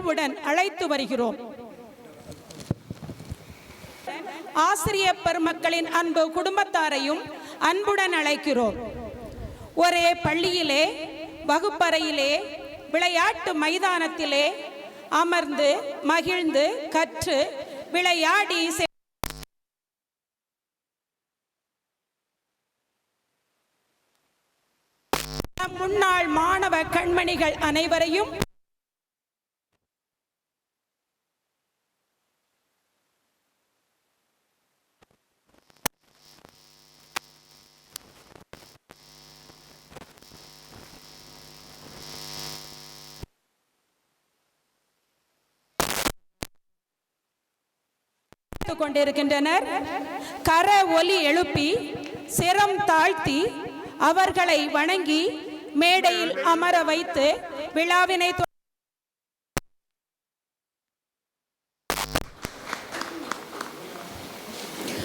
மகிழ்வுடன் அழைத்து வருகிறோம். ஆசிரியர் பெருமக்களின் அன்பு குடும்பத்தாரையும் அன்புடன் அழைக்கிறோம். ஒரே பள்ளியிலே, வகுப்பறையிலே, விளையாட்டு மைதானத்திலே அமர்ந்து மகிழ்ந்து கற்று விளையாடி முன்னாள் மாணவ கண்மணிகள் அனைவரையும் கொண்டிருக்கின்றனர். கர ஒலி எழுப்பி சிரம் தாழ்த்தி அவர்களை வணங்கி மேடையில் அமர வைத்து விழாவினை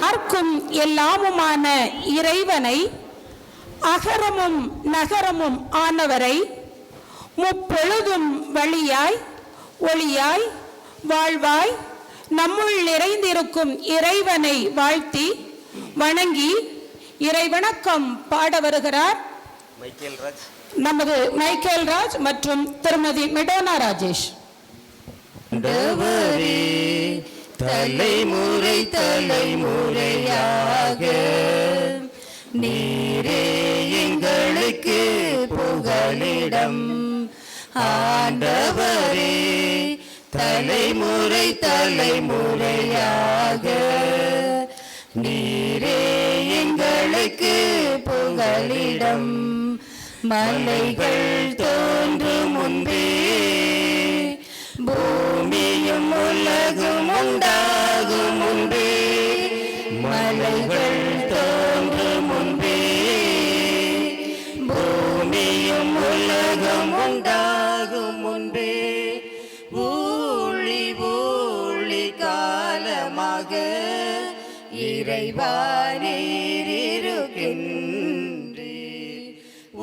அர்க்கும் எல்லாமுமான இறைவனை, அகரமும் நகரமும் ஆனவரை, முப்பொழுதும் வழியாய் ஒளியாய் வாழ்வாய் நம்முள் நிறைந்திருக்கும் இறைவனை வாழ்த்தி வணங்கி இறைவணக்கம் பாட வருகிறார் நமது மைக்கேல் ராஜ் மற்றும் திருமதி மெடோனா ராஜேஷ். தலைமுறை தலைமுறையாக நீரே எங்களுக்கு புகலிடம். ஆண்டவரே தலைமுறை தலைமுறையாக நீரே எங்களுக்கு புகலிடம். மலைகள் தோன்றும் முன்பே பூமியும் உலகும் உண்டாகும் முன்பே, மலைகள் தோன்றும் முன்பே பூமியும் உலகம் உண்டாகும் முன்பே, ஊழி ஊழி காலமாக இறைவா நீர் இருக்கின்றீர்.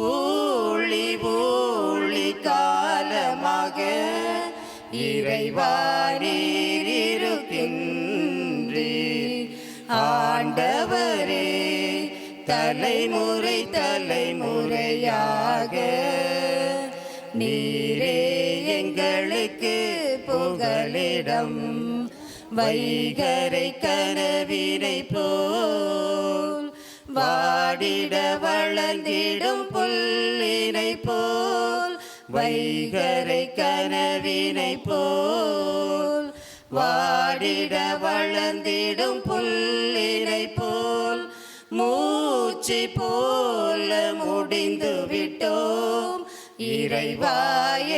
ஊழி ஊழி காலமாக இறைவா நீர் இருக்கின்றீர். ஆண்டவரே தலைமுறை தலைமுறையாக நீரே எங்களுக்கு புகலிடம். வைகரை கனவினை போல் வாடிட வளர்ந்திடும் புல்லினை போல், வைகரை கனவினை போல் வாடிட வளர்ந்திடும் புல்லினை போல், மூச்சு போல முடிந்து விட்டோம் இறைவா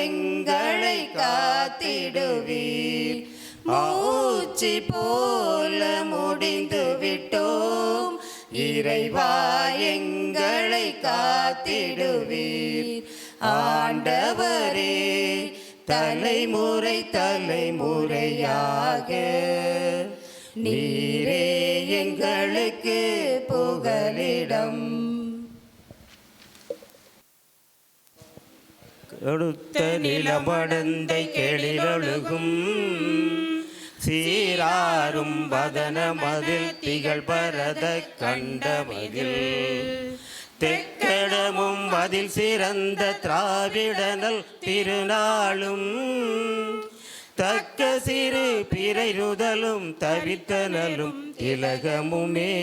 எங்களை காத்திடுவீர். மூச்சு போல முடிந்து விட்டோம் இறைவா எங்களை காத்திடுவீர். ஆண்டவரே தலைமுறை தலைமுறையாக நீரே எங்களுக்கு புகலிடம். கொடுத்த நிலமடந்தை கெளிலொழுகும் சீராரும் வதனமதில் திகழ் பரத கண்டமதில், தெக்கடமும் அதில் சிறந்த திராவிடனல் திருநாளும், தக்க சிறு பிறைருதலும் தவித்தனலும் திலகமுமே,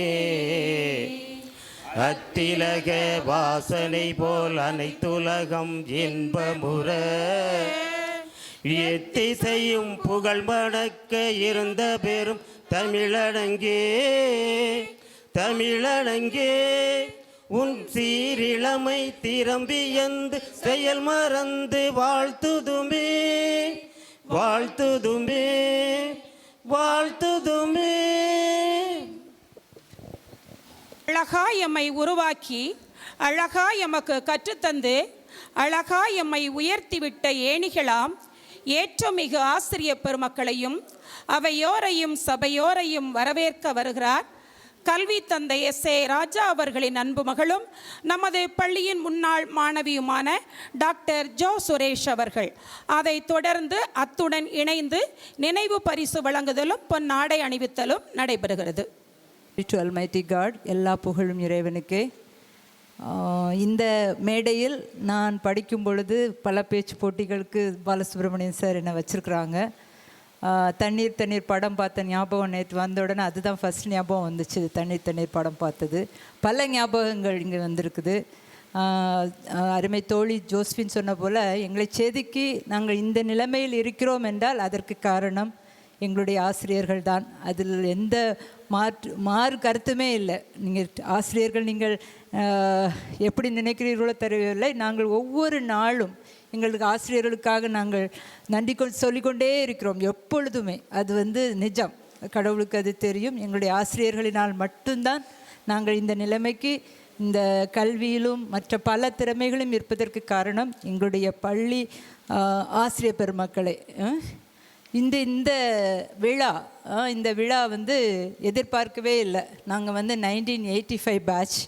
அத்திலக வாசனை போல் அனைத்துலகம் இன்பமுற எத்திசையும் புகழ் மணக்க இருந்த பெரும் தமிழடங்கே. தமிழடங்கே உன் சீரிழமை திரம்பியந்து செயல் மறந்து வாழ்த்துதுமே வாழ்த்துதுமே வாழ்த்துதுமே. அழகாய் எம்மை உருவாக்கி அழகாய் எமக்கு கற்றுத்தந்து அழகாய் எம்மை உயர்த்திவிட்ட ஏணிகளாம் ஏற்றமிகு ஆசிரியர் பெருமக்களையும் அவையோரையும் சபையோரையும் வரவேற்க வருகிறார் கல்வி தந்தை S.A. ராஜா அவர்களின் அன்பு மகளும் நமது பள்ளியின் முன்னாள் மாணவியுமான டாக்டர் ஜோ சுரேஷ் அவர்கள். அதைத் தொடர்ந்து அத்துடன் இணைந்து நினைவு பரிசு வழங்குதலும் பொன்னாடை அணிவித்தலும் நடைபெறுகிறது. டு அல்மைட்டி காட், எல்லா புகழும் இறைவனுக்கே. இந்த மேடையில் நான் படிக்கும் பொழுது பல பேச்சு போட்டிகளுக்கு பாலசுப்ரமணியன் சார் என்னை வச்சுருக்குறாங்க. தண்ணீர் படம் பார்த்த ஞாபகம் நேற்று வந்த உடனே அதுதான் ஃபஸ்ட் ஞாபகம் வந்துச்சு. தண்ணீர் படம் பார்த்தது. பல ஞாபகங்கள் இங்கே வந்திருக்குது. அருமை தோழி ஜோஸ்பின் சொன்ன போல் எங்களை செதுக்கி நாங்கள் இந்த நிலைமையில் இருக்கிறோம் என்றால் அதற்கு காரணம் எங்களுடைய ஆசிரியர்கள் தான். அதில் எந்த மாறு கருத்துமே இல்லை. நீங்கள் ஆசிரியர்கள் நீங்கள் எப்படி நினைக்கிறீர்களோ தெரியவில்லை. நாங்கள் ஒவ்வொரு நாளும் எங்களுக்கு ஆசிரியர்களுக்காக நாங்கள் நன்றி சொல்லிக்கொண்டே இருக்கிறோம் எப்பொழுதுமே. அது நிஜம், கடவுளுக்கு அது தெரியும். எங்களுடைய ஆசிரியர்களினால் மட்டும்தான் நாங்கள் இந்த நிலைமைக்கு, இந்த கல்வியிலும் மற்ற பல திறமைகளும் இருப்பதற்கு காரணம் எங்களுடைய பள்ளி ஆசிரியர் பெருமக்களே. இந்த விழா எதிர்பார்க்கவே இல்லை. நாங்கள் 1985 பேட்ச்.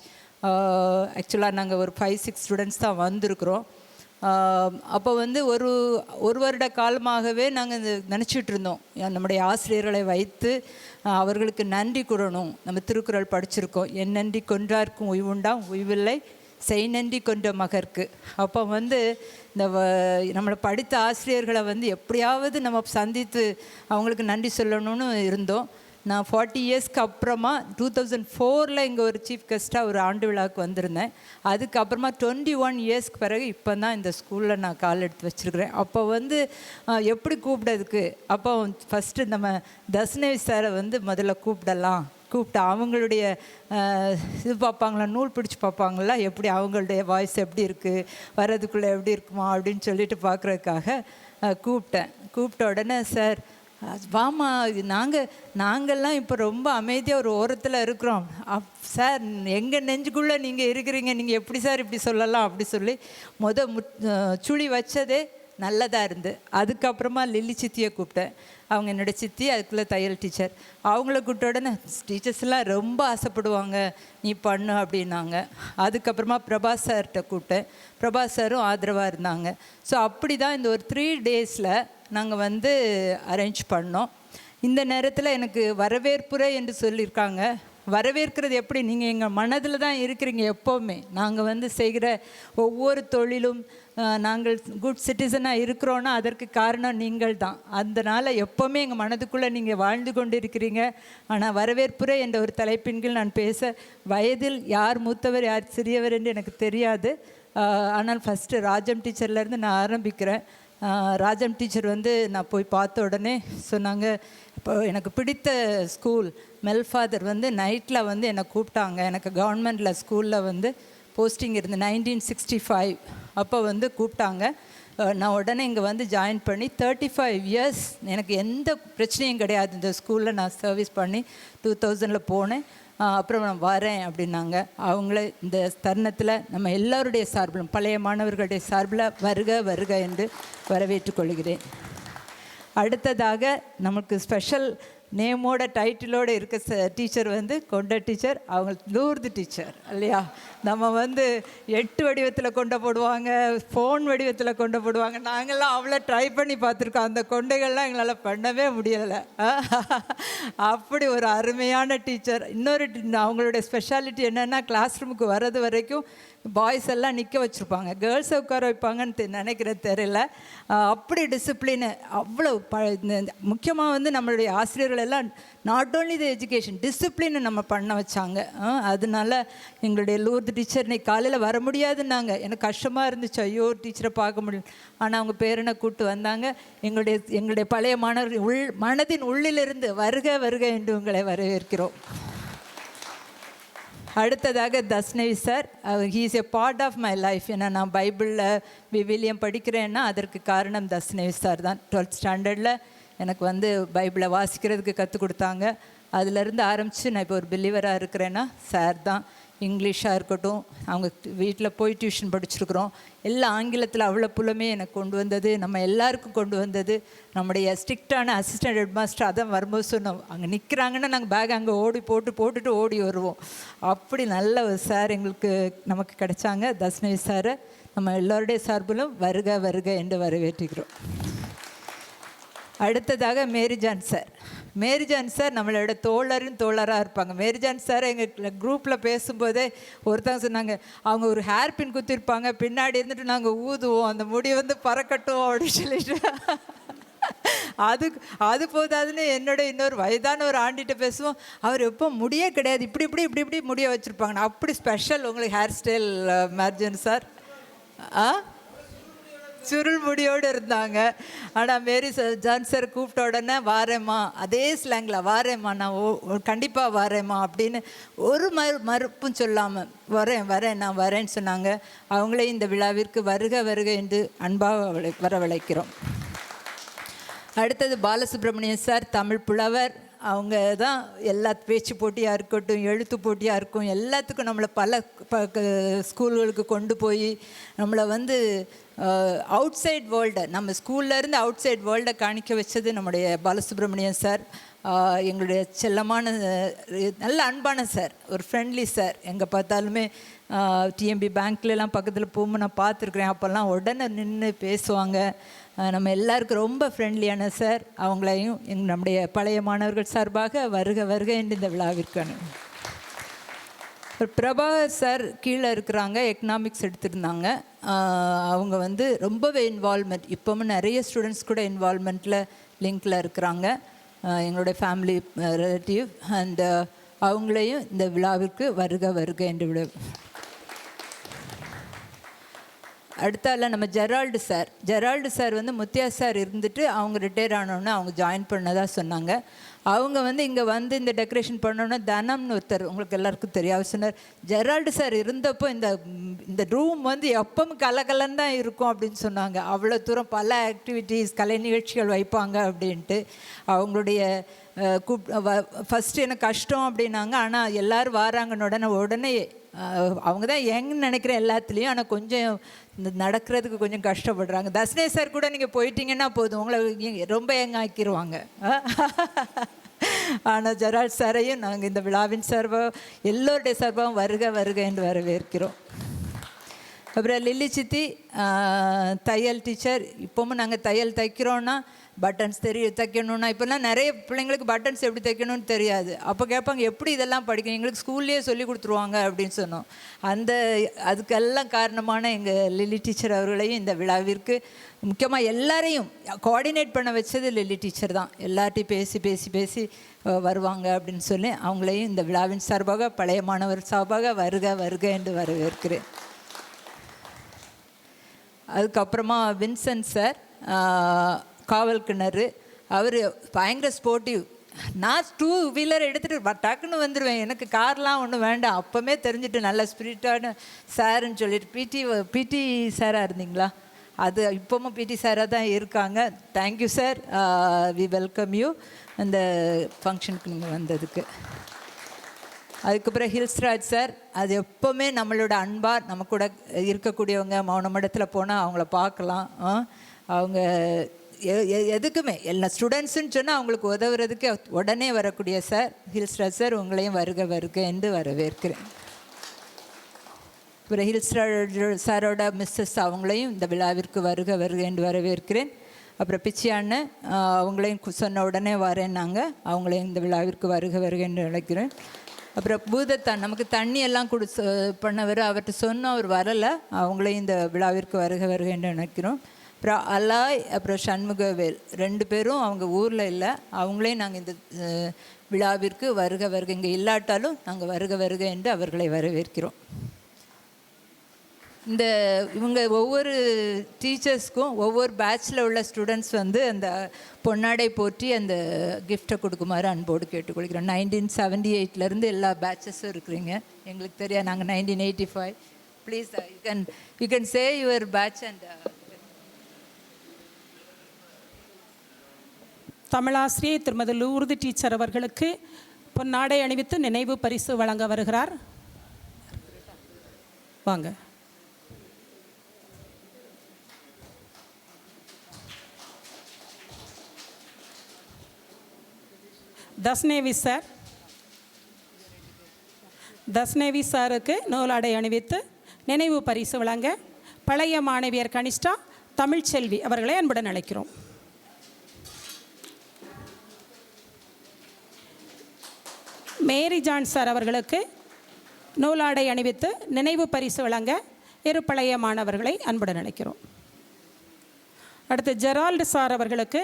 ஆக்சுவலாக நாங்கள் ஒரு 5-6 ஸ்டூடெண்ட்ஸ் தான் வந்திருக்கிறோம். அப்போ ஒரு வருட காலமாகவே நாங்கள் நினச்சிட்டு இருந்தோம், நம்முடைய ஆசிரியர்களை வைத்து அவர்களுக்கு நன்றி கூறணும். நம்ம திருக்குறள் படிச்சிருக்கோம், என் நன்றி கொன்றார்க்கும் உய்வுண்டாம், உய்வில்லை செய் நன்றி கொன்ற மகற்கு. அப்போ இந்த நம்மளை படித்த ஆசிரியர்களை எப்படியாவது நம்ம சந்தித்து அவங்களுக்கு நன்றி சொல்லணும்னு இருந்தோம். நான் 40 இயர்ஸ்க்கு அப்புறமா 2004 இங்கே ஒரு சீஃப் கெஸ்ட்டாக ஒரு ஆண்டு விழாவுக்கு வந்திருந்தேன். அதுக்கப்புறமா 21 இயர்ஸ்க்கு பிறகு இப்போ தான் இந்த ஸ்கூலில் நான் கால் எடுத்து வச்சுருக்கிறேன். அப்போ எப்படி கூப்பிடதுக்கு, அப்போ ஃபஸ்ட்டு நம்ம தஸ்னவி சாரை முதல்ல கூப்பிட்டு அவங்களுடைய இது பார்ப்பாங்களா, நூல் பிடிச்சி பார்ப்பாங்களா, எப்படி அவங்களுடைய வாய்ஸ் எப்படி இருக்குது, வர்றதுக்குள்ளே எப்படி இருக்குமா அப்படின்னு சொல்லிட்டு பார்க்குறதுக்காக கூப்பிட்ட உடனே சார் வாமா, நாங்கள்லாம் இப்போ ரொம்ப அமைதியாக ஒரு ஓரத்தில் இருக்கிறோம் சார், எங்கள் நெஞ்சுக்குள்ளே நீங்கள் இருக்கிறீங்க, நீங்கள் எப்படி சார் இப்படி சொல்லலாம் அப்படி சொல்லி சுழி வச்சதே நல்லதாக இருந்து. அதுக்கப்புறமா லில்லி சித்தியை கூப்பிட்டேன். அவங்க என்னோடய சித்தி, அதுக்குள்ளே தையல் டீச்சர். அவங்கள கூப்பிட்ட உடனே டீச்சர்ஸ்லாம் ரொம்ப ஆசைப்படுவாங்க நீ பண்ணு அப்படின்னாங்க. அதுக்கப்புறமா பிரபாஸ் சார்கிட்ட கூப்பிட்டேன். பிரபாஸ் சாரும் ஆதரவாக இருந்தாங்க. ஸோ அப்படி தான் இந்த ஒரு 3 டேஸில் நாங்கள் அரேஞ்ச் பண்ணோம். இந்த நேரத்தில் எனக்கு வரவேற்புரை என்று சொல்லியிருக்காங்க. வரவேற்கிறது எப்படி, நீங்கள் எங்கள் மனதில் தான் இருக்கிறீங்க எப்போவுமே. நாங்கள் செய்கிற ஒவ்வொரு தொழிலும் நாங்கள் குட் சிட்டிசனாக இருக்கிறோன்னா அதற்கு காரணம் நீங்கள் தான். அதனால் எப்போவுமே எங்கள் மனதுக்குள்ளே நீங்கள் வாழ்ந்து கொண்டு இருக்கிறீங்க. ஆனால் வரவேற்புரை என்ற ஒரு தலைப்பின் கீழ் நான் பேச, வயதில் யார் மூத்தவர் யார் சிறியவர் என்று எனக்கு தெரியாது. ஆனால் ஃபஸ்ட்டு ராஜம் டீச்சர்லேருந்து நான் ஆரம்பிக்கிறேன். ராஜம் டீச்சர் நான் போய் பார்த்த உடனே சொன்னாங்க, இப்போ எனக்கு பிடித்த ஸ்கூல் மெல்ஃபாதர் நைட்டில் என்னை கூப்பிட்டாங்க. எனக்கு கவர்மெண்டில் ஸ்கூலில் போஸ்டிங் இருந்து 1965 அப்போ கூப்பிட்டாங்க. நான் உடனே இங்கே ஜாயின் பண்ணி 35 இயர்ஸ் எனக்கு எந்த பிரச்சனையும் கிடையாது. இந்த ஸ்கூலில் நான் சர்வீஸ் பண்ணி 2000 போனேன். அப்புறம் நான் வரேன் அப்படின்னாங்க. அவங்கள இந்த தருணத்தில் நம்ம எல்லோருடைய சார்பிலும், பழைய மாணவர்களுடைய சார்பில் வருக என்று வரவேற்றுக் கொள்கிறேன். அடுத்ததாக நமக்கு ஸ்பெஷல் நேமோட டைட்டிலோடு இருக்க டீச்சர் கொண்ட டீச்சர், அவங்க லூர்து டீச்சர் இல்லையா. நம்ம 8 வடிவத்தில் கொண்ட போடுவாங்க, ஃபோன் வடிவத்தில் கொண்ட போடுவாங்க. நாங்கள்லாம் அவ்வளோ ட்ரை பண்ணி பார்த்துருக்கோம். அந்த கொண்டைகள்லாம் எங்களால் பண்ணவே முடியலை. அப்படி ஒரு அருமையான டீச்சர். இன்னொரு அவங்களுடைய ஸ்பெஷாலிட்டி என்னென்னா, கிளாஸ் ரூமுக்கு வர்றது வரைக்கும் பாய்ஸ் எல்லாம் நிற்க வச்சுருப்பாங்க, கேர்ள்ஸை உட்கார வைப்பாங்கன்னு நினைக்கிறேன், தெரியல. அப்படி டிசிப்ளினு அவ்வளோ முக்கியமாக நம்மளுடைய ஆசிரியர்கள் எல்லாம் நாட் ஓன்லி த எஜுகேஷன் டிசிப்ளினை நம்ம பண்ண வச்சாங்க. அதனால எங்களுடைய லூர்து டீச்சர் இன்னைக்கு காலையில் வர முடியாதுன்னாங்க. எனக்கு கஷ்டமாக இருந்துச்சு, ஐயோ டீச்சரை பார்க்க முடியும். ஆனால் அவங்க பேரனை கூப்பிட்டு வந்தாங்க. எங்களுடைய பழைய மாணவர்கள் மனதின் உள்ளிலிருந்து வருக என்று உங்களை வரவேற்கிறோம். அடுத்ததாக Thasnavi sir, he is a part of my life. ஏன்னா நான் பைபிளில் விவிலியம் படிக்கிறேன்னா அதற்கு காரணம் தஸ்னவி சார் தான். 12th ஸ்டாண்டர்டில் எனக்கு பைபிளை வாசிக்கிறதுக்கு கற்றுக் கொடுத்தாங்க. அதிலேருந்து ஆரம்பித்து நான் இப்போ ஒரு பிலீவராக இருக்கிறேன்னா சார் தான். இங்கிலீஷாக இருக்கட்டும், அவங்க வீட்டில் போய் டியூஷன் படிச்சிருக்கிறோம். எல்லாம் ஆங்கிலத்தில் அவ்வளோ புலமே எனக்கு கொண்டு வந்தது, நம்ம எல்லாருக்கும் கொண்டு வந்தது நம்முடைய ஸ்ட்ரிக்டான அசிஸ்டன்ட் ஹெட் மாஸ்டர். அதான் வரும்போது சொன்னோம், அங்கே நிற்கிறாங்கன்னா நாங்கள் பேக் அங்கே போட்டுட்டு ஓடி வருவோம். அப்படி நல்ல ஒரு சார் எங்களுக்கு நமக்கு கிடைச்சாங்க. தஸ்னவி சாரை நம்ம எல்லோருடைய சார்பிலும் வருக வருக என்று வரவேற்றுக்கிறோம். அடுத்ததாக மேரிஜான் சார். மேரிஜான் சார் நம்மளோட தோழராக இருப்பாங்க. மேரிஜான் சார் எங்கள் குரூப்பில் பேசும்போதே ஒருத்தவங்க சொன்னாங்க, அவங்க ஒரு ஹேர் பின் குத்திருப்பாங்க, பின்னாடி இருந்துட்டு நாங்கள் ஊதுவோம், அந்த முடி வந்து பறக்கட்டும் அப்படின்னு சொல்லிட்டு. அது போதாதுன்னு என்னோட இன்னொரு வயதான ஒரு ஆண்டிகிட்ட பேசுவோம், அவர் எப்போ முடியே கிடையாது, இப்படி முடிய வச்சுருப்பாங்க. நான் அப்படி ஸ்பெஷல் உங்களுக்கு ஹேர் ஸ்டைல் மேரிஜான் சார். சுருள் முடியோடு இருந்தாங்க. ஆனால் மேரி ஜான் சார் கூப்பிட்ட உடனே வாரேம்மா, அதே ஸ்லாங்கில் வாரேம்மா, நான் கண்டிப்பாக வாரேம்மா அப்படின்னு ஒரு மறுப்பும் சொல்லாமல் வரேன் நான் வரேன்னு சொன்னாங்க. அவங்களே இந்த விழாவிற்கு வருக வருக என்று அன்பாக வரவழைக்கிறோம். அடுத்தது பாலசுப்ரமணியன் சார், தமிழ் புலவர். அவங்க தான் எல்லா பேச்சு போட்டியாக இருக்கட்டும், எழுத்து போட்டியாக இருக்கும், எல்லாத்துக்கும் நம்மளை பல ஸ்கூல்களுக்கு கொண்டு போய் நம்மளை வந்து அவுட் சைட் வேர்ல்டை, நம்ம ஸ்கூல்லேருந்து அவுட் சைட் வேர்ல்டை காணிக்க வச்சது நம்முடைய பாலசுப்ரமணியன் சார். எங்களுடைய செல்லமான நல்ல அன்பான சார், ஒரு ஃப்ரெண்ட்லி சார். எங்கே பார்த்தாலுமே டிஎம்பி பேங்க்லலாம் பக்கத்தில் போகும்போது நான் பார்த்துருக்குறேன், அப்போல்லாம் உடனே நின்று பேசுவாங்க. நம்ம எல்லாருக்கும் ரொம்ப ஃப்ரெண்ட்லியான சார். அவங்களையும் நம்முடைய பழைய மாணவர்கள் சார்பாக வருக வருக என்று இந்த விழாவிற்கான. பிரபாகர் சார் கீழே இருக்கிறாங்க, எக்கனாமிக்ஸ் எடுத்திருந்தாங்க. அவங்க வந்து ரொம்பவே இன்வால்மெண்ட், இப்போவும் நிறைய ஸ்டூடெண்ட்ஸ் கூட இன்வால்மெண்ட்டில் லிங்கில் இருக்கிறாங்க, எங்களுடைய ஃபேமிலி ரிலேட்டிவ். அண்ட் அவங்களையும் இந்த விழாவிற்கு வருக வருக என்று விழா. அடுத்தால நம்ம ஜெரால்டு சார் வந்து முத்தியா சார் இருந்துட்டு அவங்க ரிட்டையர் ஆனோன்னு அவங்க ஜாயின் பண்ணதாக சொன்னாங்க. அவங்க வந்து இங்கே வந்து இந்த டெக்கரேஷன் பண்ணோன்னா தனம்னு ஒருத்தர், உங்களுக்கு எல்லாருக்கும் தெரியாது, சொன்னார், ஜெரால்டு சார் இருந்தப்போ இந்த ரூம் வந்து எப்பவும் கலகலன்னு தான் இருக்கும் அப்படின்னு சொன்னாங்க. அவ்வளோ தூரம் பல ஆக்டிவிட்டீஸ், கலை நிகழ்ச்சிகள் வைப்பாங்க அப்படின்ட்டு. அவங்களுடைய ஃபஸ்ட்டு எனக்கு கஷ்டம் அப்படின்னாங்க. ஆனால் எல்லோரும் வராங்கன்னு உடனே அவங்க தான் யங்னு நினைக்கிறேன் எல்லாத்துலேயும், ஆனால் கொஞ்சம் இந்த நடக்கிறதுக்கு கொஞ்சம் கஷ்டப்படுறாங்க. தஸ்னே சார் கூட நீங்கள் போயிட்டீங்கன்னா போதும், உங்களை ரொம்ப யங் ஆக்கிடுவாங்க. ஆனால் ஜெரால்ட் சாரையும் நாங்கள் இந்த விழாவின் சார்பாக எல்லோருடைய சார்பாகவும் வருக வருக என்று வரவேற்கிறோம். அப்புறம் லில்லி சித்தி தையல் டீச்சர். இப்போவும் நாங்கள் தையல் தைக்கிறோன்னா பட்டன்ஸ் தைக்கணுன்னா, இப்போல்லாம் நிறைய பிள்ளைங்களுக்கு பட்டன்ஸ் எப்படி தைக்கணும்னு தெரியாது. அப்போ கேட்பாங்க, எப்படி இதெல்லாம் படிக்கணும், எங்களுக்கு ஸ்கூல்லேயே சொல்லி கொடுத்துருவாங்க அப்படின்னு சொன்னோம். அதுக்கெல்லாம் காரணமான எங்கள் லில்லி டீச்சர் அவர்களையும் இந்த விழாவிற்கு முக்கியமாக எல்லாரையும் கோஆர்டினேட் பண்ண வச்சது லில்லி டீச்சர் தான். எல்லார்ட்டையும் பேசி வருவாங்க அப்படின்னு சொல்லி அவங்களையும் இந்த விழாவின் சார்பாக, பழைய மாணவர் சார்பாக வருக வருக என்று வரவேற்கிறேன். அதுக்கப்புறமா வின்சென்ட் சார், காவல் கிணறு. அவர் பயங்கர ஸ்போர்ட்டிவ். நான் 2 வீலர் எடுத்துகிட்டு டக்குன்னு வந்துடுவேன், எனக்கு கார்லாம் ஒன்றும் வேண்டாம். அப்போவே தெரிஞ்சுட்டு நல்ல ஸ்பிரிட்டான சாருன்னு சொல்லிட்டு பிடி சாராக இருந்தீங்களா? அது இப்போவும் பிடி சாராக தான் இருக்காங்க. Thank you sir, we welcome you அந்த ஃபங்க்ஷனுக்கு நீங்கள் வந்ததுக்கு. அதுக்கப்புறம் ஹில்ஸ்ராஜ் சார், அது எப்போவுமே நம்மளோட அன்பாக நம்ம கூட இருக்கக்கூடியவங்க. மௌன மடத்தில் போனால் அவங்கள பார்க்கலாம். அவங்க எதுக்குமே எல்லா ஸ்டூடெண்ட்ஸுன்னு சொன்னால் அவங்களுக்கு உதவுறதுக்கு உடனே வரக்கூடிய சார் ஹில்ஸ்ராஜ் சார். உங்களையும் வருக வருக என்று வரவேற்கிறேன். அப்புறம் ஹில்ஸ்ராஜ் சாரோட மிஸ்ஸஸ் அவங்களையும் இந்த விழாவிற்கு வருக வருக என்று வரவேற்கிறேன். அப்புறம் பிச்சி அண்ணன், அவங்களையும் சொன்ன உடனே வரேன்னாங்க, அவங்களையும் இந்த விழாவிற்கு வருக வருக என்று அழைக்கிறேன். அப்புறம் பூதத்தான், நமக்கு தண்ணி எல்லாம் பண்ணவர், அவர்கிட்ட சொன்ன அவர் வரலை, அவங்களையும் இந்த விழாவிற்கு வருக வருக என்று நினைக்கிறோம். அப்புறம் அலாய், அப்புறம் சண்முகவேல் 2 பேரும் அவங்க ஊரில் இல்லை, அவங்களையும் நாங்கள் இந்த விழாவிற்கு வருக வருக, இங்கே இல்லாட்டாலும் நாங்கள் வருக வருக என்று அவர்களை வரவேற்கிறோம். இவங்க ஒவ்வொரு டீச்சர்ஸ்க்கும் ஒவ்வொரு பேட்சில் உள்ள ஸ்டூடெண்ட்ஸ் வந்து அந்த பொன்னாடை போற்றி அந்த கிஃப்டை கொடுக்குமாறு அன்போடு கேட்டுக்கொள்கிறோம். 1978 எல்லா பேட்சஸும் இருக்கிறீங்க, எங்களுக்கு தெரியாது, நாங்கள் 1985. Please you can say your batch. And தமிழாசிரியை திருமதி லூர்து டீச்சர் அவர்களுக்கு பொன்னாடை அணிவித்து நினைவு பரிசு வழங்க வருகிறார். வாங்க. தஸ்னேவி சார், தஸ்னேவி சாருக்கு நூலாடை அணிவித்து நினைவு பரிசு வழங்க பழைய மாணவியர் கனிஷ்டா தமிழ்ச்செல்வி அவர்களை அன்புடன் அழைக்கிறோம். மேரி ஜான் சார் அவர்களுக்கு நூலாடை அணிவித்து நினைவு பரிசு வழங்க இரு பழைய மாணவர்களை அன்புடன் அழைக்கிறோம். அடுத்து ஜெரால்டு சார் அவர்களுக்கு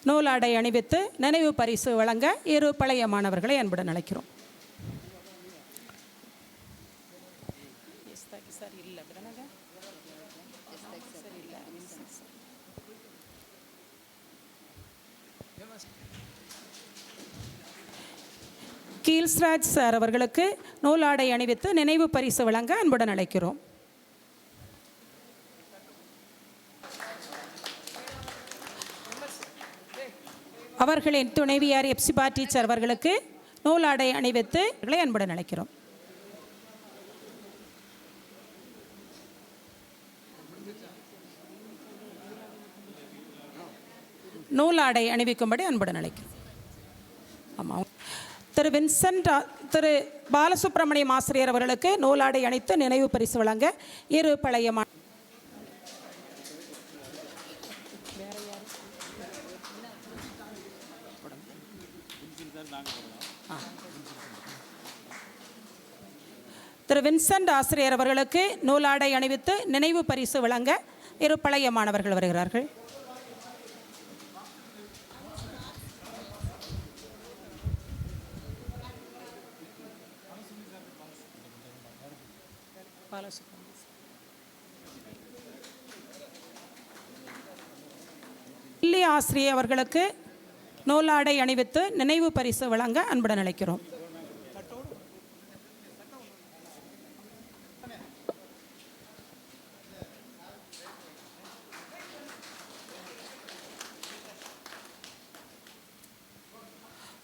நூலாடை அணிவித்து நினைவு பரிசு வழங்க இரு பழைய மாணவர்களை அன்புடன் அழைக்கிறோம். கீல்ஸ்ராஜ் சார் அவர்களுக்கு நூலாடை அணிவித்து நினைவு பரிசு வழங்க அன்புடன் அழைக்கிறோம். அவர்களின் துணைவியார் எப்சிபா டீச்சர் அவர்களுக்கு நூலாடை அணிவித்து அன்புடன் அழைக்கிறோம். நூலாடை அணிவிக்கும்படி அன்புடன் அழைக்கிறோம். ஆமாம், திரு பாலசுப்ரமணியம் ஆசிரியர் அவர்களுக்கு நூலாடை அணித்து நினைவு பரிசு வழங்க இரு பழைய திரு வின்சென்ட் ஆசிரியர் அவர்களுக்கு நூலாடை அணிவித்து நினைவு பரிசு வழங்க இரு பழைய மாணவர்கள் வருகிறார்கள். இல்லி ஆசிரியர் அவர்களுக்கு நூலாடை அணிவித்து நினைவு பரிசு வழங்க அன்புடன் அழைக்கிறோம்.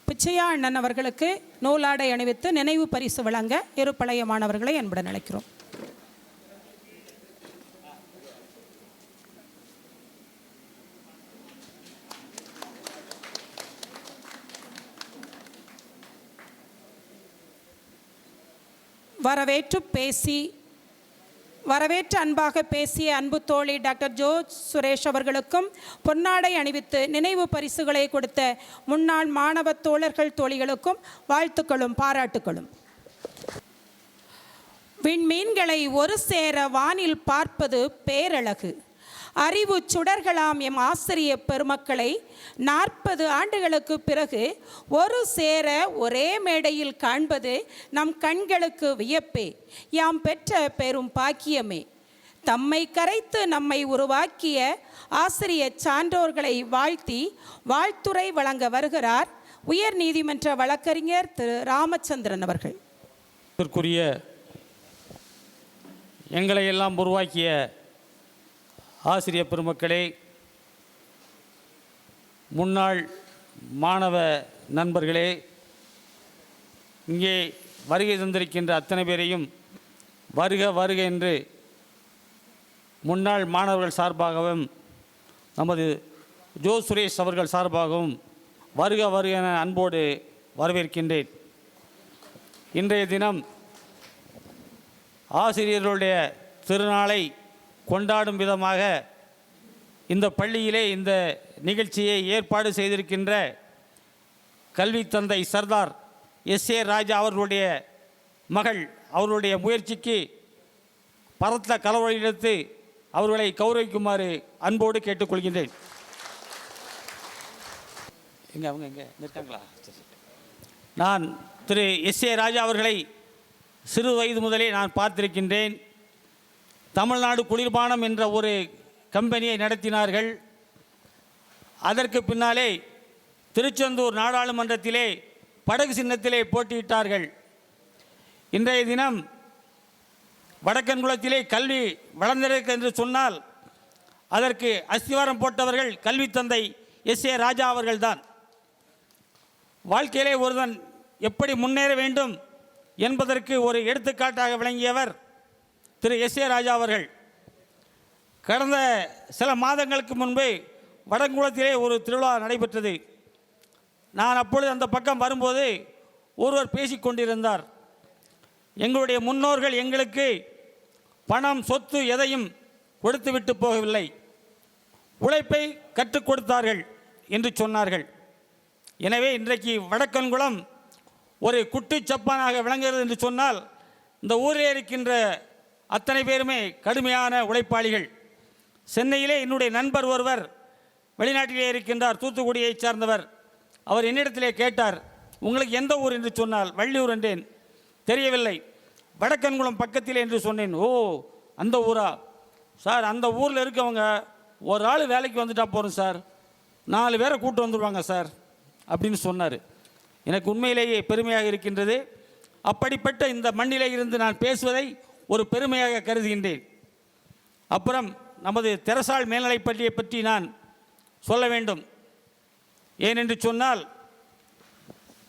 பிச்சையா அண்ணன் அவர்களுக்கு நூலாடை அணிவித்து நினைவு பரிசு வழங்க இரு பழைய மாணவர்களை அன்புடன் அழைக்கிறோம். வரவேற்று அன்பாக பேசிய அன்பு தோழி டாக்டர் ஜோ சுரேஷ் அவர்களுக்கும் பொன்னாடை அணிவித்து நினைவு பரிசுகளை கொடுத்த முன்னாள் மாணவ தோழர்கள் தோழிகளுக்கும் வாழ்த்துக்களும் பாராட்டுக்களும். விண்மீன்களை ஒரு சேர வானில் பார்ப்பது பேரழகு. அறிவு சுடர்களாம் எம் ஆசிரிய பெருமக்களை 40 ஆண்டுகளுக்கு பிறகு ஒரு சேர ஒரே மேடையில் காண்பது நம் கண்களுக்கு வியப்பே. யாம் பெற்ற பெரும் பாக்கியமே. தம்மை கரைத்து நம்மை உருவாக்கிய ஆசிரிய சான்றோர்களை வாழ்த்தி வாழ்த்துரை வழங்க வருகிறார் உயர் நீதிமன்ற வழக்கறிஞர் திரு ராமச்சந்திரன் அவர்கள். எங்களை எல்லாம் உருவாக்கிய ஆசிரியர் பெருமக்களே, முன்னாள் மாணவ நண்பர்களே, இங்கே வருகை தந்திருக்கின்ற அத்தனை பேரையும் வருக வருக என்று முன்னாள் மாணவர்கள் சார்பாகவும் நமது ஜோ சுரேஷ் அவர்கள் சார்பாகவும் வருக வருக என அன்போடு வரவேற்கின்றேன். இன்றைய தினம் ஆசிரியர்களுடைய திருநாளை கொண்டாடும் விதமாக இந்த பள்ளியிலே இந்த நிகழ்ச்சியை ஏற்பாடு செய்திருக்கின்ற கல்வி தந்தை சர்தார் எஸ்.ஏ. ராஜா அவர்களுடைய மகள் அவர்களுடைய முயற்சிக்கு பரத்த கலவரத்தை அவர்களை கௌரவிக்குமாறு அன்போடு கேட்டுக்கொள்கின்றேன். அவங்க எங்கே இருக்காங்களா? நான் திரு எஸ்.ஏ. ராஜா அவர்களை சிறு வயது முதலே நான் பார்த்திருக்கின்றேன். தமிழ்நாடு குளிர்பானம் என்ற ஒரு கம்பெனியை நடத்தினார்கள். அதற்கு பின்னாலே திருச்செந்தூர் நாடாளுமன்றத்திலே படகு சின்னத்திலே போட்டியிட்டார்கள். இன்றைய தினம் வடக்கன்குளத்திலே கல்வி வளர்ந்திருக்கு என்று சொன்னால் அதற்கு அஸ்திவாரம் போட்டவர்கள் கல்வி தந்தை எஸ்.ஏ. ராஜா அவர்கள்தான். வாழ்க்கையிலே ஒருவன் எப்படி முன்னேற வேண்டும் என்பதற்கு ஒரு எடுத்துக்காட்டாக விளங்கியவர் திரு எஸ்.ஏ. ராஜா அவர்கள் கடந்த சில மாதங்களுக்கு முன்பு வடங்குளத்திலே ஒரு திருவிழா நடைபெற்றது. நான் அப்பொழுது அந்த பக்கம் வரும்போது ஒருவர் பேசிக்கொண்டிருந்தார். எங்களுடைய முன்னோர்கள் எங்களுக்கு பணம் சொத்து எதையும் கொடுத்துவிட்டு போகவில்லை, உழைப்பை கற்றுக் கொடுத்தார்கள் என்று சொன்னார்கள். எனவே இன்றைக்கு வடக்கன்குளம் ஒரு குட்டிச்சப்பானாக விளங்குகிறது என்று சொன்னால் இந்த ஊரில் இருக்கின்ற அத்தனை பேருமே கடுமையான உழைப்பாளிகள். சென்னையிலே என்னுடைய நண்பர் ஒருவர் வெளிநாட்டிலே இருக்கின்றார், தூத்துக்குடியைச் சார்ந்தவர். அவர் என்னிடத்திலே கேட்டார், உங்களுக்கு எந்த ஊர் என்று சொன்னால் வள்ளியூர் என்றேன். தெரியவில்லை, வடக்கன்குளம் பக்கத்திலே என்று சொன்னேன். ஓ, அந்த ஊரா சார்? அந்த ஊரில் இருக்கவங்க ஒரு ஆள் வேலைக்கு வந்துட்டா போகிறோம் சார், 4 பேரை கூட்டு வந்துடுவாங்க சார் அப்படின்னு சொன்னார். எனக்கு உண்மையிலேயே பெருமையாக இருக்கின்றது. அப்படிப்பட்ட இந்த மண்ணிலே இருந்து நான் பேசுவதை ஒரு பெருமையாக கருதுகின்றேன். அப்புறம் நமது தெரசாள் மேல்நிலைப்பள்ளியை பற்றி நான் சொல்ல வேண்டும். ஏனென்று சொன்னால்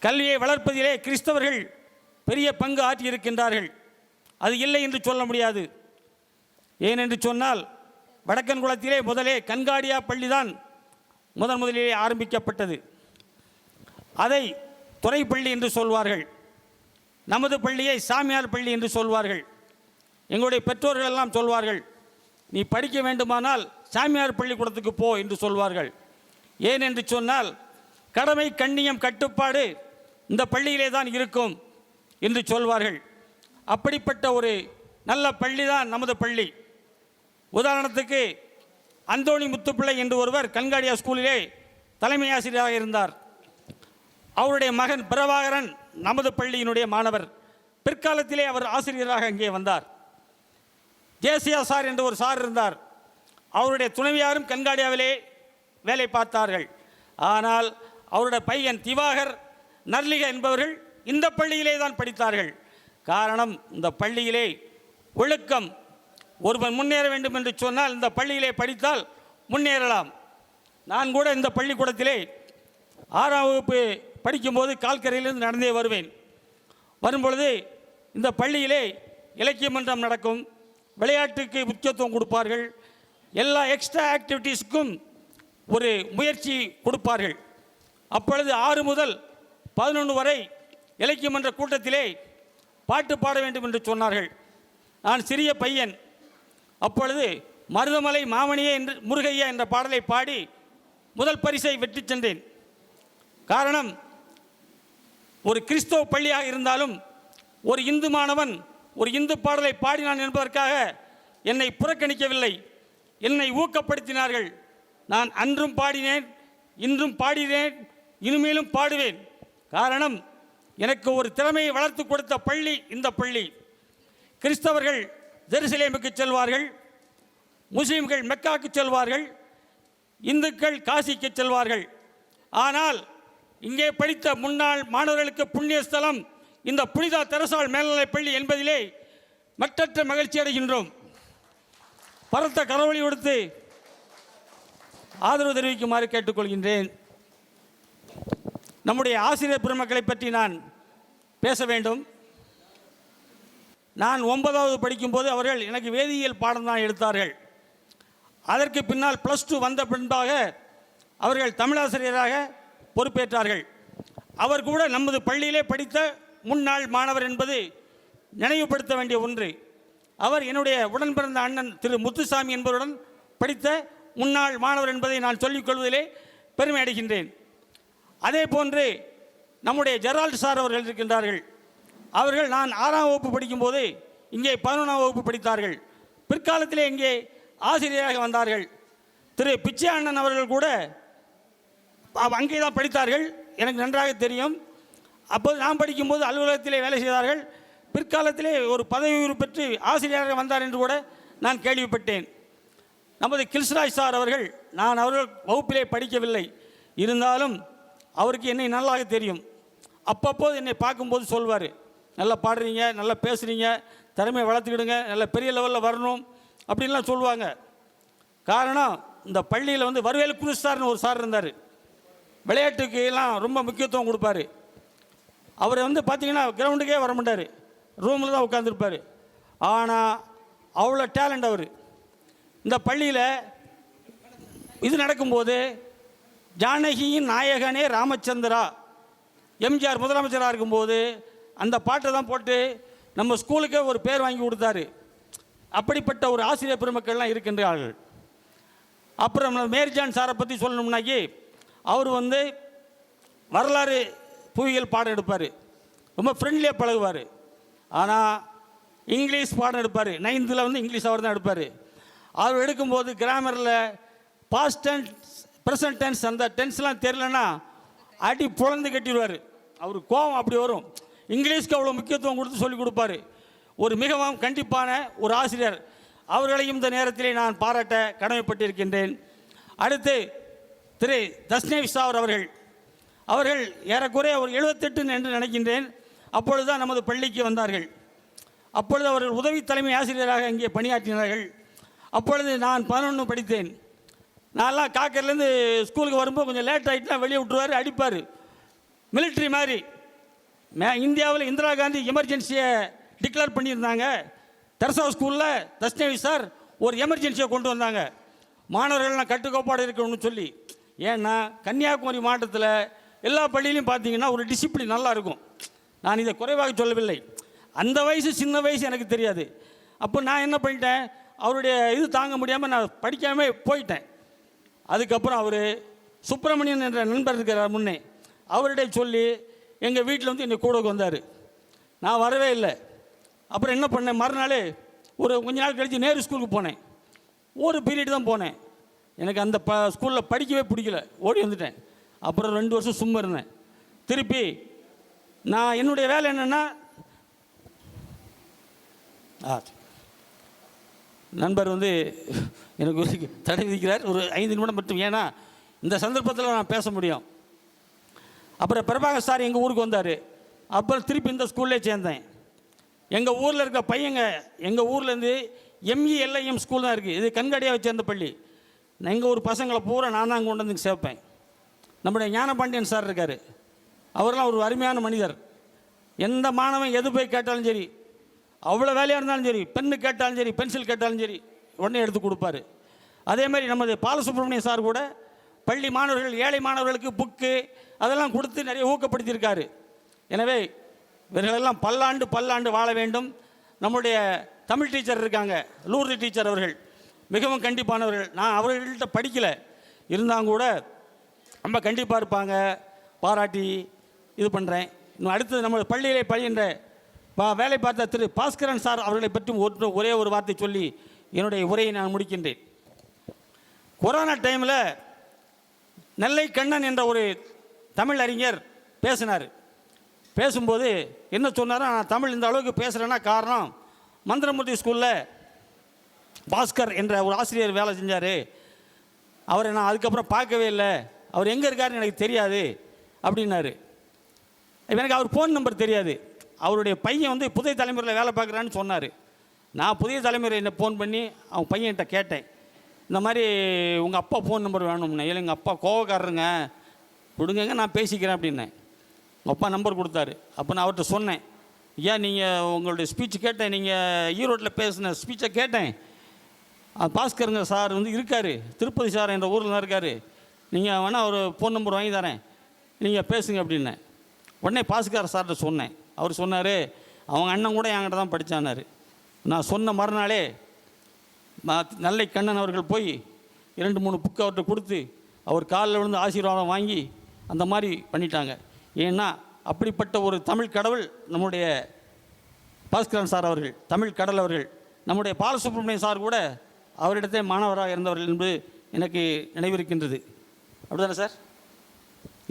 கல்வியை வளர்ப்பதிலே கிறிஸ்தவர்கள் பெரிய பங்கு ஆற்றியிருக்கின்றார்கள். அது இல்லை என்று சொல்ல முடியாது. ஏனென்று சொன்னால் வடக்கன்குளத்திலே முதலே கண்காடியா பள்ளிதான் முதலிலே ஆரம்பிக்கப்பட்டது. அதை துறைப்பள்ளி என்று சொல்வார்கள். நமது பள்ளியை சாமியார் பள்ளி என்று சொல்வார்கள். எங்களுடைய பெற்றோர்கள் எல்லாம் சொல்வார்கள், நீ படிக்க வேண்டுமானால் சாமியார் பள்ளிக்கூடத்துக்கு போ என்று சொல்வார்கள். ஏனென்று சொன்னால் கடமை கண்ணியம் கட்டுப்பாடு இந்த பள்ளியிலே தான் இருக்கும் என்று சொல்வார்கள். அப்படிப்பட்ட ஒரு நல்ல பள்ளி தான் நமது பள்ளி. உதாரணத்துக்கு அந்தோணி முத்துப்பிள்ளை என்று ஒருவர் கண்காடியா ஸ்கூலிலே தலைமை ஆசிரியராக இருந்தார். அவருடைய மகன் பிரபாகரன் நமது பள்ளியினுடைய மாணவர். பிற்காலத்திலே அவர் ஆசிரியராக அங்கே வந்தார். ஜேசியா சார் என்று ஒரு சார் இருந்தார். அவருடைய துணைவியாரும் கண்காடியாவிலே வேலை பார்த்தார்கள். ஆனால் அவருடைய பையன் திவாகர், நர்லிகா என்பவர்கள் இந்த பள்ளியிலே தான் படித்தார்கள். காரணம், இந்த பள்ளியிலே ஒழுக்கம். ஒருவன் முன்னேற வேண்டும் என்று சொன்னால் இந்த பள்ளியிலே படித்தால் முன்னேறலாம். நான் கூட இந்த பள்ளிக்கூடத்திலே 6ஆம் வகுப்பு படிக்கும்போது கால்கரையிலிருந்து நடந்தே வருவேன். வரும்பொழுது இந்த பள்ளியிலே இலக்கிய மன்றம் நடக்கும், விளையாட்டுக்கு முக்கியத்துவம் கொடுப்பார்கள், எல்லா எக்ஸ்ட்ரா ஆக்டிவிட்டீஸுக்கும் ஒரு முயற்சி கொடுப்பார்கள். அப்பொழுது 6 முதல் 11 வரை இலக்கிய மன்ற கூட்டத்திலே பாட்டு பாட வேண்டும் என்று சொன்னார்கள். நான் சிறிய பையன். அப்பொழுது மருதமலை மாமணியே என்று முருகையா என்ற பாடலை பாடி முதல் பரிசை வெற்றி சென்றேன். காரணம், ஒரு கிறிஸ்தவ பள்ளியாக இருந்தாலும் ஒரு இந்து மாணவன் ஒரு இந்து பாடலை பாடினான் என்பதற்காக என்னை புறக்கணிக்கவில்லை, என்னை ஊக்கப்படுத்தினார்கள். நான் அன்றும் பாடினேன், இன்றும் பாடினேன், இனிமேலும் பாடுவேன். காரணம், எனக்கு ஒரு திறமையை வளர்த்து கொடுத்த பள்ளி இந்த பள்ளி. கிறிஸ்தவர்கள் ஜெருசலேமுக்கு செல்வார்கள், முஸ்லீம்கள் மெக்காவுக்கு செல்வார்கள், இந்துக்கள் காசிக்கு செல்வார்கள். ஆனால் இங்கே படித்த முன்னாள் மாணவர்களுக்கு புண்ணிய ஸ்தலம் இந்த புனித தெரசாள் மேல்நிலைப் பள்ளி என்பதிலே மற்றற்ற மகிழ்ச்சி அடைகின்றோம். பரத்த கரவொலி கொடுத்து ஆதரவு தெரிவிக்குமாறு கேட்டுக்கொள்கின்றேன். நம்முடைய ஆசிரியர் பெருமக்களை பற்றி நான் பேச வேண்டும். நான் 9வது படிக்கும்போது அவர்கள் எனக்கு வேதியியல் பாடம் தான் எடுத்தார்கள். அதற்கு பின்னால் +2 வந்த பின்பாக அவர்கள் தமிழாசிரியராக பொறுப்பேற்றார்கள். அவர் கூட நமது பள்ளியிலே படித்த முன்னாள் மாணவர் என்பது நினைவுபடுத்த வேண்டிய ஒன்று. அவர் என்னுடைய உடன் பிறந்த அண்ணன் திரு முத்துசாமி என்பவருடன் படித்த முன்னாள் மாணவர் என்பதை நான் சொல்லிக்கொள்வதிலே பெருமை அடைகின்றேன். அதே போன்று நம்முடைய ஜெரால்டு சார் அவர்கள் இருக்கின்றார்கள். அவர்கள் நான் 6ஆம் வகுப்பு படிக்கும்போது இங்கே 11ஆம் வகுப்பு படித்தார்கள். பிற்காலத்திலே இங்கே ஆசிரியராக வந்தார்கள். திரு பிச்சை அண்ணன் அவர்கள் கூட அங்கே தான் படித்தார்கள், எனக்கு நன்றாக தெரியும். அப்போது நான் படிக்கும்போது அலுவலகத்திலே வேலை செய்தார்கள். பிற்காலத்திலே ஒரு பதவி உயர்வு பெற்று ஆசிரியராக வந்தார் என்று கூட நான் கேள்விப்பட்டேன். நமது கில்ஸ்ராஜ் சார் அவர்கள், நான் அவர்கள் வகுப்பிலே படிக்கவில்லை, இருந்தாலும் அவருக்கு என்னை நல்லாக தெரியும். அப்பப்போது என்னை பார்க்கும்போது சொல்வார், நல்லா பாடுறீங்க, நல்லா பேசுகிறீங்க, திறமையை வளர்த்துக்கிடுங்க, நல்ல பெரிய லெவலில் வரணும் அப்படின்லாம் சொல்லுவாங்க. காரணம், இந்த பள்ளியில் வந்து வருவேல் குருசார்னு ஒரு சார் இருந்தார். விளையாட்டுக்கு எல்லாம் ரொம்ப முக்கியத்துவம் கொடுப்பார். அவர் வந்து பார்த்திங்கன்னா கிரவுண்டுக்கே வர மாட்டார், ரூமில் தான் உட்காந்துருப்பார். ஆனால் அவ்வளோ டேலண்ட் அவர். இந்த பள்ளியில் இது நடக்கும்போது ஜானகியின் நாயகனே ராமச்சந்திரா எம்ஜிஆர் முதலமைச்சராக இருக்கும்போது அந்த பாட்டை தான் போட்டு நம்ம ஸ்கூலுக்கே ஒரு பேர் வாங்கி கொடுத்தாரு. அப்படிப்பட்ட ஒரு ஆசிரியர் பெருமக்கள்லாம் இருக்கின்றார்கள். அப்புறம் மேரிஜான் சாரை பற்றி சொல்லணும்னாக்கி அவர் வந்து வரலாறு புவியியல் பாடம் எடுப்பார், ரொம்ப ஃப்ரெண்ட்லியாக பழகுவார். ஆனால் இங்கிலீஷ் பாடம் எடுப்பார். 9th வந்து இங்கிலீஷ் அவர் தான் எடுப்பார். அவர் எடுக்கும்போது கிராமரில் பாஸ்ட் டென்ஸ் ப்ரெசன்ட் டென்ஸ் அந்த டென்ஸ்லாம் தெரிலன்னா அடி புலந்து கட்டிடுவார். அவர் கோபம் அப்படி வரும். இங்கிலீஷ்க்கு அவ்வளோ முக்கியத்துவம் கொடுத்து சொல்லிக் கொடுப்பார். ஒரு மிகவும் கண்டிப்பான ஒரு ஆசிரியர். அவர்களையும் இந்த நேரத்திலே நான் பாராட்ட கடமைப்பட்டிருக்கின்றேன். அடுத்து திரு தஸ்னேவி சார் அவர்கள் ஏறக்குறைய ஒரு 78 என்று நினைக்கின்றேன். அப்பொழுது தான் நமது பள்ளிக்கு வந்தார்கள். அப்பொழுது அவர்கள் உதவி தலைமை ஆசிரியராக இங்கே பணியாற்றினார்கள். அப்பொழுது நான் 11 படித்தேன். நான்லாம் காக்கர்லேருந்து ஸ்கூலுக்கு வரும்போது கொஞ்சம் லேட் ஆகிட்டுனா வெளியே விட்டுருவார், அடிப்பார். மிலிட்ரி மாதிரி. இந்தியாவில் இந்திரா காந்தி எமர்ஜென்சியை டிக்ளேர் பண்ணியிருந்தாங்க. தெரசா ஸ்கூலில் தஸ்னேவி சார் ஒரு எமர்ஜென்சியை கொண்டு வந்தாங்க, மாணவர்கள்லாம் கட்டுக்கோப்பாடு இருக்கணும்னு சொல்லி. ஏன்னா கன்னியாகுமரி மாவட்டத்தில் எல்லா பள்ளியிலையும் பார்த்தீங்கன்னா ஒரு டிசிப்ளின் நல்லா இருக்கும். நான் இதை குறைவாக சொல்லவில்லை. அந்த வயசு சின்ன வயசு எனக்கு தெரியாது. அப்போ நான் என்ன பண்ணிட்டேன், அவருடைய இது தாங்க முடியாமல் நான் படிக்காமல் போயிட்டேன். அதுக்கப்புறம் அவர் சுப்பிரமணியன் என்ற நண்பர் இருக்கிறார் முன்னே, அவர்கிட்ட சொல்லி எங்கள் வீட்டில் வந்து என்னை கூட வந்தார். நான் வரவே இல்லை. அப்புறம் என்ன பண்ணேன், மறுநாள் ஒரு கொஞ்ச நாள் கழித்து நேரு ஸ்கூலுக்கு போனேன். ஒரு பீரியட் தான் போனேன். எனக்கு அந்த ஸ்கூலில் படிக்கவே பிடிக்கல, ஓடி வந்துட்டேன். அப்புறம் 2 வருஷம் சும்மா இருந்தேன். திருப்பி நான் என்னுடைய வேலை என்னென்னா, நண்பர் வந்து எனக்கு ஒரு தடை விதிக்கிறார், ஒரு 5 நிமிடம் மட்டும். ஏன்னா இந்த சந்தர்ப்பத்தில் நான் பேச முடியும். அப்புறம் பிரபாகர் சார் எங்கள் ஊருக்கு வந்தார். அப்புறம் திருப்பி இந்த ஸ்கூல்லே சேர்ந்தேன். எங்கள் ஊரில் இருக்க பையங்க, எங்கள் ஊர்லேருந்து எம்இஎல்ஐஎம் ஸ்கூல் தான் இருக்குது, இது கண்காடியாக வச்சிருந்த பள்ளி. எங்கள் ஊர் பசங்களை பூரா நான் தான் கொண்டு வந்து சேர்ப்பேன். நம்முடைய ஞானபாண்டியன் சார் இருக்கார், அவரெல்லாம் ஒரு அருமையான மனிதர். எந்த மாணவன் எது போய் கேட்டாலும் சரி, அவ்வளோ வேலையாக இருந்தாலும் சரி, பென்னு கேட்டாலும் சரி, பென்சில் கேட்டாலும் சரி, உடனே எடுத்து கொடுப்பாரு. அதே மாதிரி நமது பாலசுப்ரமணியம் சார் கூட பள்ளி மாணவர்கள், ஏழை மாணவர்களுக்கு புக்கு அதெல்லாம் கொடுத்து நிறைய ஊக்கப்படுத்தியிருக்காரு. எனவே இவர்களெல்லாம் பல்லாண்டு வாழ வேண்டும். நம்முடைய தமிழ் டீச்சர் இருக்காங்க, லூர்து டீச்சர், அவர்கள் மிகவும் கண்டிப்பானவர்கள். நான் அவர்கள்ட்ட படிக்கலை, இருந்தாங்க கூட ரொம்ப கண்டிப்பாக இருப்பாங்க. பாராட்டி இது பண்ணுறேன். இன்னும் அடுத்தது நம்ம பள்ளியிலே பயின்ற வேலை பார்த்த திரு பாஸ்கரன் சார் அவர்களை பற்றி ஒரே ஒரு வார்த்தை சொல்லி என்னுடைய உரையை நான் முடிக்கின்றேன். கொரோனா டைமில் நெல்லை கண்ணன் என்ற ஒரு தமிழ் அறிஞர் பேசினார். பேசும்போது என்ன சொன்னாரோ, நான் தமிழ் இந்த அளவுக்கு பேசுகிறேன்னா காரணம் மந்திரமூர்த்தி ஸ்கூலில் பாஸ்கர் என்ற ஒரு ஆசிரியர் வேலை செஞ்சார். அவரை நான் அதுக்கப்புறம் பார்க்கவே இல்லை, அவர் எங்கே இருக்காருன்னு எனக்கு தெரியாது அப்படின்னாரு. எனக்கு அவர் ஃபோன் நம்பர் தெரியாது. அவருடைய பையன் வந்து புதிய தலைமுறையில் வேலை பார்க்குறான்னு சொன்னார். நான் புதிய தலைமுறை என்ன ஃபோன் பண்ணி அவன் பையன்கிட்ட கேட்டேன், இந்த மாதிரி உங்கள் அப்பா ஃபோன் நம்பர் வேணும்னே. இல்லை எங்கள் அப்பா கோவக்காரருங்க, கொடுங்க நான் பேசிக்கிறேன் அப்படின்னேன். உங்கள் அப்பா நம்பர் கொடுத்தாரு. அப்போ நான் அவர்கிட்ட சொன்னேன், ஐயா நீங்கள் உங்களுடைய ஸ்பீச் கேட்டேன், நீங்கள் ஈரோட்டில் பேசின ஸ்பீச்சை கேட்டேன். பாஸ்கருங்க சார் வந்து இருக்கார், திருப்பதி சார் என்ற ஊரில் தான் இருக்கார், நீங்கள் வேணால் ஒரு ஃபோன் நம்பர் வாங்கி தரேன், நீங்கள் பேசுங்க அப்படின்னேன். உடனே பாஸ்கர் சார்கிட்ட சொன்னேன். அவர் சொன்னார், அவங்க அண்ணன் கூட என்கிட்ட தான் படித்தானார். நான் சொன்ன மறுநாளே நெல்லை கண்ணன் அவர்கள் போய் 2-3 புக்கு அவர்கிட்ட கொடுத்து அவர் காலில் விழுந்து ஆசீர்வாதம் வாங்கி அந்த மாதிரி பண்ணிட்டாங்க. ஏன்னா அப்படிப்பட்ட ஒரு தமிழ் கடவுள் நம்முடைய பாஸ்கரன் சார் அவர்கள், தமிழ் கடல் அவர்கள். நம்முடைய பாலசுப்ரமணியம் சார் கூட அவரிடத்தே மாணவராக இருந்தவர்கள் என்பது எனக்கு நினைவிருக்கின்றது. அப்படிதானே சார்?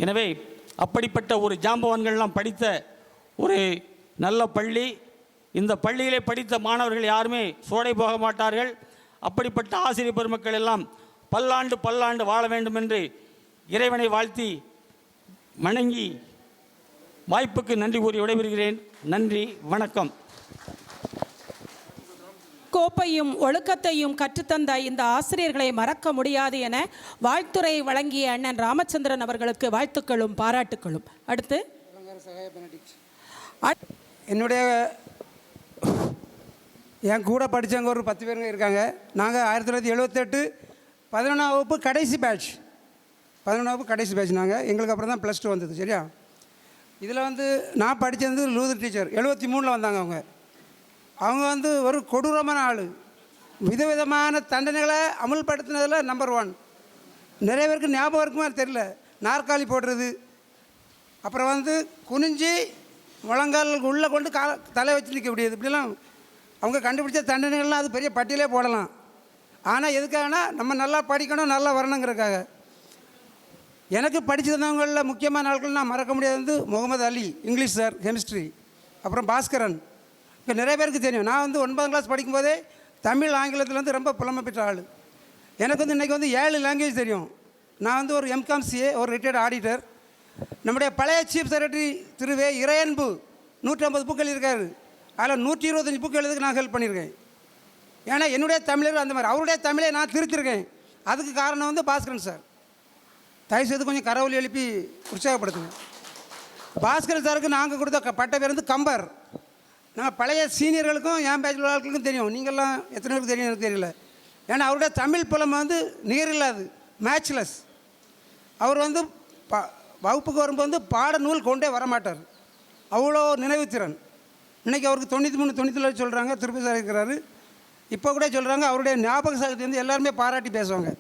எனவே அப்படிப்பட்ட ஒரு ஜாம்பவான்கள்லாம் படித்த ஒரு நல்ல பள்ளி. இந்த பள்ளியிலே படித்த மாணவர்கள் யாருமே சோடை போக மாட்டார்கள். அப்படிப்பட்ட ஆசிரியர் பெருமக்கள் எல்லாம் பல்லாண்டு வாழ வேண்டும் என்று இறைவனை வாழ்த்தி வணங்கி வாய்ப்புக்கு நன்றி கூறி விடைபெறுகிறேன். நன்றி, வணக்கம். கோப்பையும் ஒழுக்கத்தையும் கற்றுத்தந்த இந்த ஆசிரியர்களை மறக்க முடியாது என வாழ்த்துரை வழங்கிய அண்ணன் ராமச்சந்திரன் அவர்களுக்கு வாழ்த்துக்களும் பாராட்டுக்களும். அடுத்து என் கூட படித்தவங்க ஒரு 10 பேருங்க இருக்காங்க. நாங்கள் 1978 11ஆம் வகுப்பு கடைசி பேட்ச். 11ஆம் வகுப்பு கடைசி பேட்ச் நாங்கள். எங்களுக்கு அப்புறம் தான் +2 வந்தது. சரியா? இதில் வந்து நான் படித்தது லூதர் டீச்சர் 73 வந்தாங்க. அவங்க வந்து ஒரு கொடூரமான ஆள். விதவிதமான தண்டனைகளை அமுல்படுத்தினதில் நம்பர் 1. நிறைய பேருக்கு ஞாபகம் இருக்குமா தெரியல. நாற்காலி போடுறது, அப்புறம் வந்து குனிஞ்சி முழங்கால் உள்ளே கொண்டு தலை வச்சு நிற்க முடியாது. இப்படிலாம் அவங்க கண்டுபிடிச்ச தண்டனைகள்லாம் அது பெரிய பட்டியலே போடலாம். ஆனால் எதுக்காகனா நம்ம நல்லா படிக்கணும், நல்லா வரணுங்கிறதுக்காக. எனக்கு படிச்சிருந்தவங்களில் முக்கியமான ஆட்கள் நான் மறக்க முடியாது வந்து முகமது அலி, இங்கிலீஷ் சார், கெமிஸ்ட்ரி. அப்புறம் பாஸ்கரன். இப்போ நிறைய பேருக்கு தெரியும். நான் வந்து 9ஆம் கிளாஸ் படிக்கும்போதே தமிழ் ஆங்கிலத்தில் வந்து ரொம்ப புலமை பெற்ற ஆள். எனக்கு வந்து இன்றைக்கி வந்து 7 லாங்குவேஜ் தெரியும். நான் வந்து ஒரு எம்காம் சிஏ, ஒரு ரிட்டையர்டு ஆடிட்டர். நம்முடைய பழைய சீஃப் செக்ரட்டரி திருவே இறையன்பு 150 புக் எழுதியிருக்காரு. அதில் 125 புக் எழுதுக்கு நான் ஹெல்ப் பண்ணியிருக்கேன். ஏன்னா என்னுடைய தமிழர் அந்த மாதிரி அவருடைய தமிழை நான் திருத்திருக்கேன். அதுக்கு காரணம் வந்து பாஸ்கரன் சார். தயவுசெய்து கொஞ்சம் கரவொலி எழுப்பி உற்சாகப்படுத்துங்க. பாஸ்கரன் சாருக்கு நாங்கள் கொடுத்த பட்ட பேர் வந்து கம்பர். நான் பழைய சீனியர்களுக்கும் என் பேச்சுலர் ஆட்களுக்கும் தெரியும். நீங்கள்லாம் எத்தனை பேருக்கு தெரியும் எனக்கு தெரியல. ஏன்னா அவருடைய தமிழ் புலமை வந்து நிகரில்லாது, மேட்ச்லெஸ். அவர் வந்து வகுப்புக்கு வரும்போது வந்து பாட நூல் கொண்டே வரமாட்டார். அவ்வளோ நினைவுத்திறன். இன்றைக்கி அவருக்கு 93 94 சொல்கிறாங்க. திருப்பி சார் இருக்கிறாரு. இப்போ கூட சொல்கிறாங்க அவருடைய ஞாபக சக்தி வந்து எல்லாருமே பாராட்டி பேசுவாங்க.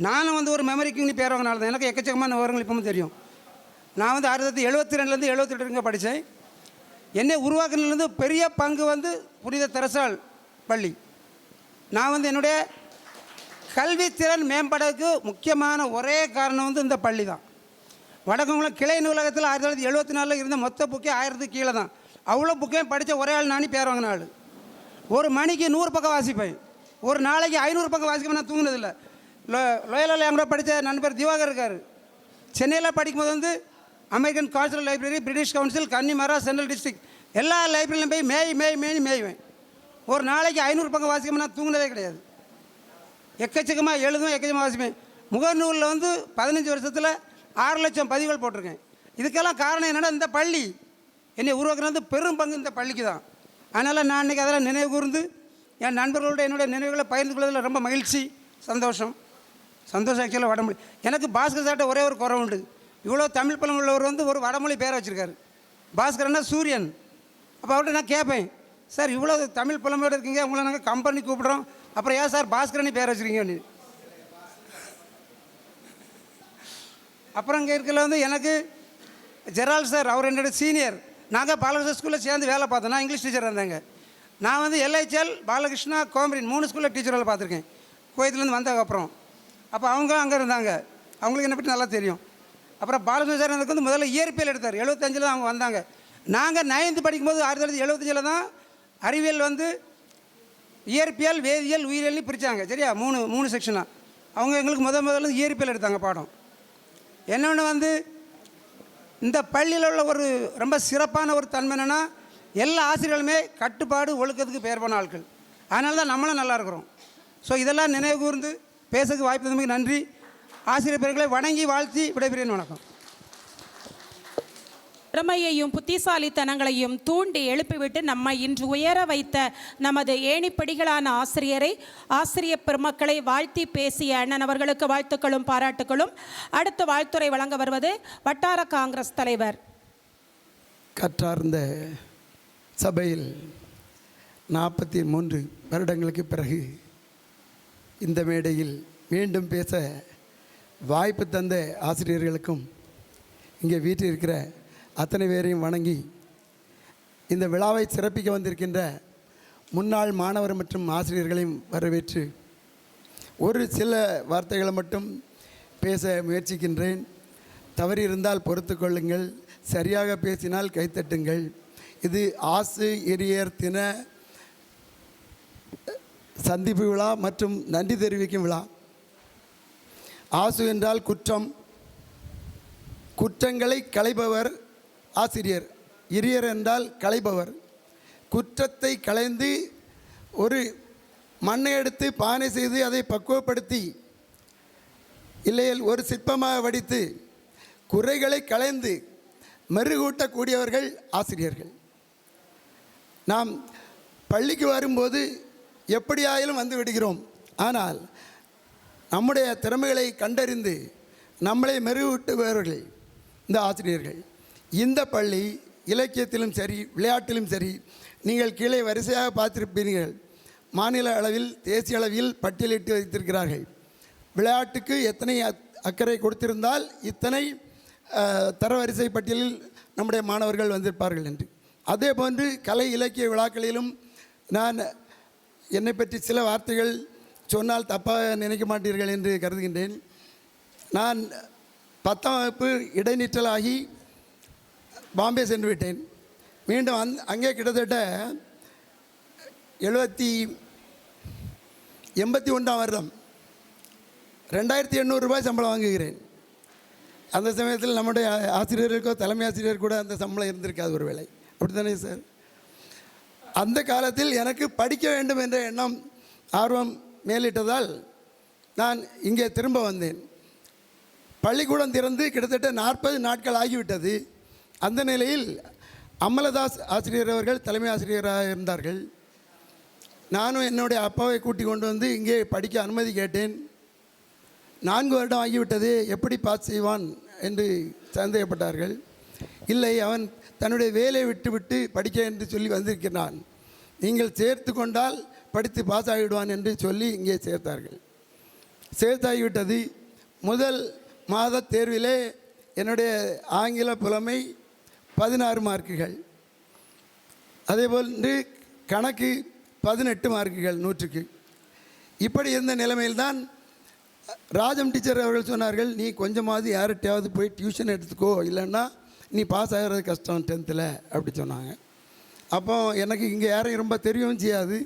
நானும் வந்து ஒரு மெமரிக்குன்னு பேரவங்கனால தான் எனக்கு எக்கச்சக்கமான விவரங்கள் இப்பவும் தெரியும். நான் வந்து 1972 78 படித்தேன். என்னை உருவாக்குனதுலேருந்து பெரிய பங்கு வந்து புனித தெரசாள் பள்ளி. நான் வந்து என்னுடைய கல்வித்திறன் மேம்படக்கு முக்கியமான ஒரே காரணம் வந்து இந்த பள்ளி தான். வடக்குங்குளம் கிளை நூலகத்தில் 1974 இருந்த மொத்த புக்கே 1000 கீழே தான். அவ்வளோ புக்கையும் படித்த ஒரே ஆள் நானே பேர் வாங்கின ஆள். ஒரு மணிக்கு 100 பக்கம் வாசிப்பேன். ஒரு நாளைக்கு 500 பக்கம் வாசிப்பேன். நான் தூங்கினதில்லை. லோயலாவில் என் கூட படித்த நண்பர் திவாகர் இருக்கார். சென்னையில் படிக்கும்போது வந்து American cultural library, British council, Connemara, central district எல்லா லைப்ரரியிலும் போய் மேய்வேன். ஒரு நாளைக்கு 500 பக்கம் வாசிக்காமல் நான் தூங்கினதே கிடையாது. எக்கச்சக்கமாக எழுதுவேன், எக்கச்சக்கமாக வாசிப்பேன். முகநூலில் வந்து 15 வருஷத்தில் 6 லட்சம் பதிவுகள் போட்டிருக்கேன். இதுக்கெல்லாம் காரணம் என்னென்னா இந்த பள்ளி என்னை உருவாக்குனது பெரும் பங்கு இந்த பள்ளிக்கு தான். அதனால் நான் இன்றைக்கி அதெல்லாம் நினைவு கூர்ந்து என் நண்பர்களோட என்னுடைய நினைவுகளை பகிர்ந்து கொள்வதில் ரொம்ப மகிழ்ச்சி, சந்தோஷம். ஆக்சுவலாக வடமொழி. எனக்கு பாஸ்கர் சார்ட்ட ஒரே ஒரு குறை உண்டு. இவ்வளோ தமிழ் பழம் உள்ளவர் வந்து ஒரு வடமொழி பேரை வச்சுருக்காரு. பாஸ்கரன்னா சூரியன். அப்போ அவர்கிட்ட நான் கேட்பேன், சார் இவ்வளோ தமிழ் புலமையோடு இருக்கீங்க, உங்களை நாங்கள் கம்பெனி கூப்பிட்றோம், அப்புறம் ஏன் சார் பாஸ்கரனி பேர் வச்சுருக்கீங்க? அப்புறம் இங்கே இருக்கல வந்து எனக்கு ஜெரால் சார், அவர் என்னோட சீனியர். நாங்கள் பாலகிருஷ்ணா ஸ்கூலில் சேர்ந்து வேலை பார்த்தோம். நான் இங்கிலீஷ் டீச்சர் இருந்தாங்க. நான் வந்து எல்ஐச்சல், பாலகிருஷ்ணா, கோமரின் 3 ஸ்கூலில் டீச்சர் வேலை பார்த்துருக்கேன் கோயத்துலேருந்து வந்ததுக்கப்புறம். அப்போ அவங்க அங்கே இருந்தாங்க. அவங்களுக்கு என்னை பற்றி நல்லா தெரியும். அப்புறம் பாலகிருஷ்ண சார் எனக்கு வந்து முதல்ல இயற்பியல் எடுத்தார். 75 தான் அவங்க வந்தாங்க. நாங்கள் 9th படிக்கும்போது 1975 தான் அறிவியல் வந்து இயற்பியல், வேதியியல், உயிரியல்னு பிரித்தாங்க. சரியா? 3 செக்ஷனாக. அவங்க எங்களுக்கு முதல்ல இயற்பியல் எடுத்தாங்க பாடம். என்னொன்று வந்து இந்த பள்ளியில் உள்ள ஒரு ரொம்ப சிறப்பான ஒரு தன்மை என்னென்னா எல்லா ஆசிரியர்களுமே கட்டுப்பாடு, ஒழுக்கத்துக்கு பெயர் போன ஆட்கள். அதனால தான் நம்மளும் நல்லா இருக்கிறோம். ஸோ இதெல்லாம் நினைவு கூர்ந்து பேசுறதுக்கு வாய்ப்பு தந்தமைக்கு நன்றி. ஆசிரியர் பெருமக்களை வணங்கி வாழ்த்தி விடைபெறுகிறேன். வணக்கம். திறமையையும் புத்திசாலித்தனங்களையும் தூண்டி எழுப்பிவிட்டு நம்மை இன்று உயர வைத்த நமது ஏணிப்படிகளான ஆசிரியர் பெருமக்களை வாழ்த்தி பேசிய அண்ணன் அவர்களுக்கு வாழ்த்துக்களும் பாராட்டுகளும். அடுத்த வாழ்த்துரை வழங்க வருவது வட்டார காங்கிரஸ் தலைவர். கற்றார்ந்த சபையில் 43 வருடங்களுக்கு பிறகு இந்த மேடையில் மீண்டும் பேச வாய்ப்பு தந்த ஆசிரியர்களுக்கும் இங்கே வீட்டில் இருக்கிற அத்தனை பேரையும் வணங்கி, இந்த விழாவை சிறப்பிக்க வந்திருக்கின்ற முன்னாள் மாணவர் மற்றும் ஆசிரியர்களையும் வரவேற்று ஒரு சில வார்த்தைகளை மட்டும் பேச முயற்சிக்கின்றேன். தவறி இருந்தால் பொறுத்து கொள்ளுங்கள், சரியாக பேசினால் கைத்தட்டுங்கள். இது ஆசிரியர் தின சந்திப்பு விழா மற்றும் நன்றி தெரிவிக்கும் விழா. ஆசு என்றால் குற்றம், குற்றங்களை களைபவர் ஆசிரியர். இரியர் என்றால் களைபவர். குற்றத்தை களைந்து ஒரு மண்ணை எடுத்து பானை செய்து அதை பக்குவப்படுத்தி, இல்லையில் ஒரு சிற்பமாக வடித்து குறைகளை களைந்து மெருகூட்டக்கூடியவர்கள் ஆசிரியர்கள். நாம் பள்ளிக்கு வரும்போது எப்படியாயிலும் வந்து விடுகிறோம். ஆனால் நம்முடைய திறமைகளை கண்டறிந்து நம்மளை மெருகூட்டுபவர்கள் இந்த ஆசிரியர்கள். இந்த பள்ளி இலக்கியத்திலும் சரி விளையாட்டிலும் சரி நீங்கள் கீழே வரிசையாக பார்த்திருப்பீர்கள். மாநில அளவில் தேசிய அளவில் பட்டியலிட்டு வைத்திருக்கிறார்கள். விளையாட்டுக்கு எத்தனை அக்கறை கொடுத்திருந்தால் இத்தனை தரவரிசை பட்டியலில் நம்முடைய மாணவர்கள் வந்திருப்பார்கள் என்று. அதே போன்று கலை இலக்கிய விழாக்களிலும் நான் என்னை பற்றி சில வார்த்தைகள் சொன்னால் தப்பாக நினைக்க மாட்டீர்கள் என்று கருதுகின்றேன். நான் 10ஆம் வகுப்பு இடைநிற்றலாகி பாம்பே சென்று விட்டேன். மீண்டும் அங்கே கிட்டத்தட்ட 81ஆம் வருடம் 2800 ரூபாய் சம்பளம் வாங்குகிறேன். அந்த சமயத்தில் நம்முடைய ஆசிரியர்களுக்கோ தலைமை ஆசிரியர் கூட அந்த சம்பளம் இருந்திருக்காது ஒரு வேளை. அப்படி தானே சார்? அந்த காலத்தில் எனக்கு படிக்க வேண்டும் என்ற எண்ணம் ஆர்வம் மேலிட்டதால் நான் இங்கே திரும்ப வந்தேன். பள்ளிக்கூடம் திறந்து கிட்டத்தட்ட 40 நாட்கள் ஆகிவிட்டது. அந்த நிலையில் அமலதாஸ் ஆசிரியர் அவர்கள் தலைமை ஆசிரியராக இருந்தார்கள். நானும் என்னுடைய அப்பாவை கூட்டி கொண்டு வந்து இங்கே படிக்க அனுமதி கேட்டேன். 4 வருடம் ஆகிவிட்டது, எப்படி பாஸ் செய்வான் என்று சந்தேகப்பட்டார்கள். இல்லை, அவன் தன்னுடைய வேலையை விட்டு படிக்க என்று சொல்லி வந்திருக்கிறான், நீங்கள் சேர்த்து கொண்டால் படித்து பாஸ் ஆகிவிடுவான் என்று சொல்லி இங்கே சேர்த்தார்கள். சேர்த்தாகிவிட்டது. முதல் மாத தேர்விலே என்னுடைய ஆங்கில புலமை 16 மார்க்குகள், அதேபோல் கணக்கு 18 மார்க்குகள் 100க்கு. இப்படி இருந்த நிலைமையில்தான் ராஜம் டீச்சர் அவர்கள் சொன்னார்கள், நீ கொஞ்சமாவது யார்கிட்டையாவது போய் டியூஷன் எடுத்துக்கோ, இல்லைன்னா நீ பாஸ் ஆகிறது கஷ்டம் 10th அப்படி சொன்னாங்க. அப்போ எனக்கு இங்கே யாரையும் ரொம்ப தெரியவும் செய்யாது.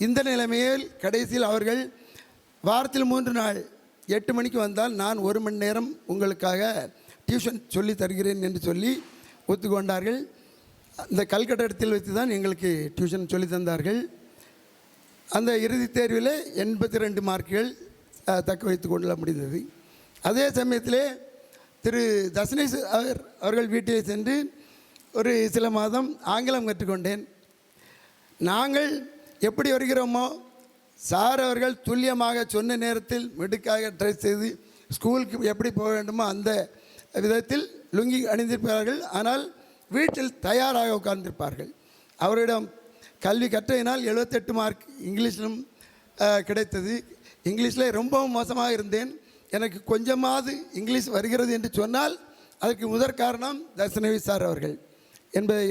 இந்த நிலைமையில் கடைசியில் அவர்கள் வாரத்தில் 3 நாள் 8 மணிக்கு வந்தால் நான் 1 மணி நேரம் உங்களுக்காக டியூஷன் சொல்லி தருகிறேன் என்று சொல்லி ஒத்துக்கொண்டார்கள். அந்த கல்கட்டடத்தில் வைத்து தான் எங்களுக்கு டியூஷன் சொல்லி தந்தார்கள். அந்த இறுதித் தேர்வில் 82 மார்க்குகள் தக்க வைத்து கொள்ள முடிந்தது. அதே சமயத்திலே திரு தசனேஷ் அவர்கள் வீட்டில் சென்று ஒரு சில மாதம் ஆங்கிலம் கற்றுக்கொண்டேன். நாங்கள் எப்படி வருகிறோமோ சார் அவர்கள் துல்லியமாக சொன்ன நேரத்தில் மிடுக்காக ட்ரெஸ் செய்து ஸ்கூலுக்கு எப்படி போக வேண்டுமோ அந்த விதத்தில் லுங்கி அணிந்திருப்பார்கள். ஆனால் வீட்டில் தயாராக உட்கார்ந்திருப்பார்கள். அவரிடம் கல்வி கற்றதினால் 78 மார்க் இங்கிலீஷிலும் கிடைத்தது. இங்கிலீஷில் ரொம்பவும் மோசமாக இருந்தேன். எனக்கு கொஞ்சமாவது இங்கிலீஷ் வருகிறது என்று சொன்னால் அதற்கு முதற் காரணம் தர்சனவி சார் அவர்கள் என்பதை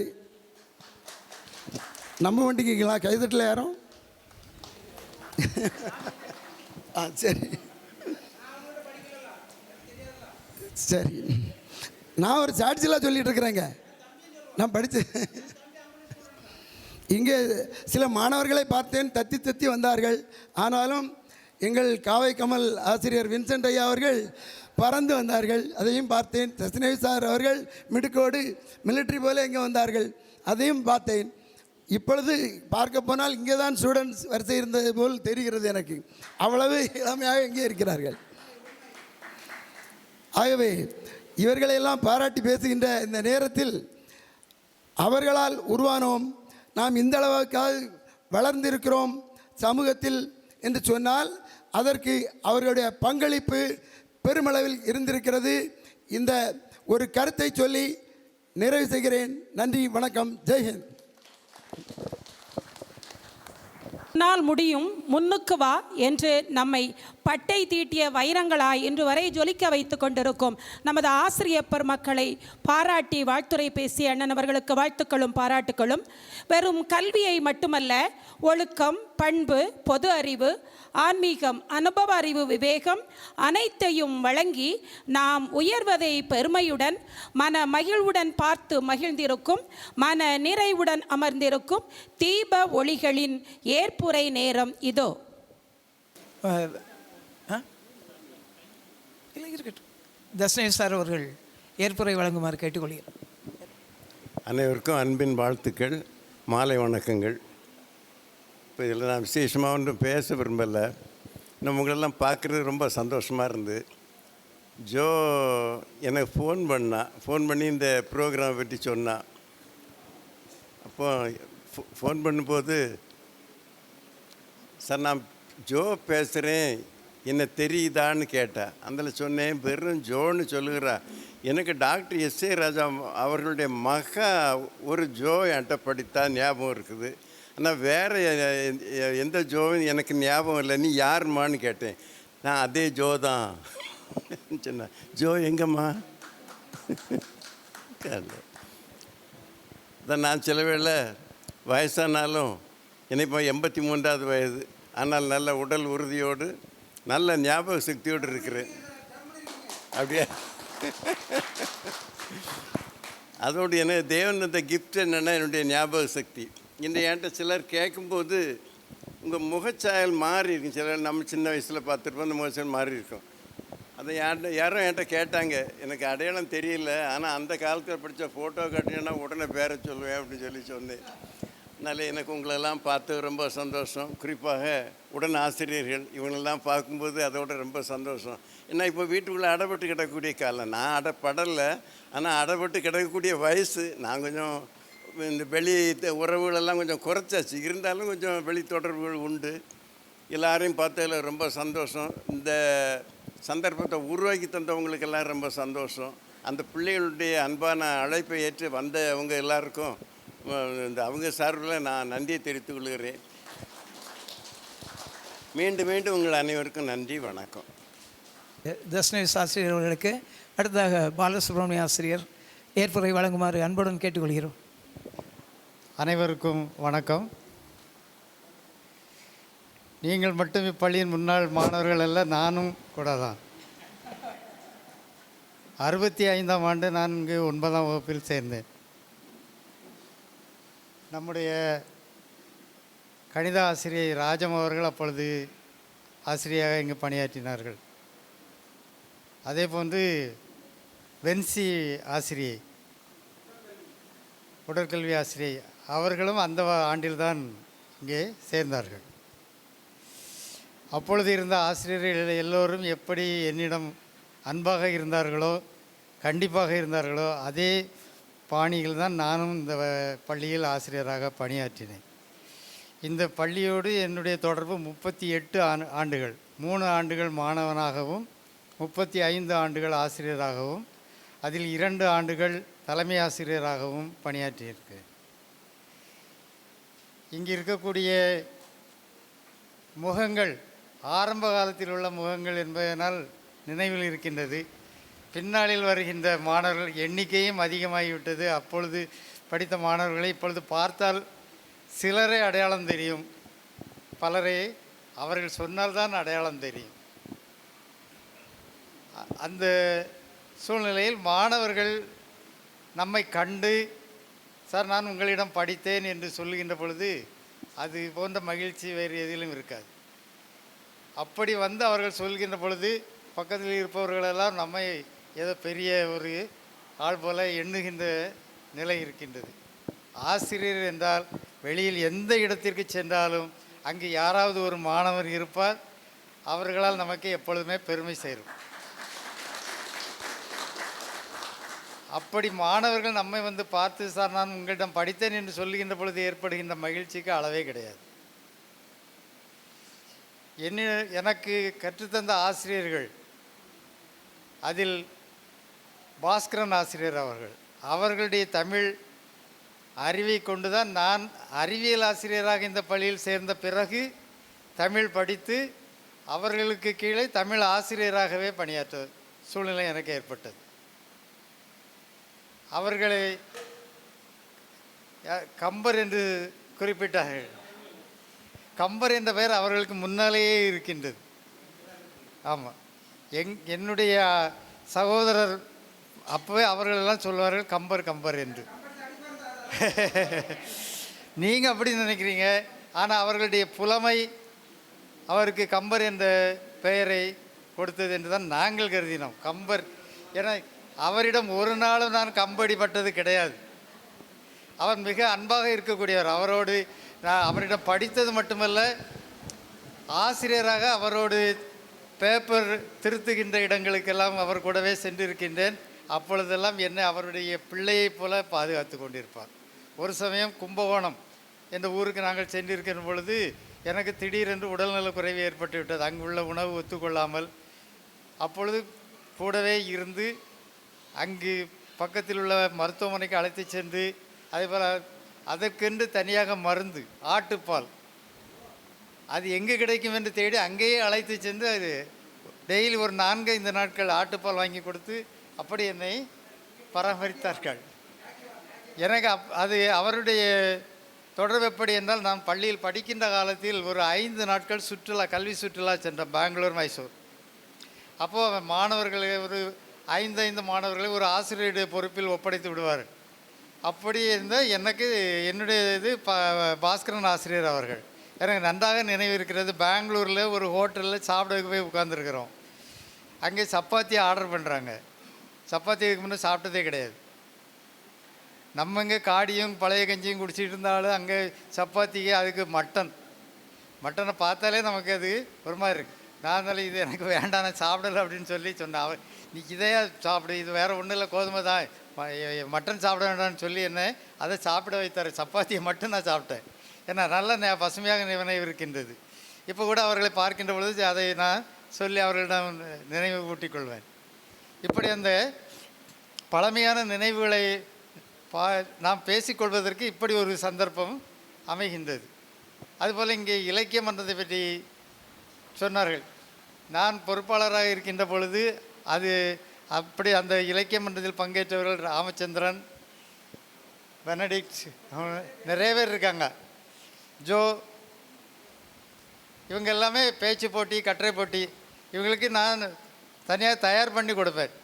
நம்ப வேண்டிங்களா? கைதட்டில் யாரும்? சரி சரி, நான் ஒரு சாட்சியெல்லாம் சொல்லிகிட்டு இருக்கிறேங்க. நான் படித்து இங்கே சில மாணவர்களை பார்த்தேன், தத்தி வந்தார்கள். ஆனாலும் எங்கள் காவை கமல் ஆசிரியர் வின்சென்ட் ஐயா அவர்கள் பறந்து வந்தார்கள், அதையும் பார்த்தேன். தஸ்னேவி சார் அவர்கள் மிடுக்கோடு மிலிட்ரி போல இங்கே வந்தார்கள், அதையும் பார்த்தேன். இப்பொழுது பார்க்க போனால் இங்கே தான் ஸ்டூடெண்ட்ஸ் வரிசை இருந்தது போல் தெரிகிறது எனக்கு. அவ்வளவு இளமையாக இங்கே இருக்கிறார்கள். ஆகவே இவர்களையெல்லாம் பாராட்டி பேசுகின்ற இந்த நேரத்தில் அவர்களால் உருவானோம், நாம் இந்த அளவுக்காக வளர்ந்திருக்கிறோம் சமூகத்தில் என்று சொன்னால் அதற்கு அவர்களுடைய பங்களிப்பு பெருமளவில் இருந்திருக்கிறது. இந்த ஒரு கருத்தை சொல்லி நிறைவு செய்கிறேன். நன்றி, வணக்கம், ஜெய்ஹிந்த். நாள் முடியும், முன்னுக்கு வா என்று நம்மை பட்டை தீட்டிய வைரங்களாய் இன்று வரை ஜொலிக்க வைத்து கொண்டிருக்கும் நமது ஆசிரியர் பெருமக்களை பாராட்டி வாழ்த்துரை பேசிய அண்ணன் அவர்களுக்கு வாழ்த்துக்களும் பாராட்டுக்களும். வெறும் கல்வியை மட்டுமல்ல, ஒழுக்கம், பண்பு, பொது அறிவு, ஆன்மீகம், அனுபவ அறிவு, விவேகம் அனைத்தையும் வழங்கி நாம் உயர்வதை பெருமையுடன் மன மகிழ்வுடன் பார்த்து மகிழ்ந்திருக்கும், மன நிறைவுடன் அமர்ந்திருக்கும் தீப ஒளிகளின் ஏற்புரை நேரம் இதோ. தஸ்னேஷ் சார் அவர்கள் ஏற்புரை வழங்குமாறு கேட்டுக்கொள்கிறேன். அனைவருக்கும் அன்பின் வாழ்த்துக்கள், மாலை வணக்கங்கள். இப்போ இதில் நான் விசேஷமாக ஒன்றும் பேச விரும்பலை. நம்ம உங்களெல்லாம் பார்க்குறது ரொம்ப சந்தோஷமாக இருந்து. ஜோ எனக்கு ஃபோன் பண்ணி இந்த ப்ரோக்ராமை பற்றி சொன்னான். அப்போ ஃபோன் பண்ணும்போது சார் நான் ஜோ பேசுகிறேன், என்ன தெரியுதான்னு கேட்டேன். அதில் சொன்னேன், வெறும் ஜோன்னு சொல்லுகிறா. எனக்கு டாக்டர் எஸ்.ஏ. ராஜா அவர்களுடைய மகா ஒரு ஜோ என்கிட்ட படித்தா ஞாபகம் இருக்குது. ஆனால் வேறு எந்த ஜோவும் எனக்கு ஞாபகம் இல்லை. நீ யாருமான்னு கேட்டேன். நான் அதே ஜோ தான் சொன்னேன். ஜோ எங்கம்மா? அதான் நான் சில வேளை வயசானாலும் எனக்கு இப்போ 83வது வயது, ஆனால் நல்ல உடல் உறுதியோடு நல்ல ஞாபக சக்தியோடு இருக்கிறேன். அப்படியே அதோடு எனக்கு தேவன் அந்த கிஃப்ட் என்னென்னா என்னுடைய ஞாபக சக்தி. இன்றைய என்கிட்ட சிலர் கேட்கும்போது உங்கள் முகச்சாயல் மாறி இருக்கும். சிலர் நம்ம சின்ன வயசில் பார்த்துருப்போம், அந்த முகச்சாயல் மாறி இருக்கும். அதை யாரும் என்கிட்ட கேட்டாங்க, எனக்கு அடையாளம் தெரியல, ஆனால் அந்த காலத்தில் படித்த ஃபோட்டோ காட்டினேன்னா உடனே பேரை சொல்லுவேன் அப்படின்னு சொன்னேன். அதனால் எனக்கு உங்களெல்லாம் பார்த்து ரொம்ப சந்தோஷம். குறிப்பாக உடன் ஆசிரியர்கள் இவங்களெல்லாம் பார்க்கும்போது அதோட ரொம்ப சந்தோஷம். ஏன்னா இப்போ வீட்டுக்குள்ளே அடைபட்டு கிடக்கக்கூடிய காலம். நான் அடைப்படலை, ஆனால் அடைபட்டு கிடக்கக்கூடிய வயசு. நான் கொஞ்சம் இந்த வெளி உறவுகளெல்லாம் கொஞ்சம் குறைச்சாச்சு. இருந்தாலும் கொஞ்சம் வெளி தொடர்புகள் உண்டு. எல்லாரையும் பார்த்ததில் ரொம்ப சந்தோஷம். இந்த சந்தர்ப்பத்தை உருவாக்கி தந்தவங்களுக்கெல்லாம் ரொம்ப சந்தோஷம். அந்த பிள்ளைகளுடைய அன்பான அழைப்பை ஏற்று வந்தவங்க எல்லாருக்கும் இந்த அவங்க சார்பில் நான் நன்றியை தெரிவித்துக் கொள்கிறேன். மீண்டும் மீண்டும் உங்கள் அனைவருக்கும் நன்றி, வணக்கம். தர்ஷனேஷ் ஆசிரியர் அவர்களுக்கு அடுத்ததாக பாலசுப்ரமணிய ஆசிரியர் ஏற்புரை வழங்குமாறு அன்புடன் கேட்டுக்கொள்கிறோம். அனைவருக்கும் வணக்கம். நீங்கள் மட்டும் இப்பள்ளியின் முன்னாள் மாணவர்கள் அல்ல, நானும் கூட தான். 65ஆம் ஆண்டு நான் இங்கு 9ஆம் வகுப்பில் சேர்ந்தேன். நம்முடைய கணித ஆசிரியை ராஜம் அவர்கள் அப்பொழுது ஆசிரியராக இங்கு பணியாற்றினார்கள். அதே போன்று வென்சி ஆசிரியை, உடற்கல்வி ஆசிரியை, அவர்களும் அந்த ஆண்டில்தான் இங்கே சேர்ந்தார்கள். அப்பொழுது இருந்த ஆசிரியர்கள் எல்லோரும் எப்படி என்னிடம் அன்பாக இருந்தார்களோ, கண்டிப்பாக இருந்தார்களோ, அதே பாணியில் தான் நானும் இந்த பள்ளியில் ஆசிரியராக பணியாற்றினேன். இந்த பள்ளியோடு என்னுடைய தொடர்பு 38 ஆண்டுகள். 3 ஆண்டுகள் மாணவனாகவும் 35 ஆண்டுகள் ஆசிரியராகவும், அதில் 2 ஆண்டுகள் தலைமை ஆசிரியராகவும் பணியாற்றியிருக்கேன். இங்கே இருக்கக்கூடிய முகங்கள் ஆரம்ப காலத்தில் உள்ள முகங்கள் என்பதனால் நினைவில் இருக்கின்றது. பின்னாளில் வருகின்ற மாணவர்கள் எண்ணிக்கையும் அதிகமாகிவிட்டது. அப்பொழுது படித்த மாணவர்களை இப்பொழுது பார்த்தால் சிலரை அடையாளம் தெரியும், பலரை அவர்கள் சொன்னால்தான் அடையாளம் தெரியும். அந்த சூழ்நிலையில் மாணவர்கள் நம்மை கண்டு, சார் நான் உங்களிடம் படித்தேன் என்று சொல்லுகின்ற பொழுது அது போன்ற மகிழ்ச்சி வேறு எதிலும் இருக்காது. அப்படி வந்து அவர்கள் சொல்கின்ற பொழுது பக்கத்தில் இருப்பவர்களெல்லாம் நம்மை ஏதோ பெரிய ஒரு ஆள் போல எண்ணுகின்ற நிலை இருக்கின்றது. ஆசிரியர் என்றால் வெளியில் எந்த இடத்திற்கு சென்றாலும் அங்கு யாராவது ஒரு மாணவர் இருப்பார், அவர்களால் நமக்கு எப்பொழுதுமே பெருமை சேரும். அப்படி மாணவர்கள் நம்மை வந்து பார்த்து, சார் நான் உங்களிடம் படித்தேன் என்று சொல்லுகின்ற பொழுது ஏற்படுகின்ற மகிழ்ச்சிக்கு அளவே கிடையாது. எனக்கு கற்றுத்தந்த ஆசிரியர்கள், அதில் பாஸ்கரன் ஆசிரியர் அவர்களுடைய தமிழ் அறிவை கொண்டு தான் நான் அறிவியல் ஆசிரியராக இந்த பள்ளியில் சேர்ந்த பிறகு தமிழ் படித்து அவர்களுக்கு கீழே தமிழ் ஆசிரியராகவே பணியாற்ற சூழ்நிலை எனக்கு ஏற்பட்டது. அவர்களை கம்பர் என்று குறிப்பிட்டார்கள். கம்பர் என்ற பெயர் அவர்களுக்கு முன்னாலேயே இருக்கின்றது. ஆமாம், என்னுடைய சகோதரர் அப்போவே அவர்களெல்லாம் சொல்வார்கள் கம்பர் கம்பர் என்று. நீங்கள் அப்படி நினைக்கிறீங்க, ஆனால் அவர்களுடைய புலமை அவருக்கு கம்பர் என்ற பெயரை கொடுத்தது என்று தான் நாங்கள் கருதினோம். கம்பர் என அவரிடம் ஒரு நாளும் நான் கம்படிப்பட்டது கிடையாது. அவர் மிக அன்பாக இருக்கக்கூடியவர். அவரோடு நான் அவரிடம் படித்தது மட்டுமல்ல, ஆசிரியராக அவரோடு பேப்பர் திருத்துகின்ற இடங்களுக்கெல்லாம் அவர் கூடவே சென்றிருக்கின்றேன். அப்பொழுதெல்லாம் என்னை அவருடைய பிள்ளையைப் போல பாதுகாத்து கொண்டிருப்பார். ஒரு சமயம் கும்பகோணம் என்ற ஊருக்கு நாங்கள் சென்றிருக்கிற பொழுது எனக்கு திடீரென்று உடல்நலக் குறைவு ஏற்பட்டு விட்டது. அங்குள்ள உணவு ஒத்துக்கொள்ளாமல். அப்பொழுது கூடவே இருந்து அங்கு பக்கத்தில் உள்ள மருத்துவமனைக்கு அழைத்து சென்று, அதேபோல் அதற்கென்று தனியாக மருந்து, ஆட்டுப்பால் அது எங்கே கிடைக்கும் என்று தேடி அங்கேயே அழைத்து சென்று அது டெய்லி ஒரு 4-5 நாட்கள் ஆட்டுப்பால் வாங்கி கொடுத்து அப்படி என்னை பராமரித்தார்கள். எனக்கு அது அவருடைய தொடர்பு எப்படி என்றால், நான் பள்ளியில் படிக்கின்ற காலத்தில் ஒரு 5 நாட்கள் சுற்றுலா, கல்வி சுற்றுலா சென்றேன், பெங்களூர், மைசூர். அப்போது மாணவர்களை ஒரு 5 மாணவர்களை ஒரு ஆசிரியருடைய பொறுப்பில் ஒப்படைத்து விடுவார். அப்படி இருந்தால் எனக்கு என்னுடைய இது பாஸ்கரன் ஆசிரியர் அவர்கள். எனக்கு நன்றாக நினைவு இருக்கிறது. பெங்களூரில் ஒரு ஹோட்டலில் சாப்பிடக்கு போய் உட்காந்துருக்குறோம். அங்கே சப்பாத்தி ஆர்டர் பண்ணுறாங்க. சப்பாத்திக்கு முன்னே சாப்பிட்டதே கிடையாது. நம்ம இங்கே காடியும் பழைய கஞ்சியும் குடிச்சிட்டு இருந்தாலும் அங்கே சப்பாத்திக்கு அதுக்கு மட்டனை பார்த்தாலே நமக்கு அது ஒரு மாதிரி இருக்குது. நான் இருந்தாலும் இது எனக்கு வேண்டாம், நான் சாப்பிடலை அப்படின்னு சொல்லி சொன்னேன். அவர் நீ இதையா சாப்பிடு, இது வேறு ஒன்றும் இல்லை, கோதுமை தான், மட்டன் சாப்பிட வேண்டாம்னு சொல்லி என்ன அதை சாப்பிட வைத்தார். சப்பாத்தியை மட்டும் நான் சாப்பிட்டேன். ஏன்னா நல்ல பசுமையாக நினைவு இருக்கின்றது. இப்போ கூட அவர்களை பார்க்கின்ற பொழுது அதை நான் சொல்லி அவர்களிடம் நினைவு ஊட்டிக் கொள்வேன். இப்படி அந்த பழமையான நினைவுகளை நாம் பேசிக்கொள்வதற்கு இப்படி ஒரு சந்தர்ப்பம் அமைகின்றது. அதுபோல் இங்கே இலக்கிய மன்றத்தை பற்றி சொன்னார்கள். நான் பொறுப்பாளராக இருக்கின்ற பொழுது அது அப்படி அந்த இலக்கிய மன்றத்தில் பங்கேற்றவர்கள் ராமச்சந்திரன், பெனடிக்ட், நிறைய பேர் இருக்காங்க, ஜோ, இவங்க எல்லாமே பேச்சு போட்டி, கட்டுரை போட்டி, இவங்களுக்கு நான் தனியாக தயார் பண்ணி கொடுப்பேன்.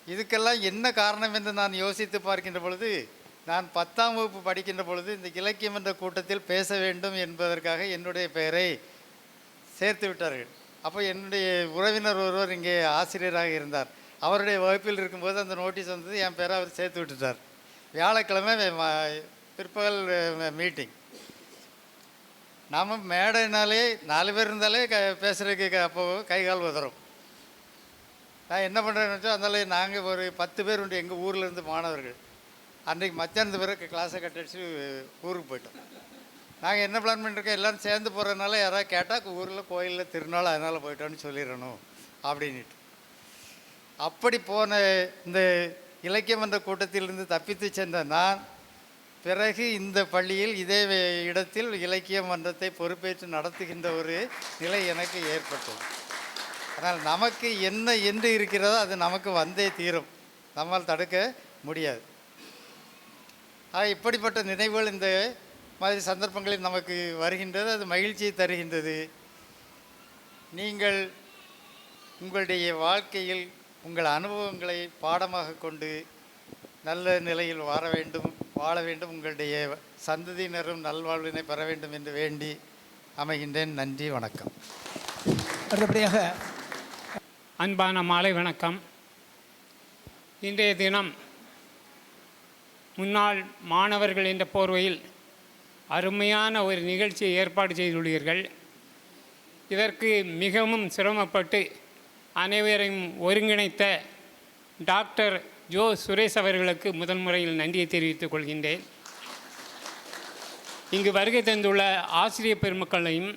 இதுக்கெல்லாம் என்ன காரணம் என்று நான் யோசித்து பார்க்கின்ற பொழுது, நான் 10ஆம் வகுப்பு படிக்கின்ற பொழுது இந்த இலக்கியம் என்ற கூட்டத்தில் பேச வேண்டும் என்பதற்காக என்னுடைய பெயரை சேர்த்து விட்டார்கள். அப்போ என்னுடைய உறவினர் ஒருவர் இங்கே ஆசிரியராக இருந்தார். அவருடைய வகுப்பில் இருக்கும்போது அந்த நோட்டீஸ் வந்தது, என் பேரை அவர் சேர்த்து விட்டுட்டார். வியாழக்கிழமை பிற்பகல் மீட்டிங். நாம் மேடைனாலே 4 பேர் இருந்தாலே பேசுகிறதுக்கு அப்போ கைகால் உதறும். நான் என்ன பண்ணுறேன்னு வச்சா, அதனால நாங்கள் ஒரு 10 பேர் உண்டு எங்கள் ஊரில் இருந்து மாணவர்கள். அன்றைக்கு மத்தியானத்து பிறகு கிளாஸை கட்டடிச்சு ஊருக்கு போயிட்டோம். நாங்கள் என்ன பிளான் பண்ணிருக்கோம், எல்லோரும் சேர்ந்து போகிறதுனால யாராவது கேட்டால் ஊரில் கோயிலில் திருநாள் அதனால் போயிட்டோன்னு சொல்லிடணும் அப்படின்ட்டு. அப்படி போன இந்த இலக்கியம் என்ற கூட்டத்திலிருந்து தப்பித்து சென்ற நான் பிறகு இந்த பள்ளியில் இதே இடத்தில் இலக்கிய மன்றத்தை பொறுப்பேற்று நடத்துகின்ற ஒரு நிலை எனக்கு ஏற்பட்டது. ஆனால் நமக்கு என்ன என்று இருக்கிறதோ அது நமக்கு வந்தே தீரும், நம்மால் தடுக்க முடியாது. இப்படிப்பட்ட நினைவுகள் இந்த மாதிரி சந்தர்ப்பங்களில் நமக்கு வருகின்றது. அது மகிழ்ச்சியை தருகின்றது. நீங்கள் உங்களுடைய வாழ்க்கையில் உங்கள் அனுபவங்களை பாடமாக கொண்டு நல்ல நிலையில் வாழ வேண்டும், உங்களுடைய சந்ததியினரும் நல்வாழ்வினை பெற வேண்டும் என்று வேண்டி அமைகின்றேன். நன்றி, வணக்கம். அடுத்தபடியாக அன்பான மாலை வணக்கம். இன்றைய தினம் முன்னாள் மாணவர்கள் என்ற போர்வையில் அருமையான ஒரு நிகழ்ச்சியை ஏற்பாடு செய்துள்ளீர்கள். இதற்கு மிகவும் சிரமப்பட்டு அனைவரையும் ஒருங்கிணைத்த டாக்டர் ஜோ சுரேஷ் அவர்களுக்கு முதல் முறையில் நன்றியை தெரிவித்துக் கொள்கின்றேன். இங்கு வருகை தந்துள்ள ஆசிரியர் பெருமக்களையும்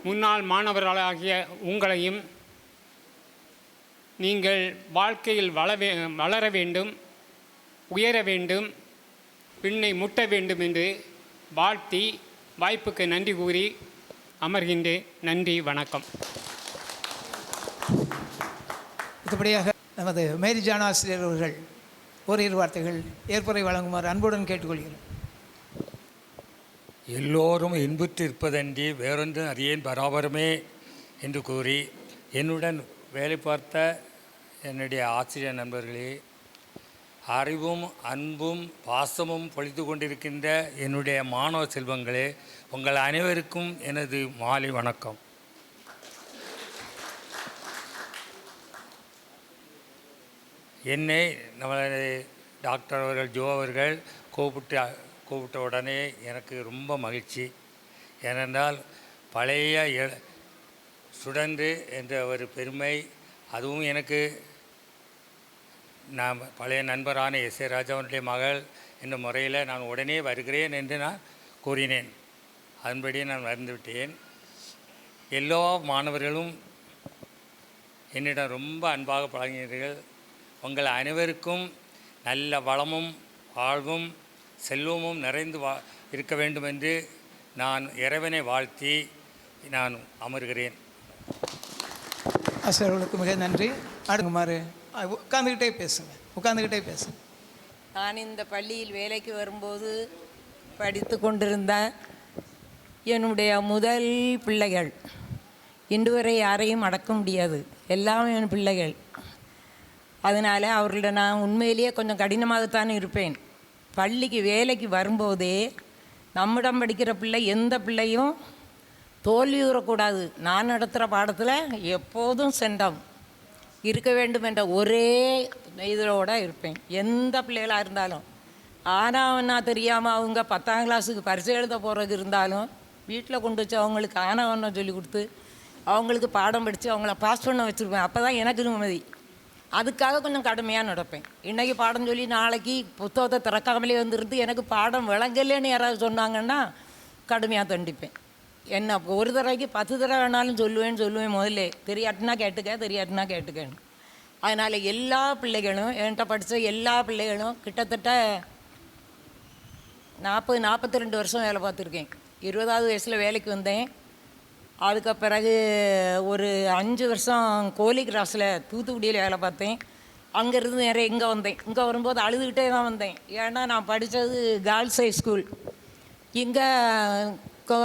முன்னாள் மாணவர்களாகிய உங்களையும் நீங்கள் வாழ்க்கையில் வளர வேண்டும், உயர வேண்டும், விண்ணை முட்ட வேண்டும் என்று வாழ்த்தி வாய்ப்புக்கு நன்றி கூறி அமர்கின்றேன். நன்றி, வணக்கம். அடுத்தபடியாக நமது மேரி ஜான் ஆசிரியர் அவர்கள் ஓரிரு வார்த்தைகள் ஏற்புரை வழங்குமாறு அன்புடன் கேட்டுக்கொள்கிறேன். எல்லோரும் இன்புற்றிருப்பதன்றி வேறொன்றும் அறியேன் பராபரமே என்று கூறி என்னுடன் வேலை பார்த்த என்னுடைய ஆசிரியர் நண்பர்களே, அறிவும் அன்பும் பாசமும் பொழித்து கொண்டிருக்கின்ற என்னுடைய மாணவ செல்வங்களே, உங்கள் அனைவருக்கும் எனது மாலை வணக்கம். என்னை நம்மளது டாக்டர் அவர்கள் ஜோ அவர்கள் கூப்பிட்ட உடனே எனக்கு ரொம்ப மகிழ்ச்சி. ஏனென்றால் பழைய ஸ்டூடெண்ட்டு என்ற ஒரு பெருமை, அதுவும் எனக்கு நான் பழைய நண்பரான எஸ் ஏ ராஜாவுடைய மகள் என்ற முறையில் நான் உடனே வருகிறேன் என்று நான் கூறினேன். அதன்படி நான் மறந்துவிட்டேன். எல்லா மாணவர்களும் என்னிடம் ரொம்ப அன்பாக பழகினீர்கள். உங்கள் அனைவருக்கும் நல்ல வளமும் வாழ்வும் செல்வமும் நிறைந்து இருக்க வேண்டும் என்று நான் இறைவனை வாழ்த்தி நான் அமர்கிறேன். ஆசிரியர்களுக்கு மிக நன்றி. அடுக்குமாறு உட்காந்துக்கிட்டே பேசுங்க. நான் இந்த பள்ளியில் வேலைக்கு வரும்போது படித்து கொண்டிருந்த என்னுடைய முதல் பிள்ளைகள் இன்று வரை யாரையும் அடக்க முடியாது, எல்லாமே என் பிள்ளைகள். அதனால் அவர்கள நான் உண்மையிலேயே கொஞ்சம் கடினமாகத்தான் இருப்பேன். பள்ளிக்கு வேலைக்கு வரும்போதே நம்மிடம் படிக்கிற பிள்ளை எந்த பிள்ளையும் தோல்வியுறக்கூடாது. நான் நடத்துகிற பாடத்தில் எப்போதும் சென்டம் இருக்க வேண்டும் என்ற ஒரே இதோடு இருப்பேன், எந்த பிள்ளைகளாக இருந்தாலும். ஆனாவன்னா தெரியாமல் அவங்க 10ஆம் கிளாஸுக்கு பரிசு எழுத போகிறது இருந்தாலும் வீட்டில் கொண்டு வச்சு அவங்களுக்கு ஆனாவன்னா சொல்லி கொடுத்து அவங்களுக்கு பாடம் படித்து அவங்கள பாஸ் பண்ண வச்சுருப்பேன். அப்போ தான் எனக்கு நிம்மதி. அதுக்காக கொஞ்சம் கடுமையாக நடப்பேன். இன்றைக்கி பாடம் சொல்லி நாளைக்கு புத்தகத்தை திறக்காமலே வந்துருந்து எனக்கு பாடம் விளங்கலைன்னு யாராவது சொன்னாங்கன்னா கடுமையாக தண்டிப்பேன். என்ன ஒரு தடவைக்கு 10 தடவை வேணாலும் சொல்லுவேன் முதல்ல. தெரியாட்டினா கேட்டுக்கேன்னு. அதனால் எல்லா பிள்ளைகளும் என்கிட்ட படித்த எல்லா பிள்ளைகளும் கிட்டத்தட்ட 42 வருஷம் வேலை பார்த்துருக்கேன். 20ஆவது வயசில் வேலைக்கு வந்தேன். அதுக்கு பிறகு ஒரு 5 வருஷம் கோலி கிராஸில் தூத்துக்குடியில் வேலை பார்த்தேன். அங்கேருந்து நிறைய இங்கே வரும்போது அழுதுகிட்டே தான் வந்தேன். ஏன்னா நான் படித்தது கேர்ள்ஸ் ஹை ஸ்கூல். இங்கே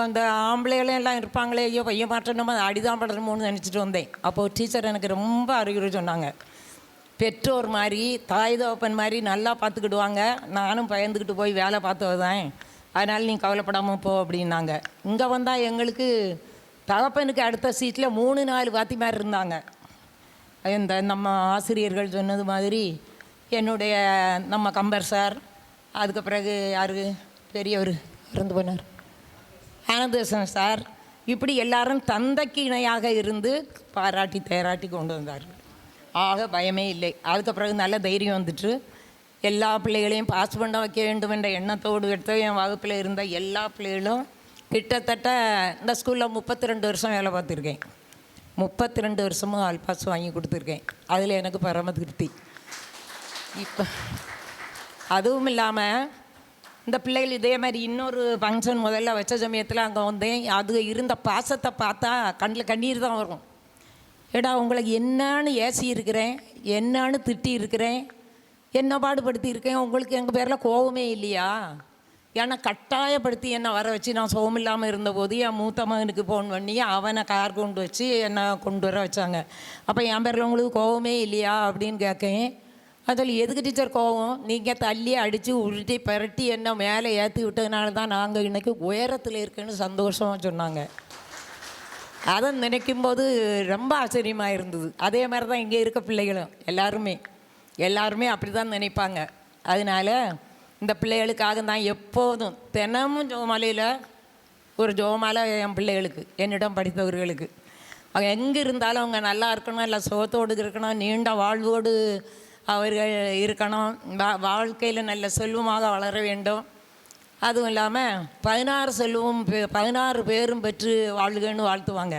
அந்த ஆம்பளைகளும் எல்லாம் இருப்பாங்களே, ஐயோ பையன் மாற்றணுமோ அடிதான் படணுமோன்னு நினச்சிட்டு வந்தேன். அப்போது டீச்சர் எனக்கு ரொம்ப அறிவுரை சொன்னாங்க. பெற்றோர் மாதிரி தாய் தகப்பன் மாதிரி நல்லா பார்த்துக்கிடுவாங்க. நானும் பயந்துக்கிட்டு போய் வேலை பார்த்தவதான், அதனால் நீ கவலைப்படாமல் போ அப்படின்னாங்க. இங்கே வந்தால் எங்களுக்கு தகப்பனுக்கு அடுத்த சீட்டில் 3-4 வாத்திமார் இருந்தாங்க. இந்த நம்ம ஆசிரியர்கள் சொன்னது மாதிரி என்னுடைய நம்ம கம்பர் சார், அதுக்கு பிறகு யார் பெரியவர் இறந்து போனார் ஆனந்தேசன் சார், இப்படி எல்லாரும் தந்தைக்கு இணையாக இருந்து பாராட்டி தேராட்டி கொண்டு வந்தார்கள். ஆக பயமே இல்லை. அதுக்கு பிறகு நல்ல தைரியம் வந்துட்டு எல்லா பிள்ளைகளையும் பாஸ் பண்ண வைக்க வேண்டும் என்ற எண்ணத்தோடு எடுத்து என் வகுப்பில் இருந்த எல்லா பிள்ளைகளும் கிட்டத்தட்ட இந்த ஸ்கூலில் 32 வருஷம் வேலை பார்த்துருக்கேன். 32 வருஷமும் ஆல் பாஸ் வாங்கி கொடுத்துருக்கேன். அதில் எனக்கு பரம திருப்தி. இப்போ அதுவும் இல்லாமல் இந்த பிள்ளைகள் இதே மாதிரி இன்னொரு ஃபங்க்ஷன் முதல்ல வச்ச சமயத்தில் அங்கே வந்தேன். அது இருந்த பாசத்தை பார்த்தா கண்ணில் கண்ணீர் தான் வரும். ஏடா உங்களுக்கு என்னான்னு ஏசி இருக்கிறேன், என்னான்னு திட்டி இருக்கிறேன், என்ன பாடுபடுத்தி இருக்கேன், உங்களுக்கு எங்கள் பேரில் கோபமே இல்லையா? ஏன்னா கட்டாயப்படுத்தி என்னை வர வச்சு நான் சோகம் இல்லாமல் இருந்தபோது என் மூத்த மகனுக்கு ஃபோன் பண்ணி அவனை கார் கொண்டு வச்சு என்னை கொண்டு வர வச்சாங்க. அப்போ என் பேரில் உங்களுக்கு கோபமே இல்லையா அப்படின்னு கேட்கேன். அதில் எதுக்கு டீச்சர் கோவம்? நீங்கள் தள்ளி அடித்து உருட்டி பரட்டி என்ன மேலே ஏற்றி விட்டதுனால தான் நாங்கள் இன்றைக்கி உயரத்தில் இருக்குன்னு சந்தோஷமாக சொன்னாங்க. அதை நினைக்கும்போது ரொம்ப ஆச்சரியமாக இருந்தது. அதே மாதிரி தான் இங்கே இருக்க பிள்ளைகளும் எல்லாருமே அப்படி தான் நினைப்பாங்க. அதனால் இந்த பிள்ளைகளுக்காக நான் எப்போதும் தினமும் ஜோமாலையில் ஒரு ஜோமாலை என் பிள்ளைகளுக்கு, என்னிடம் படித்தவர்களுக்கு, அவங்க எங்கே இருந்தாலும் அவங்க நல்லா இருக்கணும், இல்லை சுகத்தோடு இருக்கணும், நீண்ட வாழ்வோடு அவர்கள் இருக்கணும், வாழ்க்கையில் நல்ல செல்வமாக வளர வேண்டும். அதுவும் இல்லாமல் 16 பேரும் பெற்று வாழ்கன்னு வாழ்த்துவாங்க.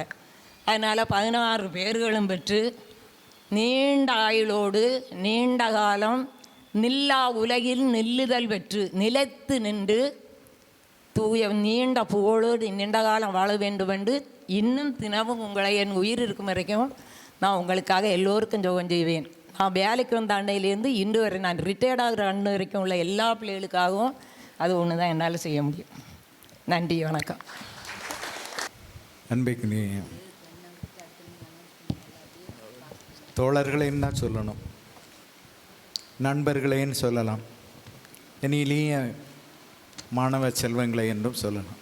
அதனால் 16 பேர்களும் பெற்று நீண்ட ஆயுளோடு நீண்ட காலம் நில்லா உலகில் நில்லுதல் பெற்று நிலைத்து நின்று தூய நீண்ட புகழோடு நீண்ட காலம் வாழ வேண்டும் என்று இன்னும் தினமும் உங்களை என் உயிர் இருக்கும் வரைக்கும் நான் உங்களுக்காக எல்லோருக்கும் ஜெபம் செய்வேன். நான் வேலைக்கு வந்த அன்னையிலேருந்து இன்று வரை நான் ரிட்டையர்ட் ஆகிற அண்ணு வரைக்கும் உள்ள எல்லா பிள்ளைகளுக்காகவும் அது ஒன்று தான் என்னால் செய்ய முடியும். நன்றி, வணக்கம். அன்பிற்கு நீ தோழர்களேன்னு தான் சொல்லணும், நண்பர்களேன்னு சொல்லலாம், இனியிலேயே மாணவ செல்வங்களை என்றும் சொல்லலாம்.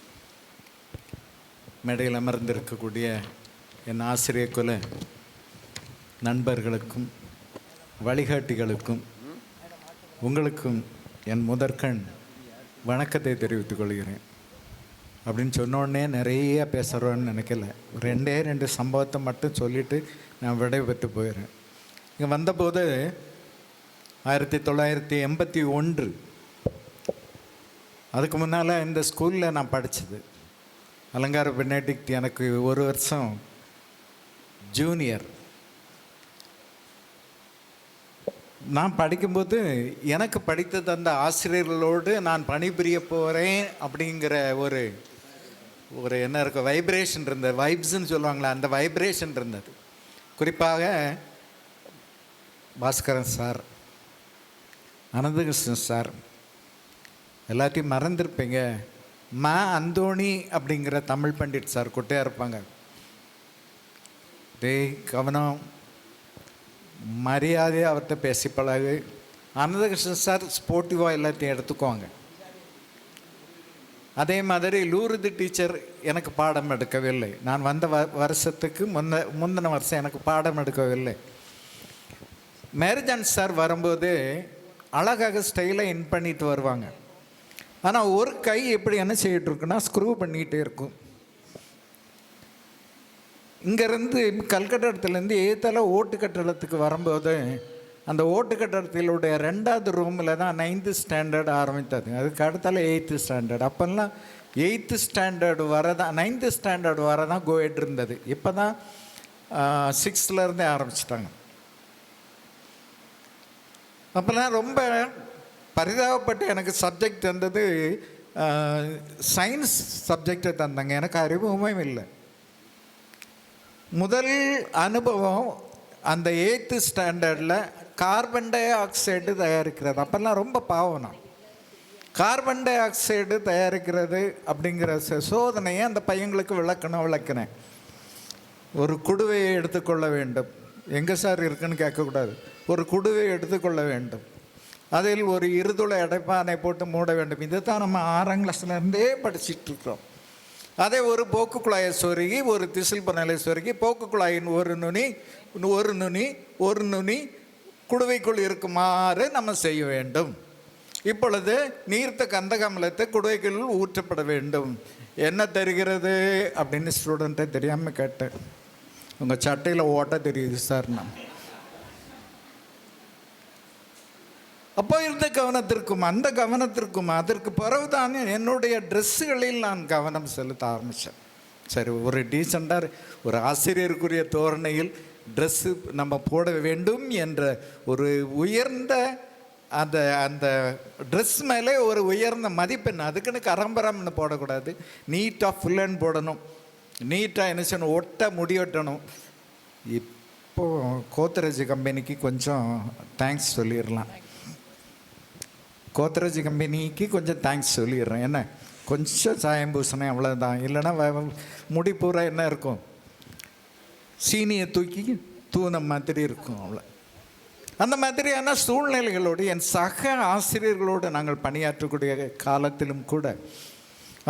மேடையில் அமர்ந்திருக்கக்கூடிய என் ஆசிரியர் குல நண்பர்களுக்கும் வழிகாட்டிகளுக்கும் உங்களுக்கும் என் முதற்கண் வணக்கத்தை தெரிவித்துக் கொள்கிறேன். அப்படின்னு சொன்னோடனே நிறைய பேசுகிறோன்னு நினைக்கல. 2 சம்பவத்தை மட்டும் சொல்லிவிட்டு நான் விடைபெற்று போயிடுறேன். இங்கே வந்தபோது 1981, அதுக்கு முன்னால் இந்த ஸ்கூலில் நான் படித்தது. அலங்கார பெனடிக்ட் எனக்கு ஒரு வருஷம் ஜூனியர். நான் படிக்கும்போது எனக்கு படித்து தந்த ஆசிரியர்களோடு நான் பணிபுரிய போகிறேன் அப்படிங்கிற ஒரு ஒரு என்ன இருக்க வைப்ரேஷன் இருந்தது, வைப்ஸ்ன்னு சொல்லுவாங்களே, அந்த வைப்ரேஷன் இருந்தது. குறிப்பாக பாஸ்கரன் சார், அனந்தகிருஷ்ணன் சார், எல்லாத்தையும் மறந்துருப்பீங்க. அந்தோணி அப்படிங்கிற தமிழ் பண்டிட் சார் குட்டையாக இருப்பாங்க. கவனம், மரியாதையாக அவர்கிட்ட பேசி பழகு. அனந்தகிருஷ்ணன் சார் ஸ்போர்ட்டிவாக எல்லாத்தையும் எடுத்துக்குவாங்க. அதே மாதிரி லூருது டீச்சர் எனக்கு பாடம் எடுக்கவில்லை. நான் வந்த வருஷத்துக்கு முந்தின வருஷம் எனக்கு பாடம் எடுக்கவில்லை. மேரிஜான் சார் வரும்போது அழகாக ஸ்டைலாக இன் பண்ணிட்டு வருவாங்க. ஆனால் ஒரு கை எப்படி என்ன செய்யிட்டு இருக்குன்னா ஸ்க்ரூ பண்ணிகிட்டே இருக்கும். இங்கேருந்து கல்கட்டடத்துலேருந்து ஏத்தால ஓட்டு கட்டடத்துக்கு வரும்போது அந்த ஓட்டு கட்டடத்திலுடைய 2வது ரூமில் தான் 9th ஸ்டாண்டர்ட் ஆரம்பித்தது. அதுக்கு அடுத்தால 8th ஸ்டாண்டர்ட். அப்போல்லாம் 8th ஸ்டாண்டர்டு வர தான் 9th ஸ்டாண்டர்டு வர தான் கோஎட் இருந்தது. இப்போ தான் 6th ஆரம்பிச்சிட்டாங்க. அப்போல்லாம் ரொம்ப பரிதாபப்பட்டு எனக்கு சப்ஜெக்ட் தந்தது சயின்ஸ் சப்ஜெக்டை தந்தாங்க. எனக்கு அறிமுகமே இல்லை. முதல் அனுபவம் அந்த 8th ஸ்டாண்டர்டில் கார்பன் டை ஆக்சைடு தயாரிக்கிறது. அப்போல்லாம் ரொம்ப பாவம். கார்பன் டை ஆக்சைடு தயாரிக்கிறது அப்படிங்கிற சோதனையை அந்த பையங்களுக்கு விளக்கினேன். ஒரு குடுவையை எடுத்துக்கொள்ள வேண்டும். எங்கே சார் இருக்குன்னு கேட்கக்கூடாது. ஒரு குடுவையை எடுத்துக்கொள்ள வேண்டும். அதில் ஒரு இருதுளை அடைப்பானை போட்டு மூட வேண்டும். இதை தான் நம்ம 6ஆம் கிளாஸ்லேருந்தே படிச்சுட்டு இருக்கிறோம். அதே ஒரு போக்கு குழாயை சொருகி, ஒரு திசில் பனலை சொருகி, போக்கு குழாயின் ஒரு நுனி குடுவைக்குள் இருக்குமாறு நம்ம செய்ய வேண்டும். இப்பொழுது நீர்த்த கந்தக அமிலத்தை குடுவைக்குள் ஊற்றப்பட வேண்டும். என்ன தெரிகிறது அப்படின்னு ஸ்டூடெண்ட்டை தெரியாமல் கேட்டேன். உங்கள் சட்டையில் ஓட்ட தெரியுது சார். நான் அப்போ இருந்த கவனத்திற்கும் அந்த கவனத்திற்கும் அதற்கு பிறகுதான் என்னுடைய ட்ரெஸ்ஸுகளில் நான் கவனம் செலுத்த ஆரம்பித்தேன். சரி, ஒரு டீசெண்டாக ஒரு ஆசிரியருக்குரிய தோரணையில் ட்ரெஸ்ஸு நம்ம போட வேண்டும் என்ற ஒரு உயர்ந்த அந்த அந்த ட்ரெஸ் மேலே ஒரு உயர்ந்த மதிப்பெண். அதுக்குன்னு கரம்பரம்னு போடக்கூடாது. நீட்டாக ஃபுல் அண்ட் போடணும். நீட்டாக என்ன செய்யணும், ஒட்ட முடிவெட்டணும். இப்போது கோத்ரேஜ் கம்பெனிக்கு கொஞ்சம் தேங்க்ஸ் சொல்லிடலாம். கோத்ரேஜ் கம்பெனிக்கு கொஞ்சம் தேங்க்ஸ் சொல்லிடுறேன். என்ன கொஞ்சம் சாயம் பூசணை அவ்வளோதான். இல்லைன்னா முடி பூரா என்ன இருக்கும், சீனியை தூக்கி தூண மாதிரி இருக்கும். அவ்வளோ அந்த மாதிரியான சூழ்நிலைகளோடு என் சக ஆசிரியர்களோடு நாங்கள் பணியாற்றக்கூடிய காலத்திலும் கூட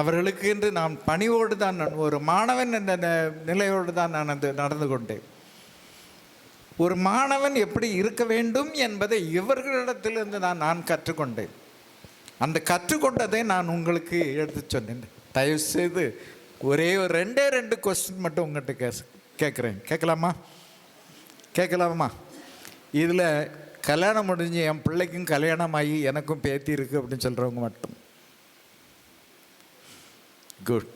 அவர்களுக்கு என்று நான் பணிவோடு தான், ஒரு மாணவன் என்ற நிலையோடு தான் நான் நடந்து கொண்டேன். ஒரு மாணவன் எப்படி இருக்க வேண்டும் என்பதை இவர்களிடத்திலிருந்து நான் கற்றுக்கொண்டேன். அந்த கற்றுக்கொண்டதை நான் உங்களுக்கு எடுத்து சொன்னேன். தயவுசெய்து ஒரே ஒரு 2 கொஸ்டின் மட்டும் உங்கள்கிட்ட கேட்குறேன். கேட்கலாமா? இதில் கல்யாணம் முடிஞ்சு என் பிள்ளைக்கும் கல்யாணம் ஆகி எனக்கும் பேத்தி இருக்குது அப்படின்னு சொல்கிறவங்க மட்டும். குட்.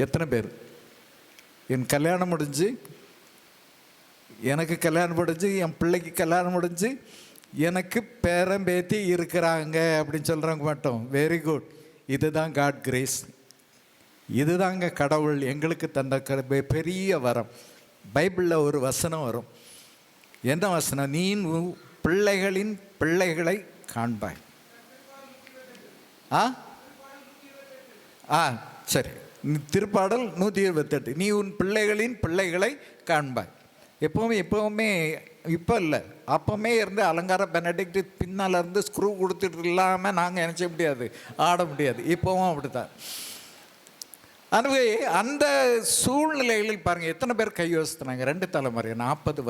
எத்தனை பேர் என் கல்யாணம் முடிஞ்சு, எனக்கு கல்யாணம் முடிஞ்சு, என் பிள்ளைக்கு கல்யாணம் முடிஞ்சு, எனக்கு பேரன் பேத்தி இருக்கிறாங்க அப்படின்னு சொல்கிறவங்க மட்டும்? Very good. இதுதான் காட் கிரேஸ். இதுதாங்க கடவுள் எங்களுக்கு தந்த பெரிய வரம். பைபிளில் ஒரு வசனம் வரும். என்ன வசனம்? நீ பிள்ளைகளின் பிள்ளைகளை காண்பாய். சரி, திருப்பாடல் 128. நீ உன் பிள்ளைகளின் பிள்ளைகளை காண்பாய். எப்போவுமே இப்போ இல்லை, அப்போவுமே இருந்து அலங்கார பெனடிக்ட் பின்னால் இருந்து ஸ்க்ரூ கொடுத்துட்டு இல்லாமல் நாங்கள் நினச்ச முடியாது, ஆட முடியாது. இப்போவும் அப்படித்தான். அதுவே அந்த சூழ்நிலைகளில் பாருங்கள், எத்தனை பேர் கை யோசித்தாங்க. 2 தலைமுறை, 40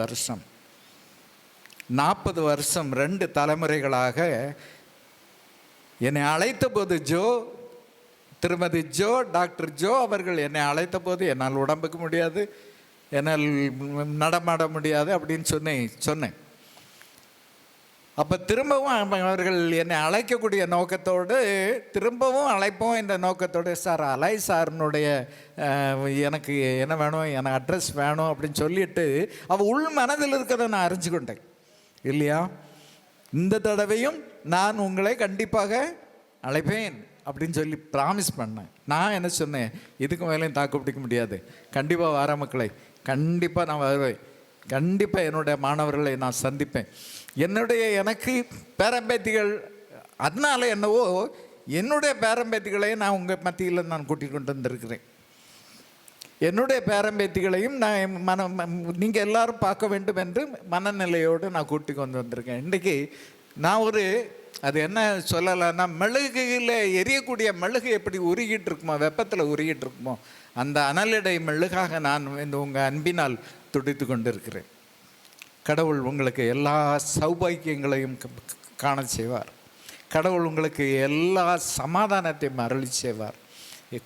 வருஷம் 2 தலைமுறைகளாக என்னை அழைத்த போது திருமதி டாக்டர் ஜோ அவர்கள் என்னை அழைத்த போது என்னால் உடம்புக்கு முடியாது, என்னால் நடமாட முடியாது அப்படின்னு சொன்னேன். அப்போ திரும்பவும் அவர்கள் என்னை அழைக்கக்கூடிய நோக்கத்தோடு திரும்பவும் அழைப்போம் என்ற நோக்கத்தோடு, சார் அலை சார்னுடைய எனக்கு என்ன வேணும், எனக்கு அட்ரஸ் வேணும் அப்படின்னு சொல்லிட்டு அவள் உள் மனதில் இருக்கிறத நான் அறிஞ்சு கொண்டேன் இல்லையா. இந்த தடவையும் நான் உங்களை கண்டிப்பாக அழைப்பேன் அப்படின்னு சொல்லி ப்ராமிஸ் பண்ணேன். நான் என்ன சொன்னேன், இதுக்கு மேலேயும் தாக்கு பிடிக்க முடியாது, கண்டிப்பாக வர மக்களை, கண்டிப்பாக நான் வருவேன், கண்டிப்பாக என்னுடைய மாணவர்களை நான் சந்திப்பேன். எனக்கு பேரம்பேத்திகள், அதனால என்னவோ என்னுடைய பேரம்பேத்திகளை நான் உங்கள் மத்தியில் நான் கூட்டிகிட்டு கொண்டு வந்திருக்கிறேன். என்னுடைய பேரம்பேத்திகளையும் நான் நீங்கள் எல்லாரும் பார்க்க வேண்டும் என்று மனநிலையோடு நான் கூட்டி கொண்டு வந்திருக்கேன். இன்றைக்கி நான் அது என்ன சொல்லலைன்னா, மெழுகுல எரியக்கூடிய மெழுகு எப்படி உருகிட்டு இருக்குமோ, வெப்பத்தில் உருகிட்டு இருக்குமோ, அந்த அனலடை மெழுகாக நான் உங்கள் அன்பினால் துடித்து கொண்டு இருக்கிறேன். கடவுள் உங்களுக்கு எல்லா சௌபாக்கியங்களையும் காண செய்வார். கடவுள் உங்களுக்கு எல்லா சமாதானத்தையும் அருளி செய்வார்.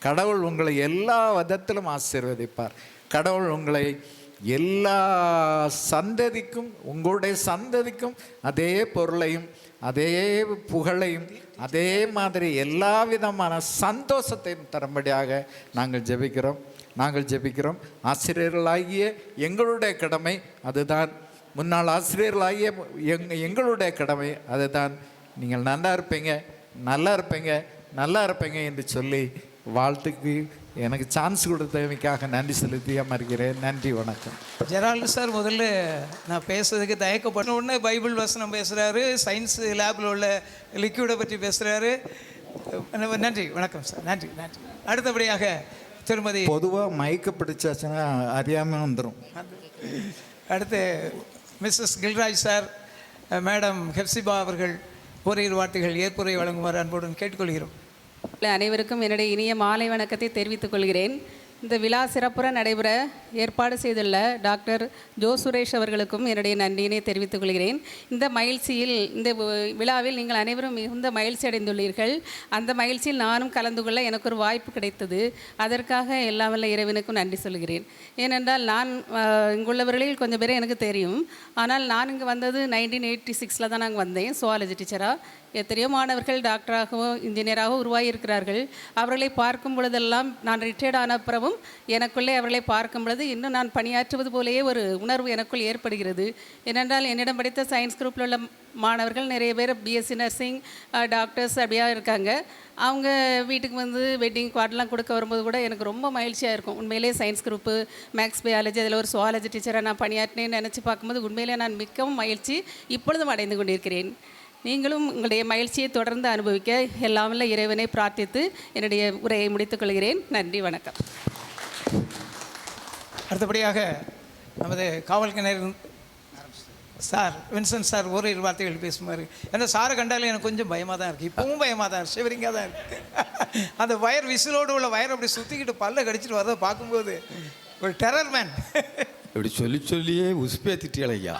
கடவுள் உங்களை எல்லா விதத்திலும் ஆசீர்வதிப்பார். கடவுள் உங்களை எல்லா சந்ததிக்கும், உங்களுடைய சந்ததிக்கும் அதே பொருளையும் அதே புகழையும் அதே மாதிரி எல்லா விதமான சந்தோஷத்தையும் தரும்படியாக நாங்கள் ஜெபிக்கிறோம். ஆசிரியர்களாகிய எங்களுடைய கடமை அதுதான். முன்னாள் ஆசிரியர்களாகிய எங்களுடைய கடமை அதுதான். நீங்கள் நல்லா இருப்பீங்க என்று சொல்லி வாழ்த்துக்கு எனக்கு சான்ஸ் கொடுத்தமைக்காக நன்றி செலுத்தி அமர்கிறேன். நன்றி, வணக்கம். ஜெரால்டு சார், முதல்ல நான் பேசுறதுக்கு தயக்கப்பட்ட உடனே பைபிள் வசனம் பேசுகிறாரு, சயின்ஸ் லேபில் உள்ள லிக்யூடை பற்றி பேசுகிறாரு. நன்றி, வணக்கம் சார். நன்றி. அடுத்தபடியாக திருமதி, பொதுவாக மயக்க பிடிச்சாச்சுன்னா அறியாமல் வந்துடும். அடுத்து மிஸ்ஸஸ் கில்ராஜ் சார், மேடம் ஹெப்சிபா அவர்கள் ஓரிரு வார்த்தைகள் ஏற்புரை வழங்குமாறு அன்புடன் கேட்டுக்கொள்கிறோம். அனைவருக்கும் என்னுடைய இனிய மாலை வணக்கத்தை தெரிவித்துக் கொள்கிறேன். இந்த விழா சிறப்புற நடைபெற ஏற்பாடு செய்துள்ள டாக்டர் ஜோ சுரேஷ் அவர்களுக்கும் என்னுடைய நன்றியினை தெரிவித்துக் கொள்கிறேன். இந்த விழாவில் நீங்கள் அனைவரும் மிகுந்த மகிழ்ச்சி அடைந்துள்ளீர்கள். அந்த மகிழ்ச்சியில் நானும் கலந்து கொள்ள எனக்கு ஒரு வாய்ப்பு கிடைத்தது. அதற்காக எல்லா வல்ல இறைவனுக்கும் நன்றி சொல்கிறேன். ஏனென்றால் நான் இங்குள்ளவர்களில் கொஞ்சம் பேரை எனக்கு தெரியும். ஆனால் நான் இங்கே வந்தது 1986 தான் நாங்கள் வந்தேன் சுவாலஜி டீச்சராக. எத்தனையோ மாணவர்கள் டாக்டராகவோ இன்ஜினியராகவோ உருவாகியிருக்கிறார்கள். அவர்களை பார்க்கும் பொழுதெல்லாம் நான் ரிட்டையர்ட் ஆன பிறகும் எனக்குள்ளே அவர்களை பார்க்கும் பொழுது இன்னும் நான் பணியாற்றுவது போலேயே ஒரு உணர்வு எனக்குள் ஏற்படுகிறது. ஏனென்றால் என்னிடம் படித்த சயின்ஸ் குரூப்பில் உள்ள மாணவர்கள் நிறைய பேர் பிஎஸ்சி நர்சிங் டாக்டர்ஸ் அப்படியாக இருக்காங்க. அவங்க வீட்டுக்கு வந்து வெட்டிங் கார்டெலாம் கொடுக்க வரும்போது கூட எனக்கு ரொம்ப மகிழ்ச்சியாக இருக்கும். உண்மையிலே சயின்ஸ் குரூப்பு, மேக்ஸ் பயாலஜி, அதில் ஒரு சுவாலஜி டீச்சராக நான் பணியாற்றினேன்னு நினச்சி பார்க்கும்போது உண்மையிலே நான் மிகவும் மகிழ்ச்சி இப்பொழுதும் அடைந்து கொண்டிருக்கிறேன். நீங்களும் உங்களுடைய மகிழ்ச்சியை தொடர்ந்து அனுபவிக்க எல்லாம் வல்ல இறைவனை பிரார்த்தித்து என்னுடைய உரையை முடித்துக் கொள்கிறேன். நன்றி, வணக்கம். அடுத்தபடியாக நமது காவல் கிணறு சார் வின்சென்ட் சார் ஓரிரு வார்த்தைகள் பேசுமாறு. ஏன்னா சாரை கண்டாலே எனக்கு கொஞ்சம் பயமாக தான் இருக்குது. இப்பவும் பயமாக தான் இருக்குது, ஷிவரிங்காக தான் இருக்குது. அந்த வயர் விசிலோடு உள்ள வயர் அப்படி சுற்றிக்கிட்டு பல்ல கடிச்சிட்டு வரதை பார்க்கும்போது ஒரு டெரர் மேன். இப்படி சொல்லியே உஸ்பேத்திட்டியலையா.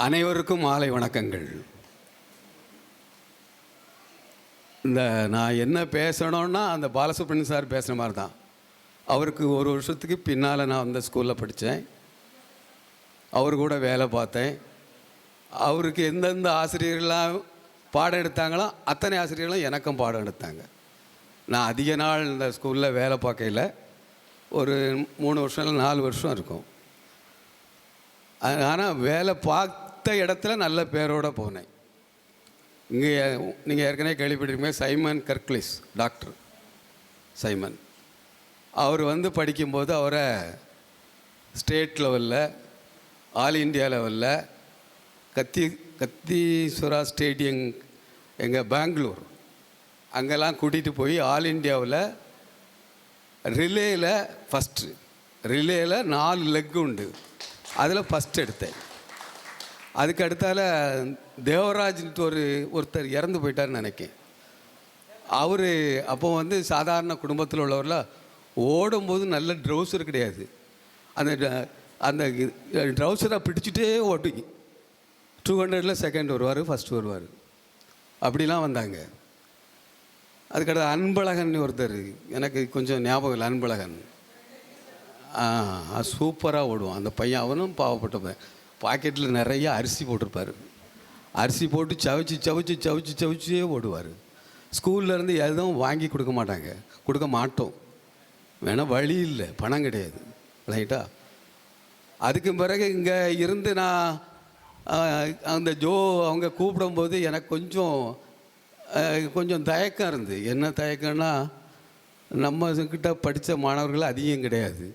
அனைவருக்கும் மாலை வணக்கங்கள். நான் என்ன பேசணுன்னா அந்த பாலசுப்ரமணியன் சார் பேசுகிற மாதிரி தான். அவருக்கு ஒரு வருஷத்துக்கு பின்னால் நான் அந்த ஸ்கூலில் படித்தேன், அவர் கூட வேலை பார்த்தேன். அவருக்கு எந்தெந்த ஆசிரியர்களாக பாடம் எடுத்தாங்களோ அத்தனை ஆசிரியர்களும் எனக்கும் பாடம் எடுத்தாங்க. நான் அதிக நாள் இந்த ஸ்கூலில் வேலை பார்க்கையில் ஒரு 3 வருஷம் இல்லை 4 வருஷம் இருக்கும். ஆனால் வேலை பார்த்த இடத்துல நல்ல பேரோடு போனேன். இங்கே நீங்கள் ஏற்கனவே கேள்விப்பட்டிருக்கீங்க, சைமன் கர்க்லிஸ் டாக்டர் சைமன். அவர் வந்து படிக்கும்போது அவரை ஸ்டேட் லெவலில், ஆல் இண்டியா லெவலில், கத்தீஸ்வரா ஸ்டேடியம் எங்கள் பெங்களூர் அங்கெல்லாம் கூட்டிகிட்டு போய் ஆல் இண்டியாவில் ரிலேயில் ஃபஸ்ட்டு, ரிலேயில் 4 லெக் உண்டு, அதில் ஃபஸ்ட் எடுத்தேன். அதுக்கு அடுத்தால தேவராஜ்ன்ட்டு ஒருத்தர் இறந்து போயிட்டார்னு நினைக்கிறேன். அவர் அப்போ வந்து சாதாரண குடும்பத்தில் உள்ளவரில் ஓடும்போது நல்ல ட்ரௌசர் கிடையாது, அந்த ட்ரௌசரை பிடிச்சிட்டே ஓட்டி 200ல் செகண்ட் வருவார், ஃபஸ்ட்டு வருவார், அப்படிலாம் வந்தாங்க. அதுக்கடுத்து அன்பழகன் ஒருத்தர், எனக்கு கொஞ்சம் ஞாபகம் இல்லை, அன்பழகன் சூப்பராக ஓடுவான் அந்த பையன். அவனும் பாவப்பட்டவன், பாக்கெட்டில் நிறைய அரிசி போட்டிருப்பார். அரிசி போட்டு சவைச்சு சவைச்சு சவைச்சு சவைச்சே ஓடுவார். ஸ்கூல்லேருந்து எதுவும் வாங்கி கொடுக்க மாட்டாங்க, கொடுக்க மாட்டோம். வேணால் வழி இல்லை, பணம் கிடையாது, ரைட்டா? அதுக்கு பிறகு இங்கே இருந்து நான் அந்த ஜோ அவங்க கூப்பிடும்போது எனக்கு கொஞ்சம் தயக்கம் இருந்து. என்ன தயக்கம்னா, நம்மக்கிட்ட படித்த மாணவர்கள் அதிகம் கிடையாது.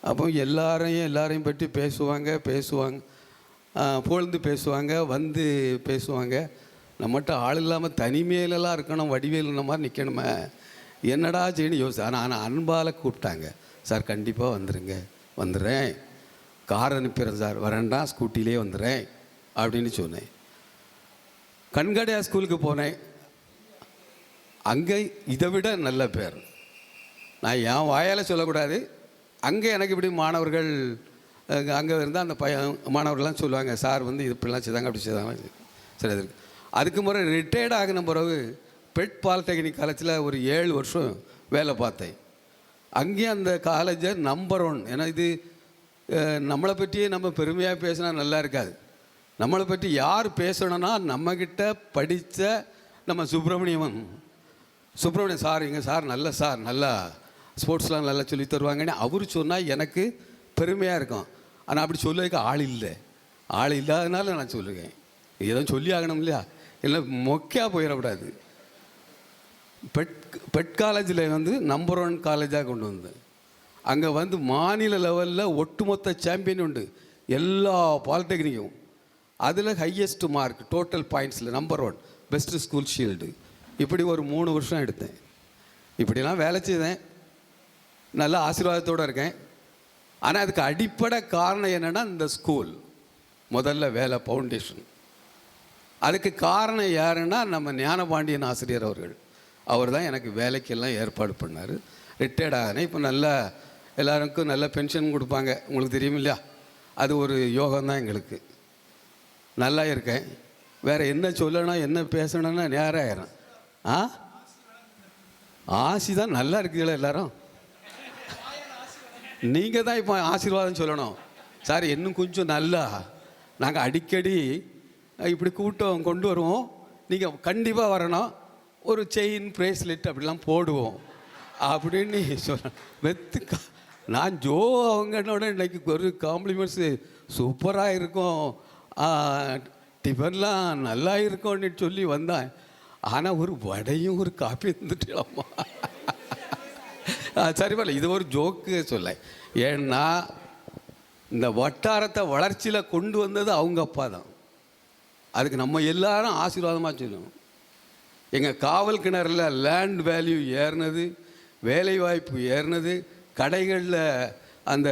அப்போ எல்லாரையும் பற்றி பேசுவாங்க, புகழ்ந்து பேசுவாங்க, வந்து பேசுவாங்க. நம்மகிட்ட ஆள் இல்லாமல் தனிமையிலலாம் இருக்கணும், வடிவேலுன மாதிரி நிற்கணுமே, என்னடா செய்யணும் யோசிச்சு. ஆனால் அன்பால் கூப்பிட்டாங்க. சார் கண்டிப்பாக வந்துடுறேன், கார் அனுப்பிடுறேன் சார், வரேன்டா ஸ்கூட்டிலே வந்துடுறேன் அப்படின்னு சொன்னேன். கண்கடையா ஸ்கூலுக்கு போனேன். அங்கே இதை விட நல்ல பேர். நான் என் வாயால் சொல்லக்கூடாது, அங்கே எனக்கு இப்படி மாணவர்கள் அங்கே இருந்தால் அந்த மாணவர்கள்லாம் சொல்லுவாங்க, சார் வந்து இது இப்படிலாம் செய்தாங்க, அப்படி செய்தாங்க. சரி, அது அதுக்கு முறை ரிட்டையர்ட் ஆகின பிறகு பெட் பாலிடெக்னிக் காலேஜில் ஒரு 7 வருஷம் வேலை பார்த்தேன். அங்கேயும் அந்த காலேஜை நம்பர் 1. ஏன்னா இது நம்மளை பற்றியே நம்ம பெருமையாக பேசினா நல்லா இருக்காது. நம்மளை பற்றி யார் பேசணும்னா நம்மக்கிட்ட படித்த நம்ம சுப்பிரமணியம் சார், எங்கள் சார் நல்லா ஸ்போர்ட்ஸ்லாம் நல்லா சொல்லி தருவாங்கன்னு அவர் சொன்னால் எனக்கு பெருமையாக இருக்கும். ஆனால் அப்படி சொல்லுறதுக்கு ஆள் இல்லாதனால நான் சொல்லுவேன். எதுவும் சொல்லி ஆகணும் இல்லையா, இல்லை மொக்கையாக போயிடக்கூடாது. பெட் காலேஜில் வந்து நம்பர் 1 காலேஜாக கொண்டு வந்தேன். அங்கே வந்து மாநில லெவலில் ஒட்டுமொத்த சாம்பியன் உண்டு, எல்லா பாலிடெக்னிக்கும். அதில் ஹையஸ்ட் மார்க் டோட்டல் பாயிண்ட்ஸில் நம்பர் 1, பெஸ்ட்டு ஸ்கூல் ஷீல்டு. இப்படி ஒரு 3 வருஷம் எடுத்தேன். இப்படிலாம் வேலை செய்தேன், நல்ல ஆசீர்வாதத்தோடு இருக்கேன். ஆனால் அதுக்கு அடிப்படை காரணம் என்னென்னா, இந்த ஸ்கூல் முதல்ல வேலை ஃபவுண்டேஷன். அதுக்கு காரணம் யாருன்னா, நம்ம ஞானபாண்டியன் ஆசிரியர் அவர் தான் எனக்கு வேலைக்கெல்லாம் ஏற்பாடு பண்ணார். ரிட்டையர்ட் ஆகினேன். இப்போ நல்லா எல்லாருக்கும் நல்ல பென்ஷன் கொடுப்பாங்க, உங்களுக்கு தெரியும் இல்லையா? அது ஒரு யோகம்தான் எங்களுக்கு. நல்லா இருக்கேன். வேறு என்ன சொல்லணும், என்ன பேசணும்னா நேரம் ஆயிரும். ஆசி தான் நல்லா இருக்குதுல்ல எல்லாரும். நீங்கள் தான் இப்போ ஆசீர்வாதம் சொல்லணும். சார் இன்னும் கொஞ்சம் நல்லா, நாங்கள் அடிக்கடி இப்படி கூட்டம் கொண்டு வருவோம், நீங்கள் கண்டிப்பாக வரணும், ஒரு செயின் பிரேஸ்லெட் அப்படிலாம் போடுவோம் அப்படின்னு சொல்ல. நான் ஜோ அவங்களோட இன்னைக்கு ஒரு காம்ப்ளிமெண்ட்ஸு சூப்பராக இருக்கும், டிஃபன்லாம் நல்லா இருக்கும்னு சொல்லி வந்தேன். ஆனால் ஒரு வடையும் ஒரு காப்பி இருந்துட்டோம்மா. சரி வரல, இது ஒரு ஜோக்கு சொல்ல. ஏன்னா இந்த வட்டாரத்தை வளர்ச்சியில் கொண்டு வந்தது அவங்க அப்பா தான். அதுக்கு நம்ம எல்லாரும் ஆசீர்வாதமாக சொல்லணும். எங்கள் காவல் கிணறுல லேண்ட் வேல்யூ ஏறினது, வேலைவாய்ப்பு ஏறினது, கடைகளில் அந்த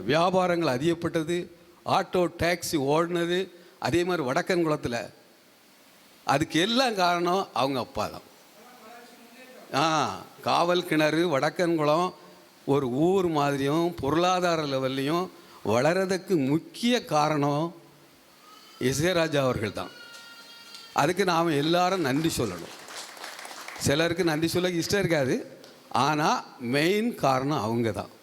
வியாபாரங்கள் அதிகப்பட்டது, ஆட்டோ டாக்ஸி ஓடினது, அதே மாதிரி வடக்கன்குளத்தில். அதுக்கு எல்லாம் காரணம் அவங்க அப்பா தான். காவல் கிணறு வடக்கன்குளம் ஒரு ஊர் மாதிரியும் பொருளாதார லெவல்லையும் வளர்கிறதுக்கு முக்கிய காரணம் இசைராஜா அவர்கள் தான். அதுக்கு நாம் எல்லாரும் நன்றி சொல்லணும். சிலருக்கு நன்றி சொல்ல இஷ்டம் இருக்காது, ஆனால் மெயின் காரணம் அவங்க தான்.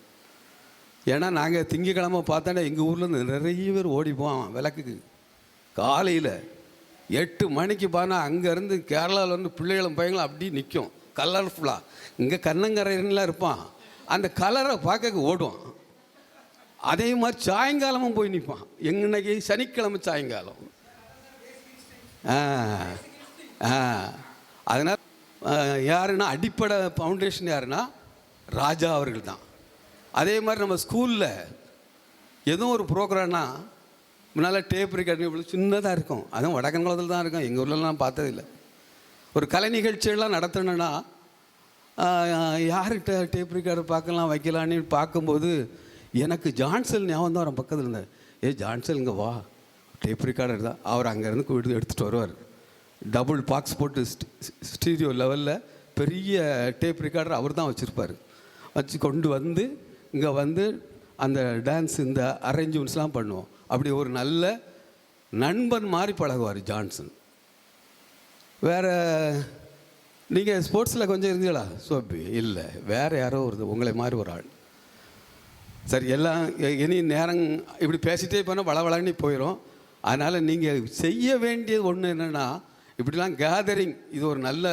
ஏன்னா நாங்கள் திங்கக்கிழமை பார்த்தோன்னா எங்கள் ஊரில் நிறைய பேர் ஓடிப்போம் விளக்குக்கு. காலையில் 8 மணிக்கு பானா அங்கேருந்து கேரளாவில் வந்து பிள்ளைகளும் பையங்களும் அப்படி நிற்கும் கலர்ஃபுல்லாக. இங்கே கண்ணங்கரையெல்லாம் இருப்பான், அந்த கலரை பார்க்க ஓடுவான். அதே மாதிரி சாயங்காலமும் போய் நிற்பான். இன்னைக்கு சனிக்கிழமை சாயங்காலம். அதனால் யாருன்னா அடிப்படை ஃபவுண்டேஷன் யாருன்னா ராஜா அவர்கள் தான். அதே மாதிரி நம்ம ஸ்கூலில் எதுவும் ஒரு ப்ரோக்ராம்னா முன்னால் டேப் ரெக்கார்டிங் இவ்வளோ சின்னதாக இருக்கும், அதுவும் வடக்கன்குளத்தில் தான் இருக்கும், எங்கள் ஊர்லலாம் பார்த்ததில்லை. ஒரு கலை நிகழ்ச்சியெல்லாம் நடத்தணுன்னா யார்கிட்ட டேப் ரெக்கார்டர் பார்க்கலாம் வைக்கலான்னு பார்க்கும்போது எனக்கு ஜான்சன் ஞாபகம் தான் வரும். பக்கத்தில் இருந்தார், ஜான்சன் இங்கே வா, டேப் ரெக்கார்டர் தான். அவர் அங்கேருந்து எடுத்துகிட்டு வருவார். டபுள் பாக்ஸ் போட்டு ஸ்டீரியோ லெவலில் பெரிய டேப் ரெக்கார்டர் அவர் தான் வச்சுருப்பார். வச்சு கொண்டு வந்து இங்கே வந்து அந்த டான்ஸ் இந்த அரேஞ்ச்மெண்ட்ஸ்லாம் பண்ணுவோம். அப்படி ஒரு நல்ல நண்பன் மாதிரி பழகுவார் ஜான்சன். வேறு நீங்கள் ஸ்போர்ட்ஸில் கொஞ்சம் இருந்தீங்களா? சோபி இல்லை, வேறு யாரோ உங்களை மாதிரி ஒரு ஆள். சரி, எல்லாம் இனி நேரம் இப்படி பேசிகிட்டே போனால் வளவளன்னு போயிடும். அதனால் நீங்கள் செய்ய வேண்டியது ஒன்று என்னென்னா, இப்படிலாம் கேதரிங், இது ஒரு நல்ல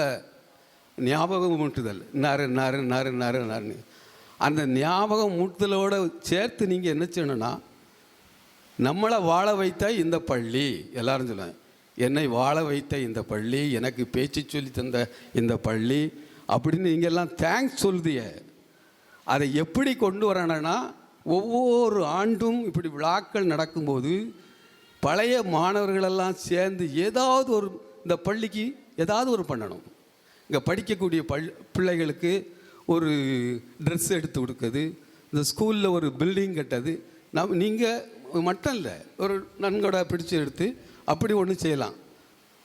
ஞாபகம் ஊட்டுதல். நறுன்னு அந்த ஞாபகம் ஊட்டுதலோடு சேர்த்து நீங்கள் என்ன செய்யணும்னா, நம்மளை வாழ வைத்த இந்த பள்ளி, எல்லாரும் சொல்லுவேன், என்னை வாழ வைத்த இந்த பள்ளி, எனக்கு பேச்சு சொல்லி தந்த இந்த பள்ளி அப்படின்னு நீங்கள் எல்லாம் தேங்க்ஸ் சொல்லுதிய. அதை எப்படி கொண்டு வரணும்னா, ஒவ்வொரு ஆண்டும் இப்படி விழாக்கள் நடக்கும்போது பழைய மாணவர்களெல்லாம் சேர்ந்து ஏதாவது ஒரு, இந்த பள்ளிக்கு ஏதாவது ஒரு பண்ணணும். இங்கே படிக்கக்கூடிய பிள்ளைகளுக்கு ஒரு ட்ரெஸ் எடுத்து கொடுக்குறது, இந்த ஸ்கூலில் ஒரு பில்டிங் கட்டது, நீங்கள் மட்டும் இல்லை, ஒரு நன்கொடை பிடிச்சி எடுத்து அப்படி ஒன்று செய்யலாம்.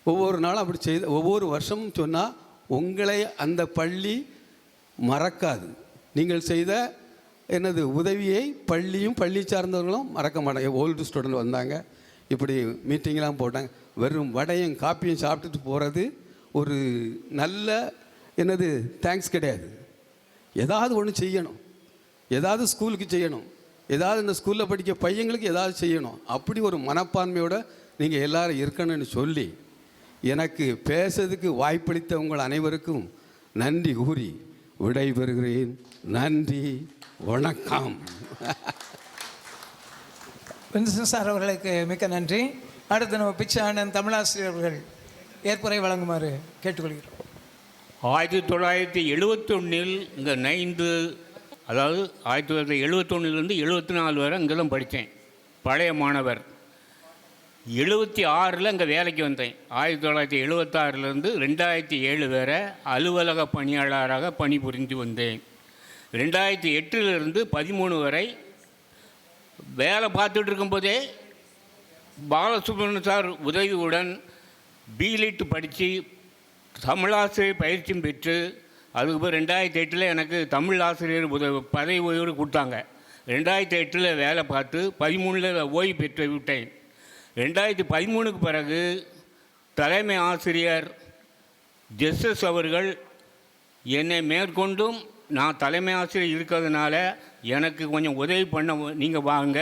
ஒவ்வொரு நாளும் அப்படி செய்த, ஒவ்வொரு வருஷமும் சொன்னால் உங்களை அந்த பள்ளி மறக்காது. நீங்கள் செய்த என்னது உதவியை பள்ளியும் பள்ளி சார்ந்தவர்களும் மறக்க மாட்டாங்க. ஓல்டு ஸ்டூடெண்ட் வந்தாங்க, இப்படி மீட்டிங்லாம் போட்டாங்க, வெறும் வடையும் காப்பியும் சாப்பிட்டுட்டு போகிறது ஒரு நல்ல என்னது தேங்க்ஸ் கிடையாது. ஏதாவது ஒன்று செய்யணும், ஏதாவது ஸ்கூலுக்கு செய்யணும், ஏதாவது இந்த ஸ்கூலில் படிக்க பையங்களுக்கு ஏதாவது செய்யணும். அப்படி ஒரு மனப்பான்மையோடு நீங்கள் எல்லோரும் இருக்கணும்னு சொல்லி எனக்கு பேசுறதுக்கு வாய்ப்பளித்த உங்கள் அனைவருக்கும் நன்றி கூறி விடைபெறுகிறேன். நன்றி, வணக்கம். வின்சன் சார் அவர்களுக்கு மிக்க நன்றி. அடுத்து நம்ம பிச்சை அண்ணன் தமிழாசிரியர் அவர்கள் ஏற்புரை வழங்குமாறு கேட்டுக்கொள்கிறோம். 1971 இங்கே 9, அதாவது 1971 74 வரை இங்கே தான் படித்தேன். பழைய மாணவர். 76 இங்கே வேலைக்கு வந்தேன். 1976 2007 வரை அலுவலக பணியாளராக பணிபுரிந்து வந்தேன். 2008 13 வரை வேலை பார்த்துட்டு இருக்கும்போதே பாலசுப்ரமணியன் சார் உதவியுடன் பிலிட் படித்து தமிழாசிரியர் பயிற்சியும் பெற்று, அதுக்கப்புறம் 2008 எனக்கு தமிழ் ஆசிரியர் பதவி உயர்வு கொடுத்தாங்க. 2008 வேலை பார்த்து 13 ஓய்வு பெற்று விட்டேன். 2013 பிறகு தலைமை ஆசிரியர் ஜெஸ்எஸ் அவர்கள் என்னை மேற்கொண்டும், நான் தலைமை ஆசிரியர் இருக்கிறதுனால எனக்கு கொஞ்சம் உதவி பண்ண நீங்கள் வாங்க,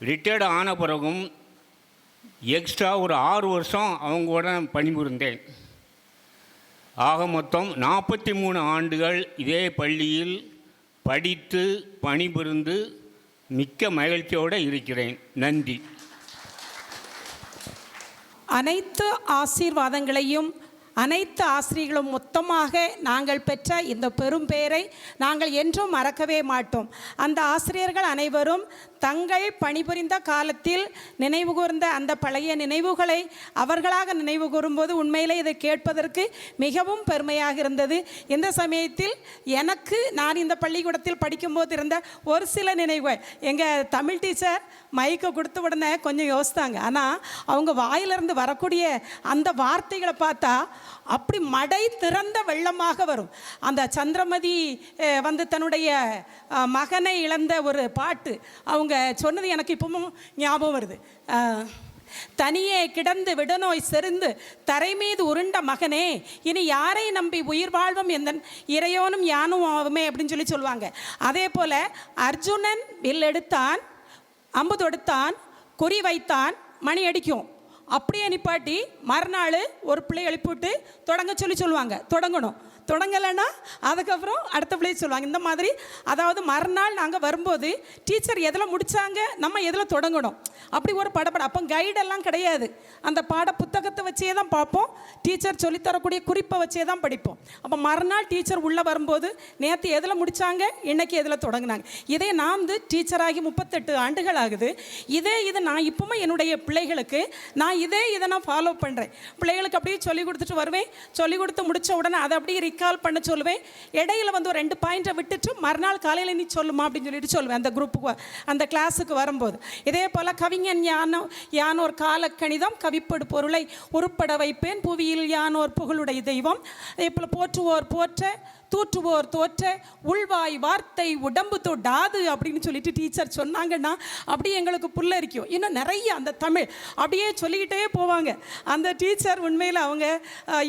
ரிட்டையர்டு ஆன பிறகும் எக்ஸ்ட்ரா ஒரு 6 வருஷம் அவங்களோட பணிபுரிந்தேன். ஆக மொத்தம் 43 ஆண்டுகள் இதே பள்ளியில் படித்து பணிபுரிந்து மிக்க மகிழ்ச்சியோடு இருக்கிறேன். நன்றி. அனைத்து ஆசீர்வாதங்களையும் அனைத்து ஆசிரியர்களும் மொத்தமாக நாங்கள் பெற்ற இந்த பெரும் பேரை நாங்கள் என்றும் மறக்கவே மாட்டோம். அந்த ஆசிரியர்கள் அனைவரும் தங்கள் பணிபுரிந்த காலத்தில் நினைவு கூர்ந்த அந்த பழைய நினைவுகளை அவர்களாக நினைவு கூறும்போது உண்மையிலே இதை கேட்பதற்கு மிகவும் பெருமையாக இருந்தது. இந்த சமயத்தில் எனக்கு நான் இந்த பள்ளிக்கூடத்தில் படிக்கும்போது இருந்த ஒரு சில நினைவுகள், எங்கள் தமிழ் டீச்சர் மைக்கை கொடுத்த உடனே கொஞ்சம் யோசித்தாங்க. ஆனால் அவங்க வாயிலிருந்து வரக்கூடிய அந்த வார்த்தைகளை பார்த்தா அப்படி மடை திறந்த வெள்ளமாக வரும். அந்த சந்திரமதி தன்னுடைய மகனை இழந்த ஒரு பாட்டு அவங்க சொன்னது எனக்கு இப்பவும் ஞாபகம் வருது. தனியே கிடந்து விடநோய் செறிந்து தரை மீது உருண்ட மகனே, இனி யாரை நம்பி உயிர் வாழ்வும் எந்த இறையோனும் யானும் ஆகுமே அப்படின்னு சொல்லுவாங்க. அதே போல் அர்ஜுனன் வில் எடுத்தான், அம்பு தொடுத்தான், குறி வைத்தான், மணி அடிக்கும். அப்படியே நிப்பாட்டி மறுநாள் ஒரு பிள்ளை எழுப்பிவிட்டு தொடங்க சொல்லுவாங்க. தொடங்கலைன்னா அதுக்கப்புறம் அடுத்த பிள்ளையை சொல்லுவாங்க. இந்த மாதிரி அதாவது மறுநாள் நாங்கள் வரும்போது டீச்சர் எதில் முடித்தாங்க, நம்ம எதில் தொடங்கணும், அப்படி ஒரு அப்போ கைடெல்லாம் கிடையாது. அந்த பாட புத்தகத்தை வச்சே தான் பார்ப்போம், டீச்சர் சொல்லித்தரக்கூடிய குறிப்பை வச்சே தான் படிப்போம். அப்போ மறுநாள் டீச்சர் உள்ளே வரும்போது நேற்று எதில் முடித்தாங்க, இன்றைக்கி எதில் தொடங்கினாங்க. இதே நான் டீச்சராகி 38 ஆண்டுகள் ஆகுது. இது நான் இப்போவும் என்னுடைய பிள்ளைகளுக்கு நான் இதை நான் ஃபாலோ பண்ணுறேன். பிள்ளைகளுக்கு அப்படியே சொல்லிக் கொடுத்துட்டு வருவேன். சொல்லிக் கொடுத்து முடித்த உடனே அதை அப்படியே கால் பண்ண சொல்லுவேன். இடையில ஒரு 2 பாயிண்ட்டை விட்டுட்டு மறுநாள் காலையில் நீ சொல்லுமா அப்படின்னு சொல்லுவேன் அந்த குரூப்புக்கு, அந்த கிளாஸுக்கு வரும்போது. இதே போல் கவிஞன் யானோர் காலக்கணிதம் கவிப்படு பொருளை உருப்பட வைப்பேன், புவியில் யானோர் புகழுடைய தெய்வம், இதே போல் போற்றுவோர் போற்ற தூற்றுவோர் தோற்ற உள்வாய் வார்த்தை உடம்பு தொடாது அப்படின்னு சொல்லிட்டு டீச்சர் சொன்னாங்கன்னா அப்படியே எங்களுக்கு புல்லரிக்கும். இன்னும் நிறைய அந்த தமிழ் அப்படியே சொல்லிக்கிட்டே போவாங்க. அந்த டீச்சர் உண்மையில் அவங்க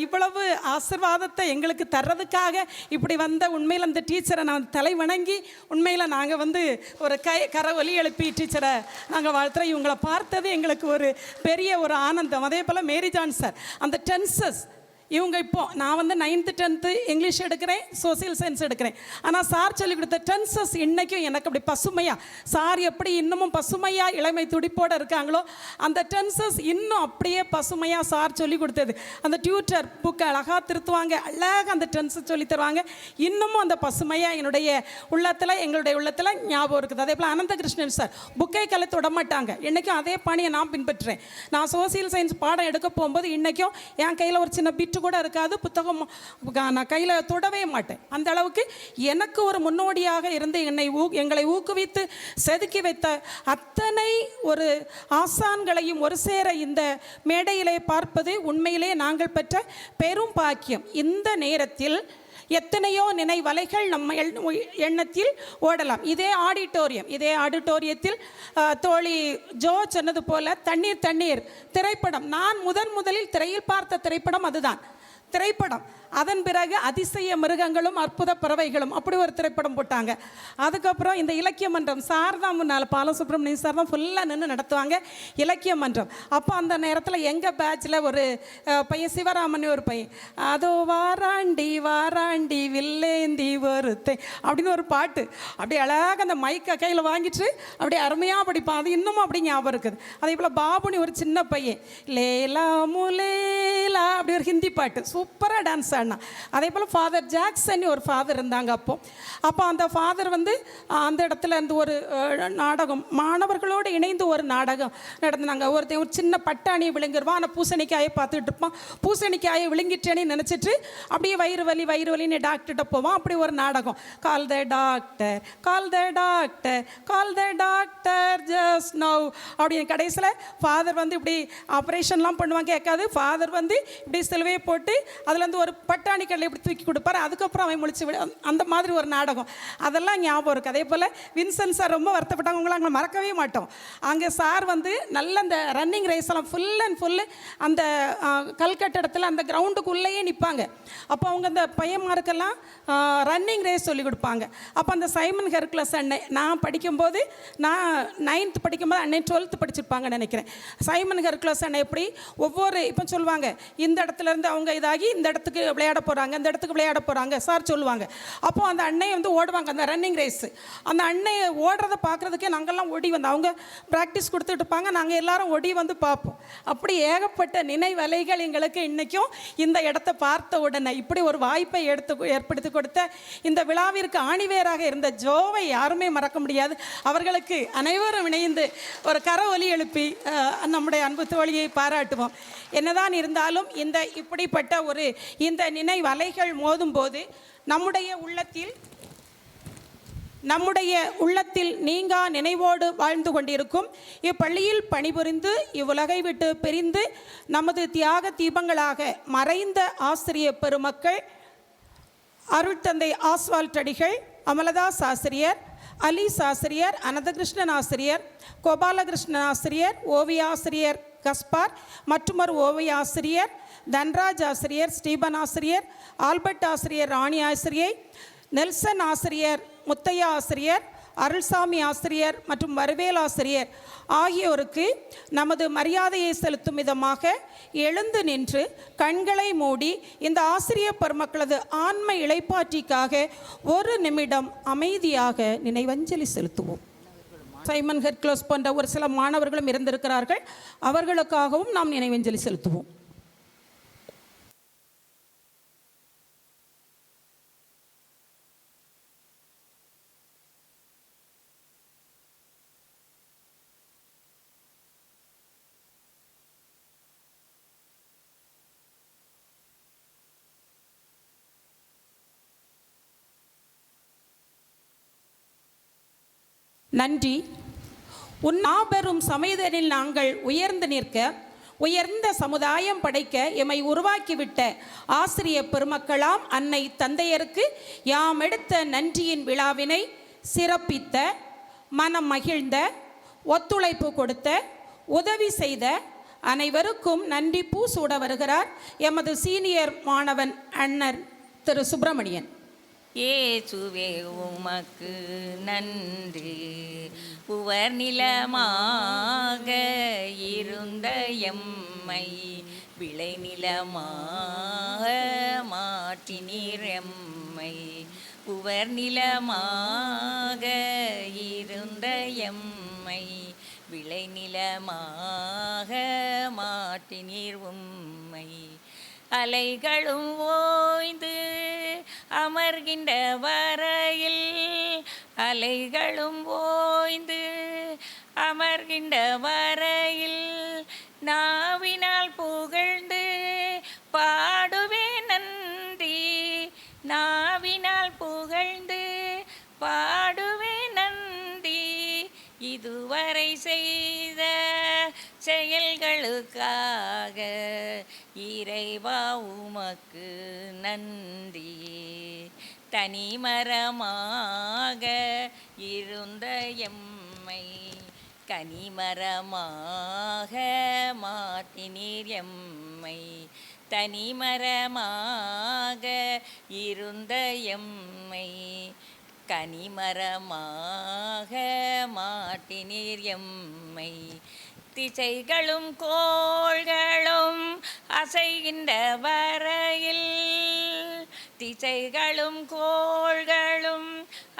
இவ்வளவு ஆசீர்வாதத்தை எங்களுக்கு தர்றதுக்காக இப்படி வந்த உண்மையில் அந்த டீச்சரை நான் தலை வணங்கி உண்மையில் நாங்கள் வந்து ஒரு கரவொலி எழுப்பி டீச்சரை நாங்கள் வாழ்த்துறோம். இவங்களை பார்த்தது எங்களுக்கு ஒரு பெரிய ஒரு ஆனந்தம். அதே போல் மேரி ஜான் சார் அந்த டென்சஸ் இவங்க இப்போ நான் வந்து 9th 10th இங்கிலீஷ் எடுக்கிறேன், சோசியல் சயின்ஸ் எடுக்கிறேன். ஆனால் சார் சொல்லிக் கொடுத்த டென்சஸ் இன்றைக்கும் எனக்கு அப்படி பசுமையாக சார் எப்படி இன்னமும் பசுமையாக இளமை துடிப்போடு இருக்காங்களோ அந்த டென்சஸ் இன்னும் அப்படியே பசுமையாக சார் சொல்லிக் கொடுத்தது. அந்த டியூட்டர் புக்கை அழகாக திருத்துவாங்க, அழகாக அந்த டென்சஸ் சொல்லி தருவாங்க. இன்னமும் அந்த பசுமையாக எங்களுடைய உள்ளத்தில் ஞாபகம் இருக்குது. அதே போல் அனந்தகிருஷ்ணன் சார் புக்கை கலை தொட மாட்டாங்க. இன்றைக்கும் அதே பணியை நான் பின்பற்றுறேன். நான் சோசியல் சயின்ஸ் பாடம் எடுக்க போகும்போது இன்றைக்கும் என் கையில் ஒரு சின்ன பிட்டு கூட இருக்காது, புத்தகம் நான் கையில் தொடவே மாட்டேன். அந்த அளவுக்கு எனக்கு ஒரு முன்னோடியாக இருந்து எங்களை ஊக்குவித்து செதுக்கி வைத்த அத்தனை ஒரு ஆசான்களையும் ஒரு சேர இந்த மேடையிலே பார்ப்பது உண்மையிலே நாங்கள் பெற்ற பெரும் பாக்கியம். இந்த நேரத்தில் எத்தனையோ நினைவலைகள் நம்ம எண்ணத்தில் ஓடலாம். இதே ஆடிட்டோரியத்தில் தோழி ஜோ சொன்னது போல தண்ணீர் திரைப்படம் நான் முதலில் திரையில் பார்த்த திரைப்படம் அதுதான். திரைப்படம் அதன் பிறகு அதிசய மிருகங்களும் அற்புத பறவைகளும் அப்படி ஒரு திரைப்படம் போட்டாங்க. அதுக்கப்புறம் இந்த இலக்கிய மன்றம் சார் தான் முன்னால் பாலசுப்ரமணியம் சார் தான் ஃபுல்லாக நின்று நடத்துவாங்க இலக்கிய மன்றம். அப்போ அந்த நேரத்தில் எங்கள் பேட்சில் ஒரு பையன் சிவராமன் ஒரு பையன் அதோ வாராண்டி வில்லேந்தி ஒருத்தை அப்படின்னு ஒரு பாட்டு அப்படியே அழகாக அந்த மைக்கை கையில் வாங்கிட்டு அப்படியே அருமையாக படிப்பான். அது இன்னமும் அப்படி ஞாபகம் இருக்குது. அதே போல் பாபுனி ஒரு சின்ன பையன் லேலா முலேலா அப்படி ஒரு ஹிந்தி பாட்டு சூப்பராக டான்ஸ் ஆடினா. அதே போல் ஃபாதர் ஜாக்சன் ஒரு ஃபாதர் இருந்தாங்க. அப்போ அந்த ஃபாதர் வந்து அந்த இடத்துல இருந்து ஒரு நாடகம் மாணவர்களோடு இணைந்து ஒரு நாடகம் நடந்தாங்க. ஒரு சின்ன பட்டாணியை விழுங்கிடுவான், ஆனால் பூசணிக்காயை பார்த்துட்டு இருப்பான். பூசணிக்காயை விழுங்கிட்டேன்னு நினச்சிட்டு அப்படியே வயிறு வலின்னு டாக்டர்கிட்ட போவான். அப்படி ஒரு நாடகம் கால் த டாக்டர் ஜஸ்ட் நவ் அப்படின்னு கடைசியில் ஃபாதர் வந்து இப்படி ஆப்ரேஷன்லாம் பண்ணுவாங்க கேட்காது. ஃபாதர் வந்து இப்படி சிலுவையை போட்டு அதுலேருந்து ஒரு பட்டாணி கடலை இப்படி தூக்கி கொடுப்பாரு. அதுக்கப்புறம் அவன் முழிச்சு அந்த மாதிரி ஒரு நாடகம் அதெல்லாம் ஞாபகம் இருக்குது. அதே போல் வின்சென்ட் சார் ரொம்ப வருத்தப்பட்டாங்க. உங்களை அங்கே மறக்கவே மாட்டோம். அங்கே சார் வந்து நல்ல அந்த ரன்னிங் ரேஸ் எல்லாம் ஃபுல் அண்ட் ஃபுல்லு அந்த கல்கட்டடத்தில் அந்த கிரவுண்டுக்குள்ளேயே நிற்பாங்க. அப்போ அவங்க அந்த பையன்மாருக்கெல்லாம் ரன்னிங் ரேஸ் சொல்லிக் கொடுப்பாங்க. அப்போ அந்த சைமன் ஹெர்குலஸ் அண்ணன் நான் படிக்கும்போது நான் 9th படிக்கும்போது அண்ணன் 12th படிச்சிருப்பாங்கன்னு நினைக்கிறேன். சைமன் ஹெர்குலஸ் அண்ணன் எப்படி ஒவ்வொரு இப்போ சொல்லுவாங்க இந்த இடத்துலேருந்து அவங்க இதாகி இந்த இடத்துக்கு விளையாட போகிறாங்க சார் சொல்லுவாங்க. அப்போது அந்த அன்னையை வந்து ஓடுவாங்க அந்த ரன்னிங் ரேஸு. அந்த அன்னையை ஓடுறதை பார்க்குறதுக்கே நாங்கள்லாம் ஓடி வந்து அவங்க ப்ராக்டிஸ் கொடுத்துட்டு இருப்பாங்க, நாங்கள் எல்லாரும் ஓடி வந்து பார்ப்போம். அப்படி ஏகப்பட்ட நினைவலைகள் எங்களுக்கு இன்றைக்கும் இந்த இடத்த பார்த்த உடனே இப்படி ஒரு வாய்ப்பை ஏற்படுத்தி கொடுத்த இந்த விழாவிற்கு ஆணிவேராக இருந்த ஜோவை யாருமே மறக்க முடியாது. அவர்களுக்கு அனைவரும் இணைந்து ஒரு கரவொலி எழுப்பி நம்முடைய அன்பு தோழியை பாராட்டுவோம். என்னதான் இருந்தாலும் இப்படிப்பட்ட ஒரு இந்த நினைவலைகள் மோதும்போது நம்முடைய உள்ளத்தில் நீங்கா நினைவோடு வாழ்ந்து கொண்டிருக்கும் இப்பள்ளியில் பணிபுரிந்து இவ்வுலகை விட்டு பிரிந்து நமது தியாக தீபங்களாக மறைந்த ஆசிரியர் பெருமக்கள் அருட்தந்தை ஆஸ்வால்ட் அடிகள், அமலதாஸ் ஆசிரியர், அலீஸ் ஆசிரியர், அனந்தகிருஷ்ணன் ஆசிரியர், கோபாலகிருஷ்ணன் ஆசிரியர், ஓவிய ஆசிரியர் கஸ்பார், மற்றுமொரு ஓவிய ஆசிரியர் தன்ராஜ் ஆசிரியர், ஸ்டீபன் ஆசிரியர், ஆல்பர்ட் ஆசிரியர், ராணி ஆசிரியை, நெல்சன் ஆசிரியர், முத்தையா ஆசிரியர், அருள்சாமி ஆசிரியர் மற்றும் வருவேல் ஆசிரியர் ஆகியோருக்கு நமது மரியாதையை செலுத்தும் விதமாக எழுந்து நின்று கண்களை மூடி இந்த ஆசிரியர் பெருமக்களது ஆன்ம இளைப்பாற்றிக்காக ஒரு நிமிடம் அமைதியாக நினைவஞ்சலி செலுத்துவோம். சைமன் ஹெர்குலஸ் போன்ற ஒரு சில மாணவர்களும் இருந்திருக்கிறார்கள். அவர்களுக்காகவும் நாம் நினைவஞ்சலி செலுத்துவோம். நன்றி. உன் மாபெரும் சமயதனில் நாங்கள் உயர்ந்து நிற்க உயர்ந்த சமுதாயம் படைக்க எம்மை உருவாக்கிவிட்ட ஆசிரிய பெருமக்களாம் அன்னை தந்தையருக்கு யாம் எடுத்த நன்றியின் விழாவினை சிறப்பித்த, மனம் மகிழ்ந்த, ஒத்துழைப்பு கொடுத்த, உதவி செய்த அனைவருக்கும் நன்றி பூசூட வருகிறார் எமது சீனியர் மாணவன் அண்ணன் திரு சுப்பிரமணியன். இயேசுவே உமக்கு நன்றி, உவர் நிலமாக இருந்த எம்மை விளைநிலமாக மாற்றினீர் எம்மை. உவர் நிலமாக இருந்த எம்மை விளைநிலமாக மாற்றினீர் உம்மை. அலைகளும் ஓய்ந்து அமர்கின்ற வரையில், அலைகளும் ஓய்ந்து அமர்கின்ற வரையில் நாவினால் புகழ்ந்து பாடுவே நன்றி, நாவினால் புகழ்ந்து பாடுவே நன்றி. இதுவரை செய்த செயல்களுக்காக இறைவா உமக்கு நன்றி. தனிமரமாக இருந்த எம்மை கனிமரமாக மாற்றினீர் எம்மை. தனிமரமாக இருந்த எம்மை கனிமரமாக மாற்றினீர் எம்மை. திசைகளும் கோள்களும் அசைகின்ற வரையில், திசைகளும் கோள்களும்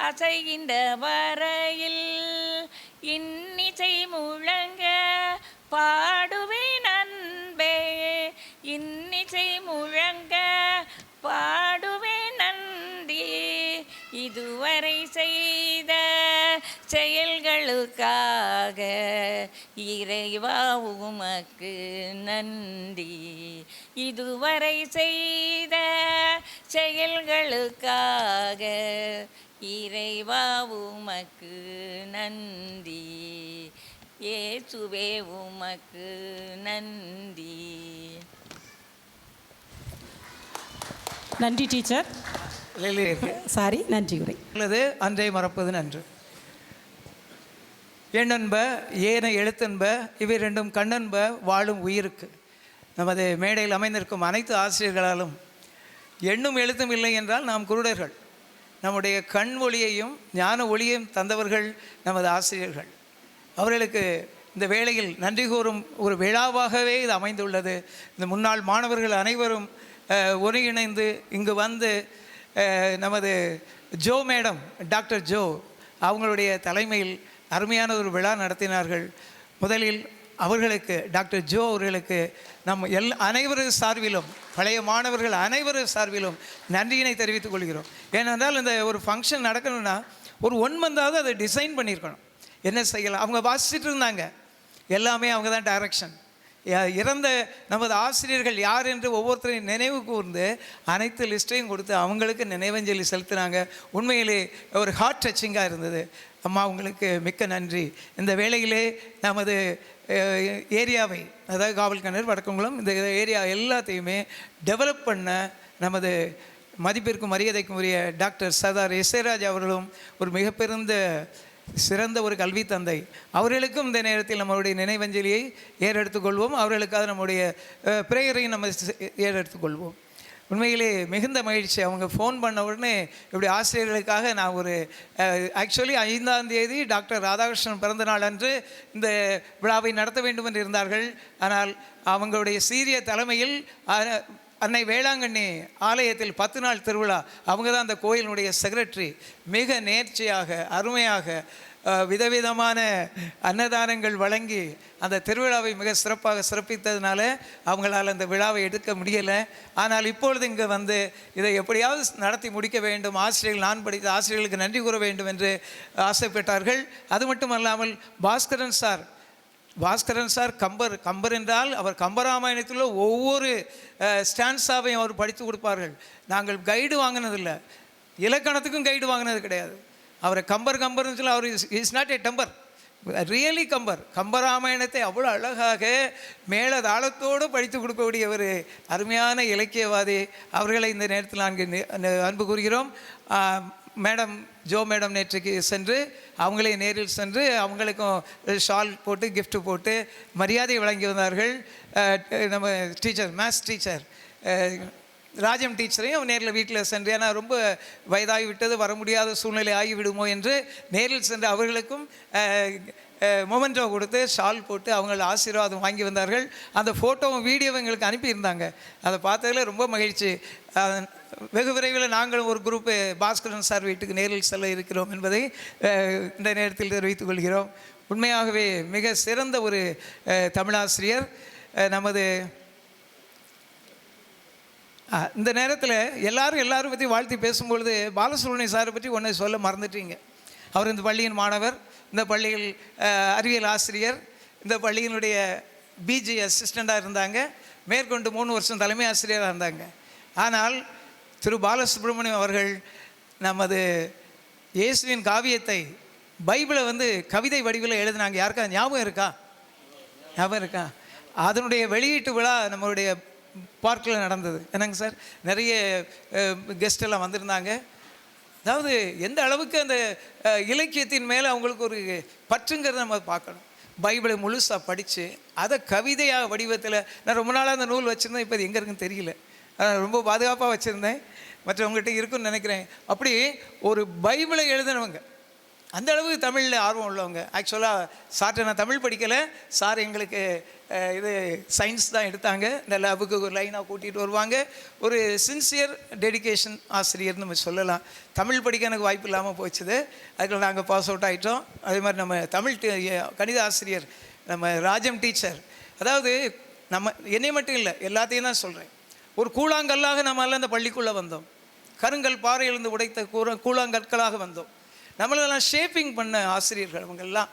அசைகின்ற வரையில் இன்னிசை முழங்க பாடுவேன் அன்பே, இன்னிசை முழங்க பாடுவேன் நன்றி. இதுவரை செய்த செயல்களுக்காக இறைவா உமக்கு நன்றி. இதுவரை செய்த செயல்களுக்காக இறைவா உமக்கு நன்றி. இயேசுவே உமக்கு நன்றி. நன்றி டீச்சர். சாரி, நன்றி உரை. உள்ளது அன்றை மறப்பது நன்று. எண்ணென்ப ஏன எழுத்தென்ப இவை ரெண்டும் கண்ணென்ப வாழும் உயிருக்கு. நமது மேடையில் அமைந்திருக்கும் அனைத்து ஆசிரியர்களாலும் எண்ணும் எழுத்தும் இல்லை என்றால் நாம் குருடர்கள். நம்முடைய கண் ஒளியையும் ஞான ஒளியையும் தந்தவர்கள் நமது ஆசிரியர்கள். அவர்களுக்கு இந்த வேளையில் நன்றி கூறும் ஒரு விழாவாகவே இது அமைந்துள்ளது. இந்த முன்னாள் மாணவர்கள் அனைவரும் ஒருங்கிணைந்து இங்கு வந்து நமது ஜோ மேடம், டாக்டர் ஜோ அவங்களுடைய தலைமையில் அருமையான ஒரு விழா நடத்தினார்கள். முதலில் அவர்களுக்கு, டாக்டர் ஜோ அவர்களுக்கு நம் அனைவரது சார்பிலும், பழைய மாணவர்கள் அனைவரது சார்பிலும் நன்றியினை தெரிவித்துக் கொள்கிறோம். ஏனென்றால் இந்த ஒரு ஃபங்க்ஷன் நடக்கணும்னா ஒரு 1 மந்தாவது அதை டிசைன் பண்ணியிருக்கணும். என்ன செய்யலாம், அவங்க வாசிச்சுட்டு இருந்தாங்க, எல்லாமே அவங்க தான் டைரக்ஷன். இறந்த நமது ஆசிரியர்கள் யார் என்று ஒவ்வொருத்தரையும் நினைவு கூர்ந்து அனைத்து லிஸ்ட்டையும் கொடுத்து அவங்களுக்கு நினைவஞ்சலி செலுத்தினாங்க. உண்மையிலே ஒரு ஹார்ட் டச்சிங்காக இருந்தது. அம்மா உங்களுக்கு மிக்க நன்றி. இந்த வேளையிலே நமது ஏரியாவை, அதாவது காவல்கிணறு, வடக்குங்குளம், இந்த ஏரியா எல்லாத்தையுமே டெவலப் பண்ண நமது மதிப்பிற்கும் மரியாதைக்கும் உரிய டாக்டர் சர்தார் எஸ்ஏராஜ் அவர்களும் ஒரு மிகப்பெருந்த சிறந்த ஒரு கல்வி தந்தை. அவர்களுக்கும் இந்த நேரத்தில் நம்மளுடைய நினைவஞ்சலியை ஏறெடுத்துக்கொள்வோம். அவர்களுக்காக நம்முடைய பிரேயரையும் நம்ம ஏறெடுத்துக்கொள்வோம். உண்மையிலே மிகுந்த மகிழ்ச்சி. அவங்க ஃபோன் பண்ண உடனே இப்படி ஆசிரியர்களுக்காக நான் ஒரு ஆக்சுவலி 5ஆம் தேதி டாக்டர் ராதாகிருஷ்ணன் பிறந்த நாள் அன்று இந்த விழாவை நடத்த வேண்டும் என்று இருந்தார்கள். ஆனால் அவங்களுடைய சீரிய தலைமையில் அன்னை வேளாங்கண்ணி ஆலயத்தில் 10 நாள் திருவிழா, அவங்க தான் அந்த கோயிலினுடைய செக்ரட்டரி, மிக நேர்ச்சியாக அருமையாக விதவிதமான அன்னதானங்கள் வழங்கி அந்த திருவிழாவை மிக சிறப்பாக சிறப்பித்ததுனால அவங்களால் அந்த விழாவை எடுக்க முடியலை. ஆனால் இப்பொழுது இங்கே வந்து இதை எப்படியாவது நடத்தி முடிக்க வேண்டும், ஆசிரியர்கள், நான் படித்த ஆசிரியர்களுக்கு நன்றி கூற வேண்டும் என்று ஆசைப்பட்டார்கள். அது மட்டும் அல்லாமல் பாஸ்கரன் சார் கம்பர் என்றால் அவர் கம்பராமாயணத்தில் ஒவ்வொரு ஸ்டான்ஸாவையும் அவர் படித்து கொடுப்பார்கள். நாங்கள் கைடு வாங்கினதில்லை, இலக்கணத்துக்கும் கைடு வாங்கினது கிடையாது. அவரை கம்பர்னு சொல்லி அவர் is not a dumber, really கம்பராமாயணத்தை அவ்வளோ அழகாக மேல தாளத்தோடு படித்து கொடுக்கக்கூடிய ஒரு அருமையான இலக்கியவாதி அவர்களை இந்த நேரத்தில் நாங்கள் அன்பு கூறுகிறோம். மேடம் ஜோ மேடம் நேற்றைக்கு சென்று அவங்களே நேரில் சென்று அவங்களுக்கும் ஷால் போட்டு gift போட்டு மரியாதை வழங்கி வந்தார்கள். நம்ம டீச்சர் மேத்ஸ் டீச்சர் ராஜம் டீச்சரையும் நேரில் வீட்டில் சென்று, ஏன்னா ரொம்ப வயதாகி விட்டது, வர முடியாத சூழ்நிலை ஆகிவிடுமோ என்று நேரில் சென்று அவர்களுக்கும் மொமெண்டோ கொடுத்து ஷால் போட்டு அவங்கள ஆசீர்வாதம் வாங்கி வந்தார்கள். அந்த ஃபோட்டோவும் வீடியோவும் எங்களுக்கு அனுப்பியிருந்தாங்க. அதை பார்த்ததில் ரொம்ப மகிழ்ச்சி. வெகு விரைவில் நாங்கள் ஒரு குரூப்பு பாஸ்கரன் சார் வீட்டுக்கு நேரில் செல்ல இருக்கிறோம் என்பதை இந்த நேரத்தில் தெரிவித்துக் கொள்கிறோம். உண்மையாகவே மிக சிறந்த ஒரு தமிழாசிரியர். நமது இந்த நேரத்தில் எல்லாரும் பற்றி வாழ்த்தி பேசும்பொழுது பாலசுப்ரமணியம் சாரை பற்றி ஒன்றை சொல்ல மறந்துட்டீங்க. அவர் இந்த பள்ளியின் மாணவர், இந்த பள்ளியில் அறிவியல் ஆசிரியர், இந்த பள்ளியினுடைய பிஜி அசிஸ்டண்ட்டாக இருந்தாங்க, மேற்கொண்டு 3 வருஷம் தலைமை ஆசிரியராக இருந்தாங்க. ஆனால் திரு பாலசுப்ரமணியம் அவர்கள் நமது இயேசுவின் காவியத்தை பைபிளை கவிதை வடிவில் எழுதினாங்க. யாருக்கா ஞாபகம் இருக்கா? அதனுடைய வெளியீட்டு விழா நம்மளுடைய பார்க்கில் நடந்தது. என்னங்க சார், நிறைய கெஸ்ட் எல்லாம் வந்திருந்தாங்க. அதாவது எந்த அளவுக்கு அந்த இலக்கியத்தின் மேலே அவங்களுக்கு ஒரு பற்றுங்கிறத நம்ம பார்க்கணும். பைபிளை முழுசாக படித்து அதை கவிதையாக வடிவத்தில், நான் ரொம்ப நாளாக அந்த நூல் வச்சுருந்தேன், இப்போ அது எங்கே இருக்குன்னு தெரியல, ரொம்ப பாதுகாப்பாக வச்சுருந்தேன், மற்றவங்ககிட்ட இருக்குன்னு நினைக்கிறேன். அப்படி ஒரு பைபிளை எழுதினவங்க, அந்த அளவுக்கு தமிழில் ஆர்வம் உள்ளவங்க. ஆக்சுவலாக சார்ட்ட நான் தமிழ் படிக்கலை, சார் எங்களுக்கு இது சயின்ஸ் தான் எடுத்தாங்க. இந்த லேபுக்கு ஒரு லைனாக கூட்டிகிட்டு வருவாங்க. ஒரு சின்சியர் டெடிகேஷன் ஆசிரியர்னு நம்ம சொல்லலாம். தமிழ் படிக்க எனக்கு வாய்ப்பு இல்லாமல் போச்சுது, அதுக்கு நாங்கள் பாஸ் அவுட் ஆகிட்டோம். அதே மாதிரி நம்ம தமிழ் கணித ஆசிரியர் நம்ம ராஜம் டீச்சர், அதாவது நம்ம என்னை மட்டும் இல்லை எல்லாத்தையும் தான் சொல்கிறேன். ஒரு கூழாங்கல்லாக நம்மளால் அந்த பள்ளிக்குள்ளே வந்தோம். கருங்கல் பாறையிலிருந்து உடைத்த கூழாங்கற்களாக வந்தோம். நம்மளெல்லாம் ஷேப்பிங் பண்ண ஆசிரியர்கள் அவங்கெல்லாம்,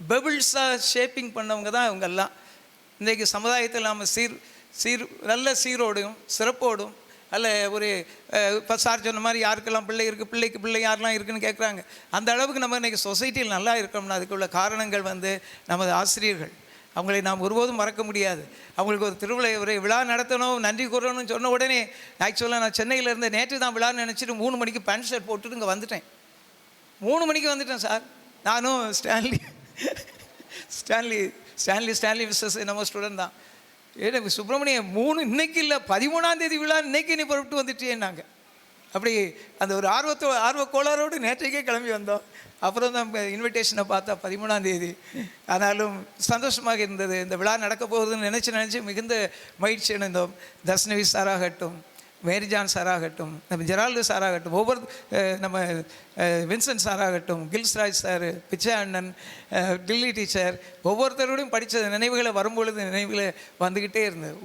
பெபிள்ஸாக ஷேப்பிங் பண்ணவங்க தான் இவங்கெல்லாம். இன்றைக்கு சமுதாயத்தில் நாம் நல்ல சீரோடும் சிறப்போடும், அல்ல ஒரு இப்போ சார் சொன்ன மாதிரி யாருக்கெல்லாம் பிள்ளை இருக்குது, பிள்ளைக்கு பிள்ளை யாரெல்லாம் இருக்குதுன்னு கேட்குறாங்க. அந்த அளவுக்கு நம்ம இன்றைக்கி சொசைட்டியில் நல்லா இருக்கோம்னா அதுக்குள்ள காரணங்கள் நமது ஆசிரியர்கள். அவங்களை நாம் ஒருபோதும் மறக்க முடியாது. அவங்களுக்கு ஒரு விழா நடத்தணும், நன்றி கூறணும்னு சொன்ன உடனே, ஆக்சுவலாக நான் சென்னையிலேருந்து நேற்று தான் விழான்னு நினச்சிட்டு 3 மணிக்கு பேண்ட் ஷர்ட் போட்டுட்டு இங்கே வந்துட்டேன். 3 மணிக்கு வந்துட்டேன் சார். நானும் ஸ்டான்லி மிஸ்ஸஸ் நம்ம ஸ்டூடெண்ட் தான். ஏன்னா சுப்பிரமணியம் 3 இன்னைக்கு இல்லை 13ஆம் தேதி விழா, இன்னைக்கு நீ புறப்பட்டு வந்துட்டேன்னாங்க. அப்படி அந்த ஒரு ஆர்வ கோளாரோடு நேற்றைக்கே கிளம்பி வந்தோம். அப்புறம் தான் இன்விடேஷனை பார்த்தா 13ஆம் தேதி. ஆனாலும் சந்தோஷமாக இருந்தது. இந்த விழா நடக்க போகுதுன்னு நினச்சி மிகுந்த மகிழ்ச்சி அடைந்தோம். தர்ஷனவி சாராகட்டும், மேரிஜான் சாராகட்டும், நம்ம ஜெரால்டு சாராகட்டும், ஒவ்வொரு நம்ம வின்சென்ட் சாராகட்டும், கில்ஸ்ராஜ் சார், பிச்சை அண்ணன், டில்லி டீச்சர், ஒவ்வொருத்தரோடையும் படித்த நினைவுகளை வரும்பொழுது நினைவுகளை வந்துக்கிட்டே இருந்தது.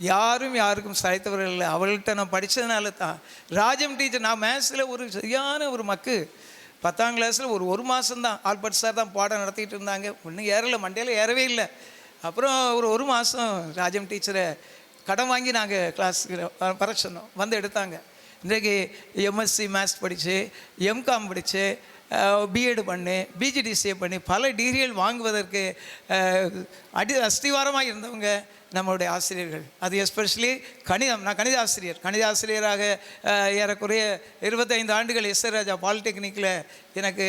யாருக்கும் சளைத்தவர்கள் இல்லை. அவர்கள்ட்ட நான் படித்ததுனால தான். ராஜம் டீச்சர், நான் மேத்ஸில் ஒரு சரியான ஒரு மக்கு. 10ஆம் கிளாஸில் ஒரு மாதம்தான் ஆல்பர்ட் சார் தான் பாடம் நடத்திட்டு இருந்தாங்க. ஒன்றும் ஏறலை, மண்டையில் ஏறவே இல்லை. அப்புறம் ஒரு மாதம் ராஜம் டீச்சரை கடன் வாங்கி நாங்கள் கிளாஸுக்கு வர சொன்னோம், எடுத்தாங்க. இன்றைக்கு எம்எஸ்சி மேத்ஸ் படித்து, எம்காம் படித்து, பிஎட் பண்ணி, பிஜிடிசிஏ பண்ணி பல டிகிரிகள் வாங்குவதற்கு அஸ்திவாரமாக இருந்தவங்க நம்மளுடைய ஆசிரியர்கள். அது எஸ்பெஷலி நான் கணித ஆசிரியராக ஏறக்குறைய 25 ஆண்டுகள் எஸ்ஆர் ராஜா பாலிடெக்னிக்கில் எனக்கு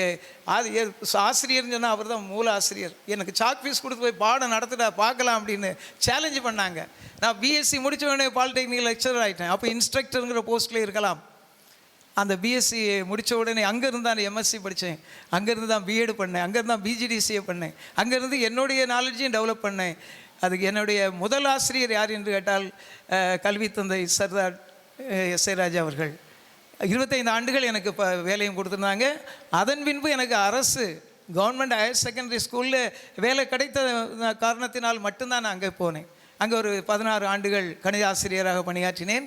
ஆசிரியர்னு சொன்னால் அவர் தான் மூல ஆசிரியர். எனக்கு சாக் பீஸ் கொடுத்து போய் பாடம் நடத்திட்டா பார்க்கலாம் அப்படின்னு சேலஞ்சு பண்ணாங்க. நான் பிஎஸ்சி முடித்த உடனே பாலிடெக்னிக் லெக்சரர் ஆகிட்டேன். அப்போ இன்ஸ்ட்ரக்டருங்கிற போஸ்ட்டில் இருக்கலாம். அந்த பிஎஸ்சி முடித்த உடனே அங்கேருந்து தான் எம்எஸ்சி படித்தேன், அங்கேருந்து தான் பிஎட் பண்ணேன், அங்கேருந்து தான் பிஜிடிசிஏ பண்ணேன், அங்கேருந்து என்னுடைய நாலேஜையும் டெவலப் பண்ணேன். அதுக்கு என்னுடைய முதல் ஆசிரியர் யார் என்று கேட்டால் கல்வி தந்தை சர்தார் எஸ்ஏ ராஜா அவர்கள். 25 ஆண்டுகள் எனக்கு இப்போ வேலையும் கொடுத்துருந்தாங்க. அதன் பின்பு எனக்கு அரசு கவர்மெண்ட் ஹையர் செகண்டரி ஸ்கூலில் வேலை கிடைத்த காரணத்தினால் மட்டும்தான் நான் அங்கே போனேன். அங்கே ஒரு 16 ஆண்டுகள் கணித ஆசிரியராக பணியாற்றினேன்.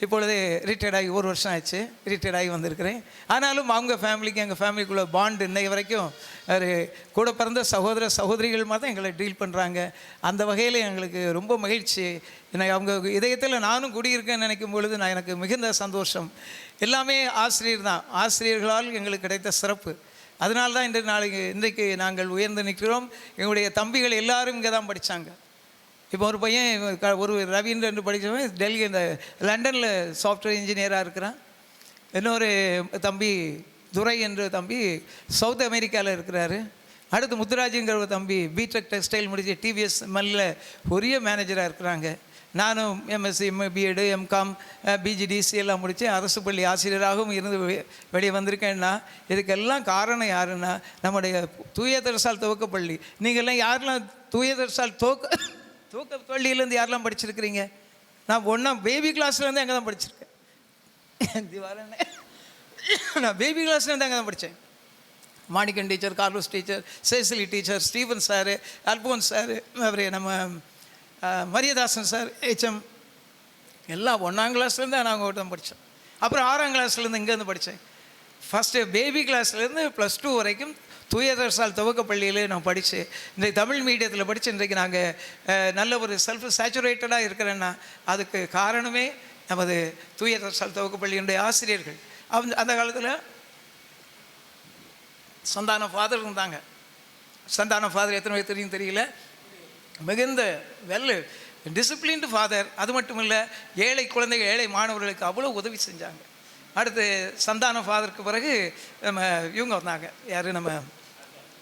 இப்பொழுது ரிட்டையர்ட் ஆகி 1 வருஷம் ஆச்சு, ரிட்டையர்ட் ஆகி வந்திருக்கிறேன். ஆனாலும் அவங்க ஃபேமிலிக்கு எங்கள் ஃபேமிலிக்குள்ளே பாண்டு இன்னைக்கு வரைக்கும் ஒரு கூட பிறந்த சகோதரிகள் மாதிரி தான் எங்களை டீல் பண்ணுறாங்க. அந்த வகையில் எங்களுக்கு ரொம்ப மகிழ்ச்சி. எனக்கு அவங்க இதயத்தில் நானும் குடியிருக்கேன்னு நினைக்கும் பொழுது எனக்கு மிகுந்த சந்தோஷம். எல்லாமே ஆசிரியர் தான். ஆசிரியர்களால் எங்களுக்கு கிடைத்த சிறப்பு. அதனால தான் இன்றைக்கு நாங்கள் உயர்ந்து நிற்கிறோம். எங்களுடைய தம்பிகள் எல்லாரும் இங்கே தான் படித்தாங்க. இப்போ ஒரு பையன் ஒரு ரவீந்திரன் என்று படித்தவன் டெல்லி இந்த லண்டனில் சாஃப்ட்வேர் இன்ஜினியராக இருக்கிறான். இன்னொரு தம்பி துரை என்ற தம்பி சவுத் அமெரிக்காவில் இருக்கிறாரு. அடுத்து முத்துராஜுங்கிற ஒரு தம்பி பிடெக் டெக்ஸ்டைல் முடிச்சு டிவிஎஸ் மல்லில் பெரிய மேனேஜராக இருக்கிறாங்க. நானும் எம்எஸ்சி பிஎட் எம்காம் பிஜிடிசி எல்லாம் முடித்து அரசு பள்ளி ஆசிரியராகவும் இருந்து வெளியே வந்திருக்கேன்னா இதுக்கெல்லாம் காரணம் யாருன்னா நம்முடைய தூய தெரசால் துவக்கப்பள்ளி. நீங்கள்லாம் யாரெல்லாம் தூய தெரசால் துவக்க பள்ளியிலேருந்து யாரெல்லாம் படிச்சிருக்கிறீங்க? நான் பேபி கிளாஸ்லேருந்து அங்கே தான் படிச்சிருக்கேன். நான் பேபி கிளாஸ்லேருந்து அங்கே தான் படித்தேன். Manikkan teacher, Carlos teacher, Cecily teacher, Steven sir, Alphonse sir, அவர் நம்ம மரியதாசன் சார், ஹெச்எம் எல்லாம் 1ஆம் கிளாஸ்லேருந்து நாங்கள் தான் படித்தோம். அப்புறம் 6ஆம் கிளாஸ்லேருந்து இங்கேருந்து படித்தேன். ஃபஸ்ட்டு பேபி கிளாஸ்லேருந்து +2 வரைக்கும் தூய தெரசால் துவக்க பள்ளியில் நான் படித்து இன்றைக்கு தமிழ் மீடியத்தில் படித்து இன்றைக்கு நாங்கள் நல்ல ஒரு செல்ஃப் சேச்சுரேட்டடாக இருக்கிறேன்னா அதுக்கு காரணமே நமது தூய தெரசால் துவக்க பள்ளியினுடைய ஆசிரியர்கள். அந்த காலத்தில் சந்தான ஃபாதர் இருந்தாங்க. சந்தான ஃபாதர் எத்தனை பேர் தெரியும் தெரியல. மிகுந்த டிசிப்ளின்டு ஃபாதர். அது மட்டும் இல்லை, ஏழை குழந்தைகள் ஏழை மாணவர்களுக்கு அவ்வளோ உதவி செஞ்சாங்க. அடுத்து சந்தான ஃபாதருக்கு பிறகு நம்ம இவங்க வந்தாங்க. யார்? நம்ம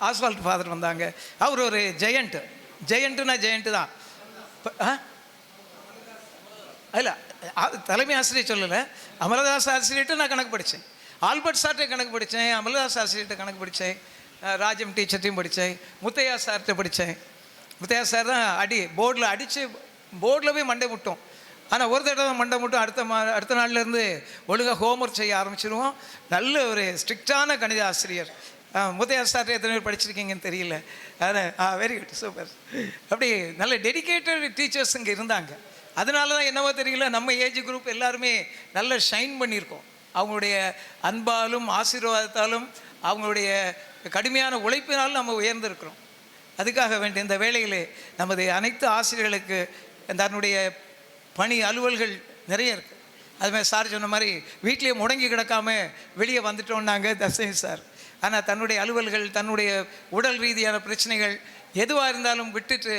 ஆஸ்வால்ட் ஃபாதர் வந்தாங்க. அவர் ஒரு ஜெயண்ட்டுனா ஜெயண்ட்டு தான். இல்லை, தலைமை ஆசிரியர் சொல்லலை. அமலதாஸ் ஆசிரியர்கிட்ட நான் கணக்கு படித்தேன். ஆல்பர்ட் சார்கிட்ட கணக்கு படித்தேன். அமலதாஸ் ஆசிரியர்கிட்ட கணக்கு படித்தேன். ராஜம் டீச்சர்ட்டையும் படித்தேன். முத்தையா சார்கிட்ட படித்தேன். முத்தையா சார் தான் போர்டில் அடித்து போர்டில் போய் மண்டை முட்டோம். ஆனால் ஒரு தடவை மண்டை முட்டும் அடுத்த நாள்லேருந்து ஒழுங்காக ஹோம்ஒர்க் செய்ய ஆரம்பிச்சிடுவோம். நல்ல ஒரு ஸ்ட்ரிக்டான கணித ஆசிரியர். முத்தையா சார்கிட்ட எத்தனை பேர் படிச்சிருக்கீங்கன்னு தெரியல. அதான் வெரி குட், சூப்பர். அப்படி நல்ல டெடிக்கேட்டட் டீச்சர்ஸ் இங்கே இருந்தாங்க. அதனால தான் என்னவோ தெரியல, நம்ம ஏஜ் குரூப் எல்லாருமே நல்ல ஷைன் பண்ணியிருக்கோம். அவங்களுடைய அன்பாலும் ஆசீர்வாதத்தாலும் அவங்களுடைய கடுமையான உழைப்பினாலும் நம்ம உயர்ந்திருக்கிறோம். அதுக்காக வேண்டிய இந்த வேளையிலே நமது அனைத்து ஆசிரியர்களுக்கு தன்னுடைய பணி அலுவல்கள் நிறைய இருக்குது. அதுமாதிரி சார் சொன்ன மாதிரி வீட்லேயே முடங்கி கிடக்காம வெளியே வந்துட்டோம்னாங்க தர்ஷினி சார். ஆனால் தன்னுடைய அலுவல்கள், தன்னுடைய உடல் ரீதியான பிரச்சனைகள் எதுவாக இருந்தாலும் விட்டுட்டு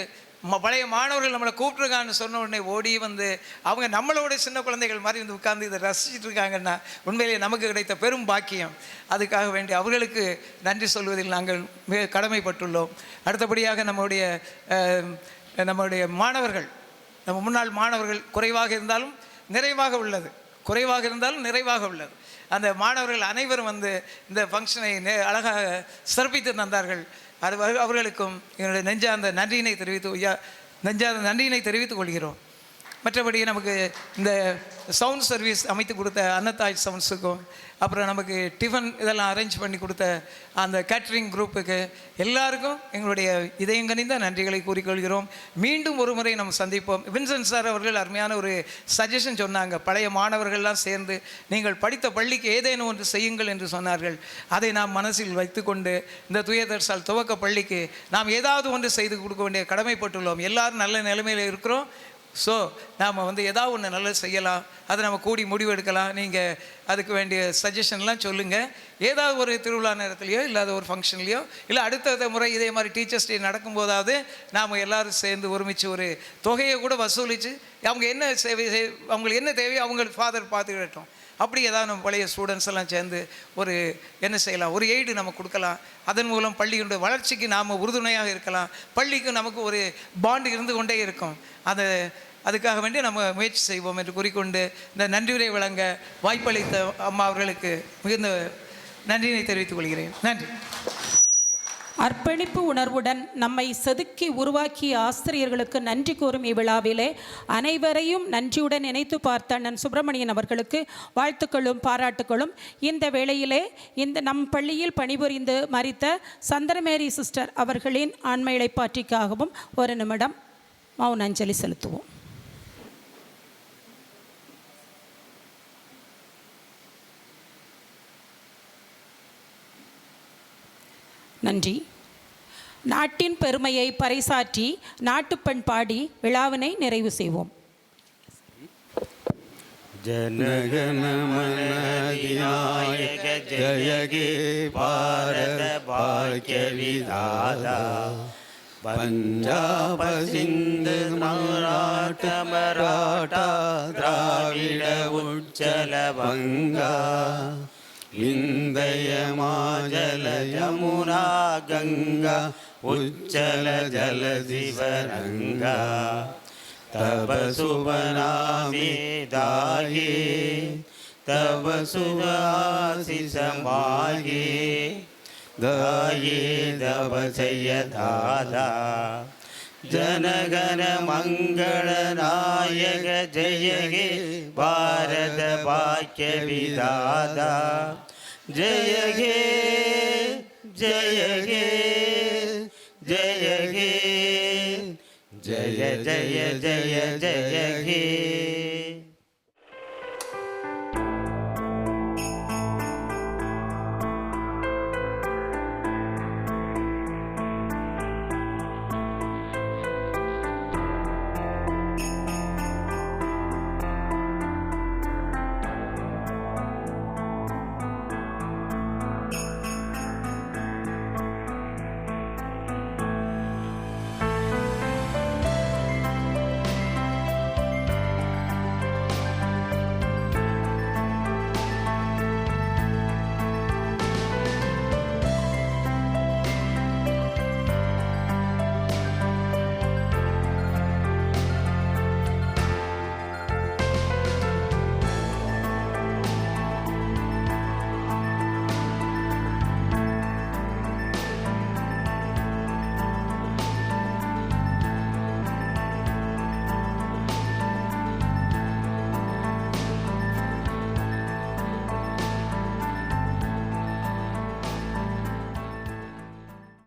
பழைய மாணவர்கள் நம்மளை கூப்பிட்ருக்கான்னு சொன்ன உடனே ஓடி வந்து அவங்க நம்மளோட சின்ன குழந்தைகள் மாதிரி வந்து உட்கார்ந்து இதை ரசிச்சுட்டு இருக்காங்கன்னா உண்மையிலேயே நமக்கு கிடைத்த பெரும் பாக்கியம். அதுக்காக வேண்டி அவர்களுக்கு நன்றி சொல்வதில் நாங்கள் மிக கடமைப்பட்டுள்ளோம். அடுத்தபடியாக நம்முடைய மாணவர்கள், நம்ம முன்னாள் மாணவர்கள் குறைவாக இருந்தாலும் நிறைவாக உள்ளது. அந்த மாணவர்கள் அனைவரும் வந்து இந்த ஃபங்க்ஷனை அழகாக சிறப்பித்து தந்தார்கள். அவர்களுக்கும் என்னுடைய நெஞ்சார்ந்த நன்றியினை தெரிவித்துக் கொள்கிறோம். மற்றபடி நமக்கு இந்த சவுண்ட் சர்வீஸ் அமைத்து கொடுத்த அன்னத்தாய் சவுண்ட்ஸுக்கும், அப்புறம் நமக்கு டிஃபன் இதெல்லாம் அரேஞ்ச் பண்ணி கொடுத்த அந்த கேட்ரிங் குரூப்புக்கு எல்லாருக்கும் எங்களுடைய இதயங்கனிந்த நன்றிகளை கூறிக்கொள்கிறோம். மீண்டும் ஒரு முறை நம்ம சந்திப்போம். வின்சென்ட் சார் அவர்கள் அருமையான ஒரு சஜஷன் சொன்னாங்க. பழைய மாணவர்கள்லாம் சேர்ந்து நீங்கள் படித்த பள்ளிக்கு ஏதேனும் ஒன்று செய்யுங்கள் என்று சொன்னார்கள். அதை நாம் மனசில் வைத்துக்கொண்டு இந்த தூய தெரசால் துவக்க பள்ளிக்கு நாம் ஏதாவது ஒன்று செய்து கொடுக்க வேண்டிய கடமைப்பட்டுள்ளோம். எல்லாரும் நல்ல நிலைமையில் இருக்கிறோம். ஸோ நாம் வந்து ஏதாவது ஒன்று நல்லது செய்யலாம், அதை நம்ம கூடி முடிவெடுக்கலாம். நீங்கள் அதுக்கு வேண்டிய சஜஷன்லாம் சொல்லுங்கள். ஏதாவது ஒரு திருவிழா நேரத்துலையோ இல்லாத ஒரு ஃபங்க்ஷன்லையோ இல்லை அடுத்த முறை இதே மாதிரி டீச்சர்ஸ் டே நடக்கும்போதாவது நாம் எல்லோரும் சேர்ந்து ஒருமிச்சு ஒரு தொகையை கூட வசூலித்து அவங்க என்ன அவங்களுக்கு என்ன தேவையோ அவங்க ஃபாதர் பார்த்துக்கிட்டோம். அப்படி ஏதாவது நம்ம பழைய ஸ்டூடெண்ட்ஸ் எல்லாம் சேர்ந்து ஒரு என்ன செய்யலாம், ஒரு எய்டு நம்ம கொடுக்கலாம். அதன் மூலம் பள்ளியினுடைய வளர்ச்சிக்கு நாம் உறுதுணையாக இருக்கலாம். பள்ளிக்கு நமக்கு ஒரு பாண்டு இருந்து கொண்டே இருக்கும். அதுக்காக வேண்டி நம்ம முயற்சி செய்வோம் என்று கூறிக்கொண்டு இந்த நன்றியுரை வழங்க வாய்ப்பளித்த அம்மா அவர்களுக்கு மிகுந்த நன்றியினை தெரிவித்துக் கொள்கிறேன். நன்றி. அர்ப்பணிப்பு உணர்வுடன் நம்மை செதுக்கி உருவாக்கிய ஆசிரியர்களுக்கு நன்றி கூறும் இவ்விழாவிலே அனைவரையும் நன்றியுடன் நினைத்து பார்த்த அண்ணன் சுப்பிரமணியன் அவர்களுக்கு வாழ்த்துக்களும் பாராட்டுக்களும். இந்த வேளையிலே நம் பள்ளியில் பணிபுரிந்து மரித்த சந்திரமேரி சிஸ்டர் அவர்களின் ஆன்ம இளைப்பாற்றிக்காகவும் ஒரு நிமிடம் மௌன அஞ்சலி செலுத்துவோம். நன்றி. நாட்டின் பெருமையை பறைசாற்றி நாட்டுப்பண் பாடி விழாவினை நிறைவு செய்வோம். जनगण मन अधिनायक जय हे भारत भाग्य विधाता पंजाब सिंध मराठा द्राविड उच्चल बंगा विंध्य माजल यमुना गंगा उच्चल जल शिवरंगा तब शुभ नामे दाये तब शुभ आशीष मागे दाये तब जय दादा जनगण मंगल नायक जय हे भारत भाग्य विधाता जय हे जय हे जय हे जय जय जय जय हे।